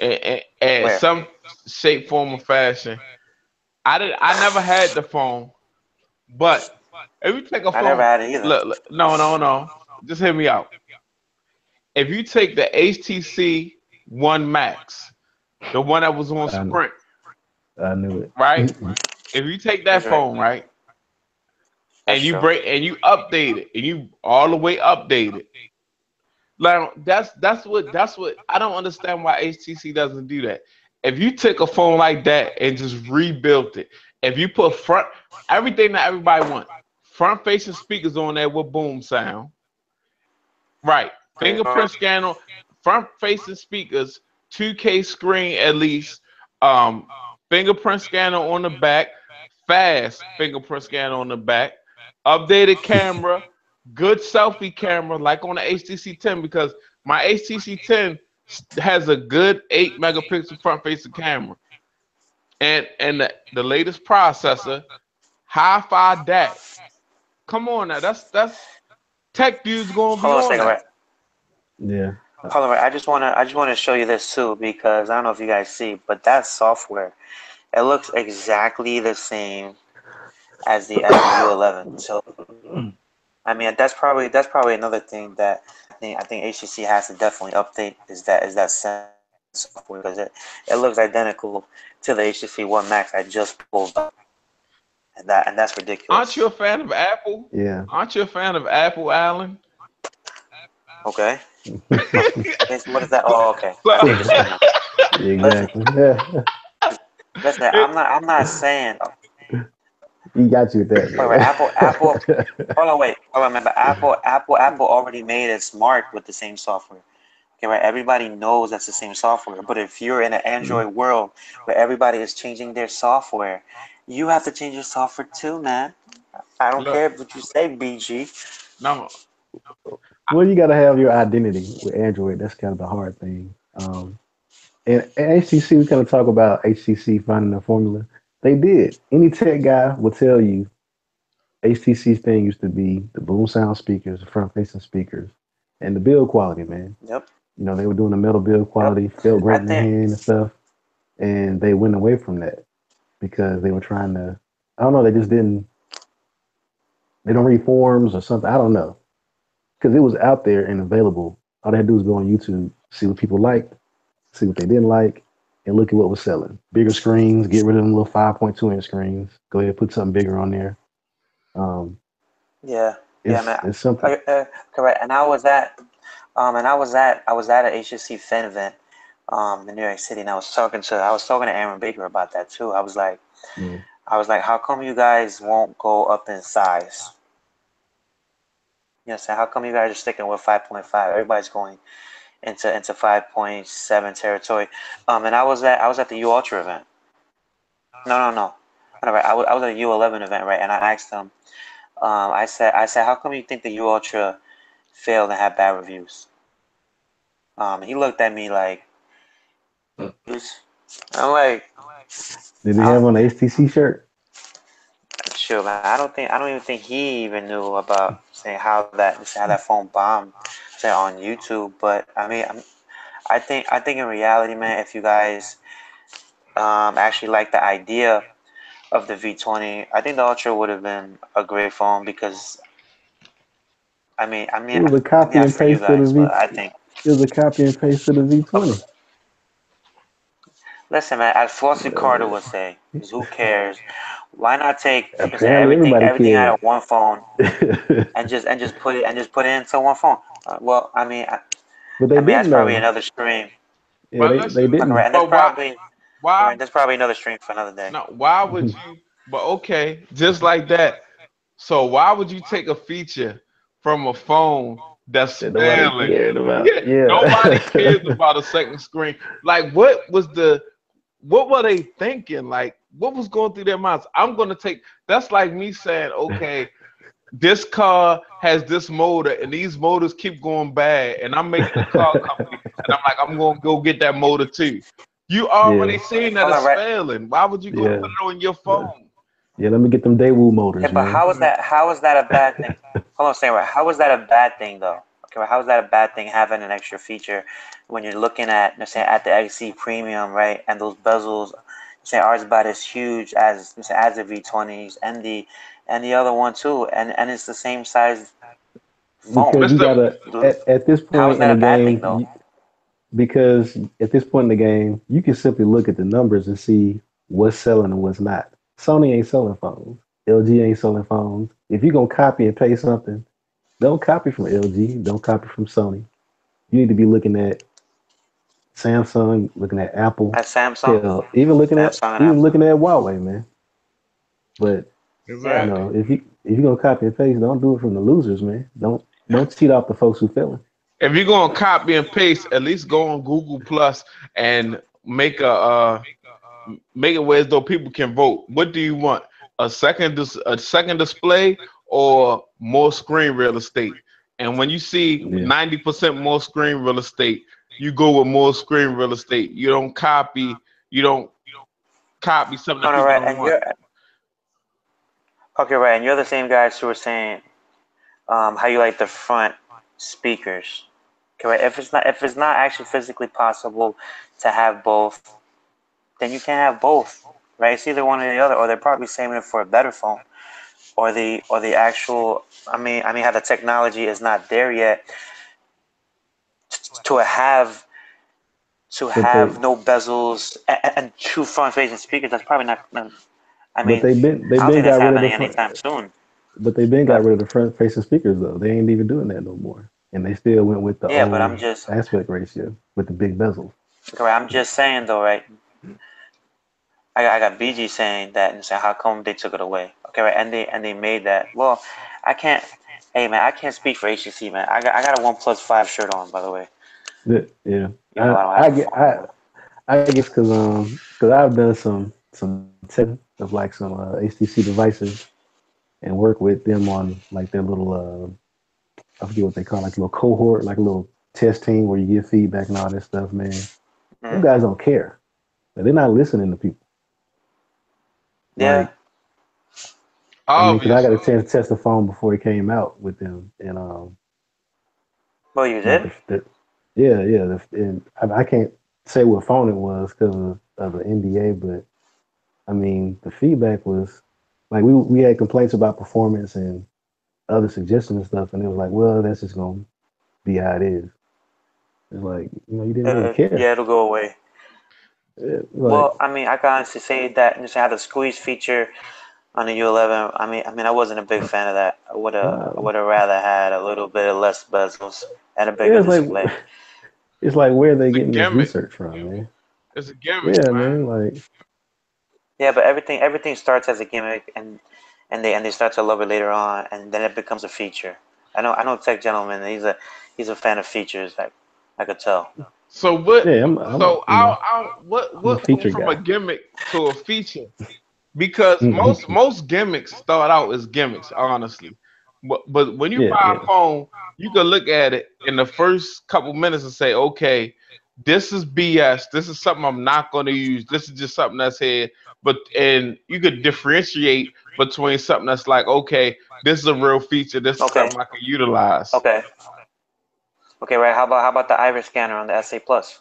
in where? some shape, form, or fashion. I never had the phone, but if you take a I never phone, had it either. look, no, no, no, just hear me out. if you take the HTC One Max, the one that was on I, Sprint, I knew it. right? If you take that That's right. phone, right, That's and you true. update it, and you all the way update it. Like that's what I don't understand why HTC doesn't do that. If you took a phone like that and just rebuilt it, if you put front everything that everybody wants, front facing speakers on there with boom sound, right? Fingerprint scanner, front facing speakers, 2K screen at least, um, fingerprint scanner on the back, fast fingerprint scanner on the back, updated camera, good selfie camera like on the HTC 10 because my HTC 10 has a good 8 megapixel front facing camera and the latest processor, Hi-Fi DAC. Come on now, that's tech dudes gonna be Hold on a on second, right? that. Yeah. Hold on, right? I just wanna show you this too because I don't know if you guys see, but that software, it looks exactly the same as the U11. So I mean, that's probably another thing that I think HTC has to definitely update is that sense software because it looks identical to the HTC One Max I just pulled up, and that's Aren't you a ridiculous. fan of Apple? Yeah. Aren't you a fan of Apple, Alan? Okay, so, what is that? Oh, okay, I see what you're saying now. Listen, Exactly. Yeah. listen, I'm not saying. He got you with Wait, wait, Apple. that, Hold on, man. But Apple already made it smart with the same software. Okay, right. Everybody knows that's the same software. But if you're in an man. Android world where everybody is changing their software, you have to change your software too, man. I don't look, care what you say, BG. no, Well, you got to have your identity with Android. That's kind of the hard thing. And HTC, we kind of talk about HTC finding the formula. They did. Any tech guy will tell you HTC's thing used to be the boom sound speakers, the front facing speakers, and the build quality, man. Yep, You know, they were doing the metal build yep. quality, felt I great in the think. hand and stuff. And they went away from that because they were trying to, I don't know, they just didn't, they don't read forums or something. I don't know. Because it was out there and available. All they had to do was go on YouTube, see what people liked, see what they didn't like, and look at what was selling. Bigger screens, get rid of them little 5.2-inch screens. Go ahead, put something bigger on there. Um, Yeah, yeah, man. it's something. Correct. I was at a HSC Fin event, in New York City, and I was talking to Aaron Baker about that too. Yeah. I was like, how come you guys won't go up in size? You know what I'm saying? How come you guys are sticking with 5.5? Everybody's going into 5.7 territory. And I was at the U Ultra event. No. All right, I was at a U11 event, right? And I asked them, I said, how come you think the U Ultra failed and had bad reviews? He looked at me like, I'm like, Did they I have don't, on the HTC shirt? sure, man. I don't even think he even knew about saying how that phone bombed, say on YouTube. But I mean, I think in reality, man, if you guys actually like the idea of the V20, I think the Ultra would have been a great phone because It was a copy not and for you paste to the guys, but V. I think. It was a copy and paste to the V20. Listen, man, as Flossie Carter would say, is who cares? Why not take Apparently, everybody everything out cared. of one phone But and just put it into one phone? Well, they I mean that's didn't probably know. another stream. Yeah, but they listen, Okay, right, didn't. and but why, that's probably another stream for another day. no, why would you, but okay, just like that. So why would you take a feature from a phone that's That nobody failing? cared about. Yeah, nobody cares Yeah. about a second screen. Like, what were they thinking? Like, what was going through their minds? I'm gonna take. That's like me saying, okay, this car has this motor, and these motors keep going bad, and I'm making a car company, and I'm like, I'm gonna go get that motor too. You Yeah. already seen that Hold on, it's right? failing. Why would you go Yeah. put it on your phone? Yeah, let me get them Daewoo Yeah, motors, but man. how is that a bad thing? Hold on, saying right. How is that a bad thing though? Okay, right, how is that a bad thing having an extra feature when you're looking at, let's say, at the XC Premium, right? And those bezels, say, are about as huge as as the V20s and the other one too, and it's the same size phone. Because you gotta at this How is point in that the a bad thing game, though? because at this point in the game, you can simply look at the numbers and see what's selling and what's not. Sony ain't selling phones. LG ain't selling phones. If you're gonna copy and paste something, don't copy from LG. Don't copy from Sony. You need to be looking at Samsung, looking at Apple. At Samsung, Hell, even looking at Samsung and Apple. Huawei, man. But Yeah. Exactly. if you're gonna copy and paste, don't do it from the losers, man. Don't cheat off the folks who failing. If you're gonna copy and paste, at least go on Google Plus and make it where as though people can vote. What do you want? A second display or more screen real estate? And when you see Yeah. 90% more screen real estate, you go with more screen real estate. You don't copy something Oh that no, people right. don't And want. you're okay, right. And you're the same guys who were saying how you like the front speakers. Okay, right. If it's not actually physically possible to have both, then you can't have both. Right? It's either one or the other, or they're probably saving it for a better phone, or the actual. I mean, how the technology is not there yet to have But they no bezels and two front-facing speakers. That's probably not. I but mean, they I don't been think that's got rid of the happening front. anytime soon. But they been got But rid of the front facing speakers though. They ain't even doing that no more. And they still went with the yeah, but old aspect ratio with the big bezels. I'm just saying though, right? I got BG saying that and saying how come they took it away. Okay, right? And they made that. Well, I can't. Hey man, I can't speak for HTC, man. I got a OnePlus 5 shirt on, by the way. Yeah, Even though I don't have a phone. I guess because I've done some testing of like some HTC devices and work with them on like their little I forget what they call it, like a little cohort, like a little test team where you give feedback and all that stuff. Man, them Mm, guys don't care. They're not listening to people. yeah. Like I mean, because I got Obviously. a chance to test the phone before it came out with them, and Well, you like did. and I can't say what phone it was because of the NDA, but I mean, the feedback was like we had complaints about performance and other suggestions and stuff, and it was like, well, that's just gonna be how it is. It's like you didn't really care. Yeah, it'll go away. Like Well, I mean, I can honestly say that and just have the squeeze feature on the U11. I wasn't a big fan of that. I nah, would have rather had a little bit of less bezels and a bigger yeah, display. it's like where are they It's a getting this gimmick. research from, man? It's a gimmick, Yeah, man. man. Like Yeah, but everything starts as a gimmick, and they start to love it later on, and then it becomes a feature. I know Tech Gentleman. He's a fan of features. I could tell. So what? yeah, So I'm a what went feature from a guy. gimmick to a feature? Because Mhm. most gimmicks start out as gimmicks, honestly. But when you Yeah, buy a yeah. phone, you can look at it in the first couple minutes and say, okay, this is BS. This is something I'm not going to use. This is just something that's here. And you could differentiate between something that's like, okay, this is a real feature. This is Okay, something I can utilize. okay, okay. Right. How about the iris scanner on the SA Plus?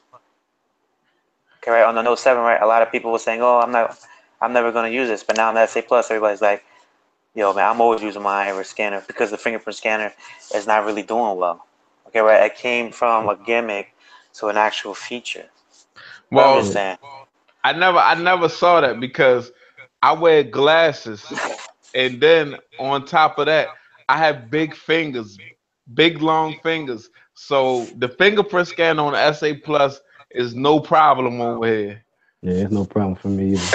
Okay, right on the Note 7. Right. A lot of people were saying, "Oh, I'm never going to use this," but now on the SA Plus, everybody's like, "Yo, man, I'm always using my iris scanner because the fingerprint scanner is not really doing well." Okay, right. It came from a gimmick to an actual feature. But I'm just Well, Yeah. saying. I never saw that because I wear glasses. And then on top of that, I have big fingers, big long fingers. So the fingerprint scan on the SA Plus is no problem over here. Yeah, it's no problem for me either.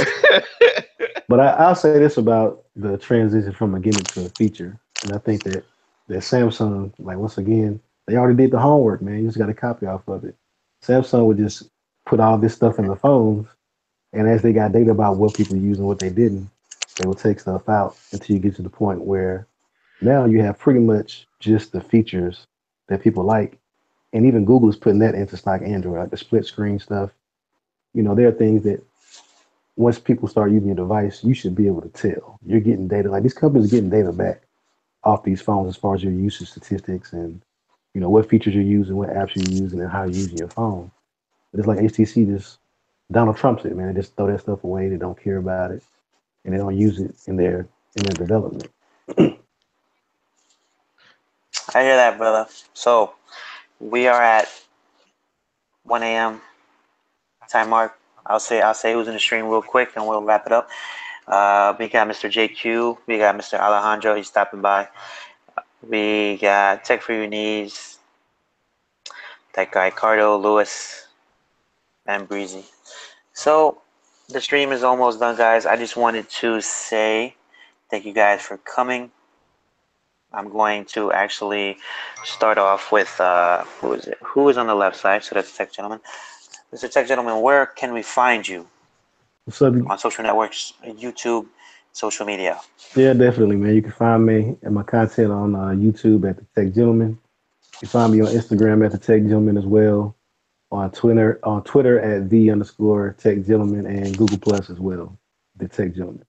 But I'll say this about the transition from a gimmick to a feature, and I think that Samsung, like once again, they already did the homework, man. You just got to copy off of it. Samsung would just put all this stuff in the phones, and as they got data about what people use and what they didn't, they would take stuff out until you get to the point where now you have pretty much just the features that people like, and even Google is putting that into stock Android, like the split screen stuff. There are things that once people start using your device, you should be able to tell. You're getting data. Like these companies are getting data back off these phones as far as your usage statistics and what features you're using, what apps you're using, and how you're using your phone. But it's like HTC just Donald Trump's it, man. They just throw that stuff away. They don't care about it, and they don't use it in their development. I hear that, brother. So we are at 1 a.m. time mark. I'll say who's in the stream real quick, and we'll wrap it up. We got Mr. JQ. We got Mr. Alejandro. He's stopping by. We got Tech for Your Needs. That guy Cardo, Lewis, and Breezy. So the stream is almost done, guys. I just wanted to say thank you guys for coming. I'm going to actually start off with who is it? Who is on the left side? So that's Tech Gentleman. Mr. Tech Gentleman, where can we find you What's up? on social networks, YouTube, social media? Yeah, definitely, man. You can find me and my content on YouTube at the Tech Gentleman. You can find me on Instagram at the Tech Gentleman as well. On Twitter at _Tech Gentleman and Google Plus as well, the Tech Gentleman.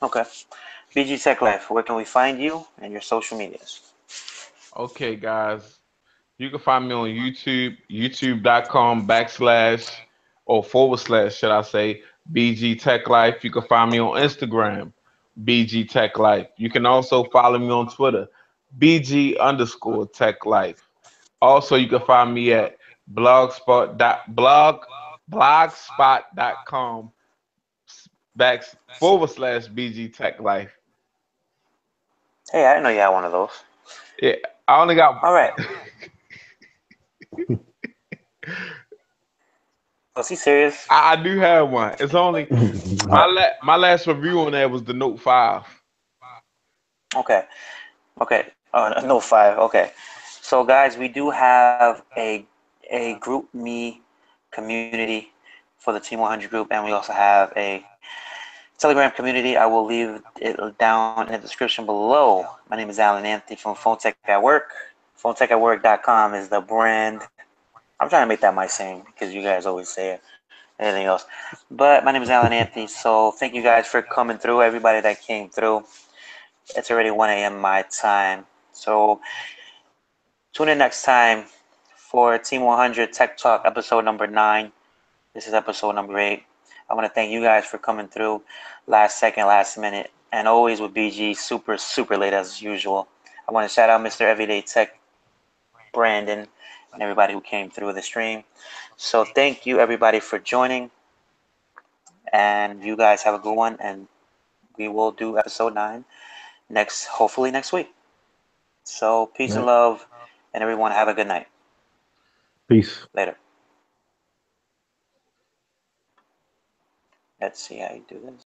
Okay. BG Tech Life, where can we find you and your social medias? Okay, guys. You can find me on YouTube, youtube.com/ or / should I say, BG Tech Life. You can find me on Instagram, BG Tech Life. You can also follow me on Twitter, BG_Tech Life. Also, you can find me at blogspot.com / BG Tech Life. Hey, I didn't know you had one of those. Yeah, I only got. All right. Was he serious? I do have one. It's only my last review on that was the Note 5. Okay. Okay. No, 5. Okay. So, guys, we do have a group me community for the Team 100 group, and we also have a Telegram community. I will leave it down in the description below. My name is Alan Anthony from Phone Tech at Work. PhoneTechAtWork.com is the brand. I'm trying to make that my saying because you guys always say it. Anything else. But my name is Alan Anthony, so thank you guys for coming through, everybody that came through. It's already 1 a.m. my time. So tune in next time for Team 100 Tech Talk episode number 9. This is episode number 8. I want to thank you guys for coming through last second, last minute, and always with BG super, super late as usual. I want to shout out Mr. Everyday Tech, Brandon, and everybody who came through the stream. So thank you everybody for joining, and you guys have a good one, and we will do episode 9 hopefully next week. So peace and love, and everyone have a good night. Peace. Later. Let's see how you do this.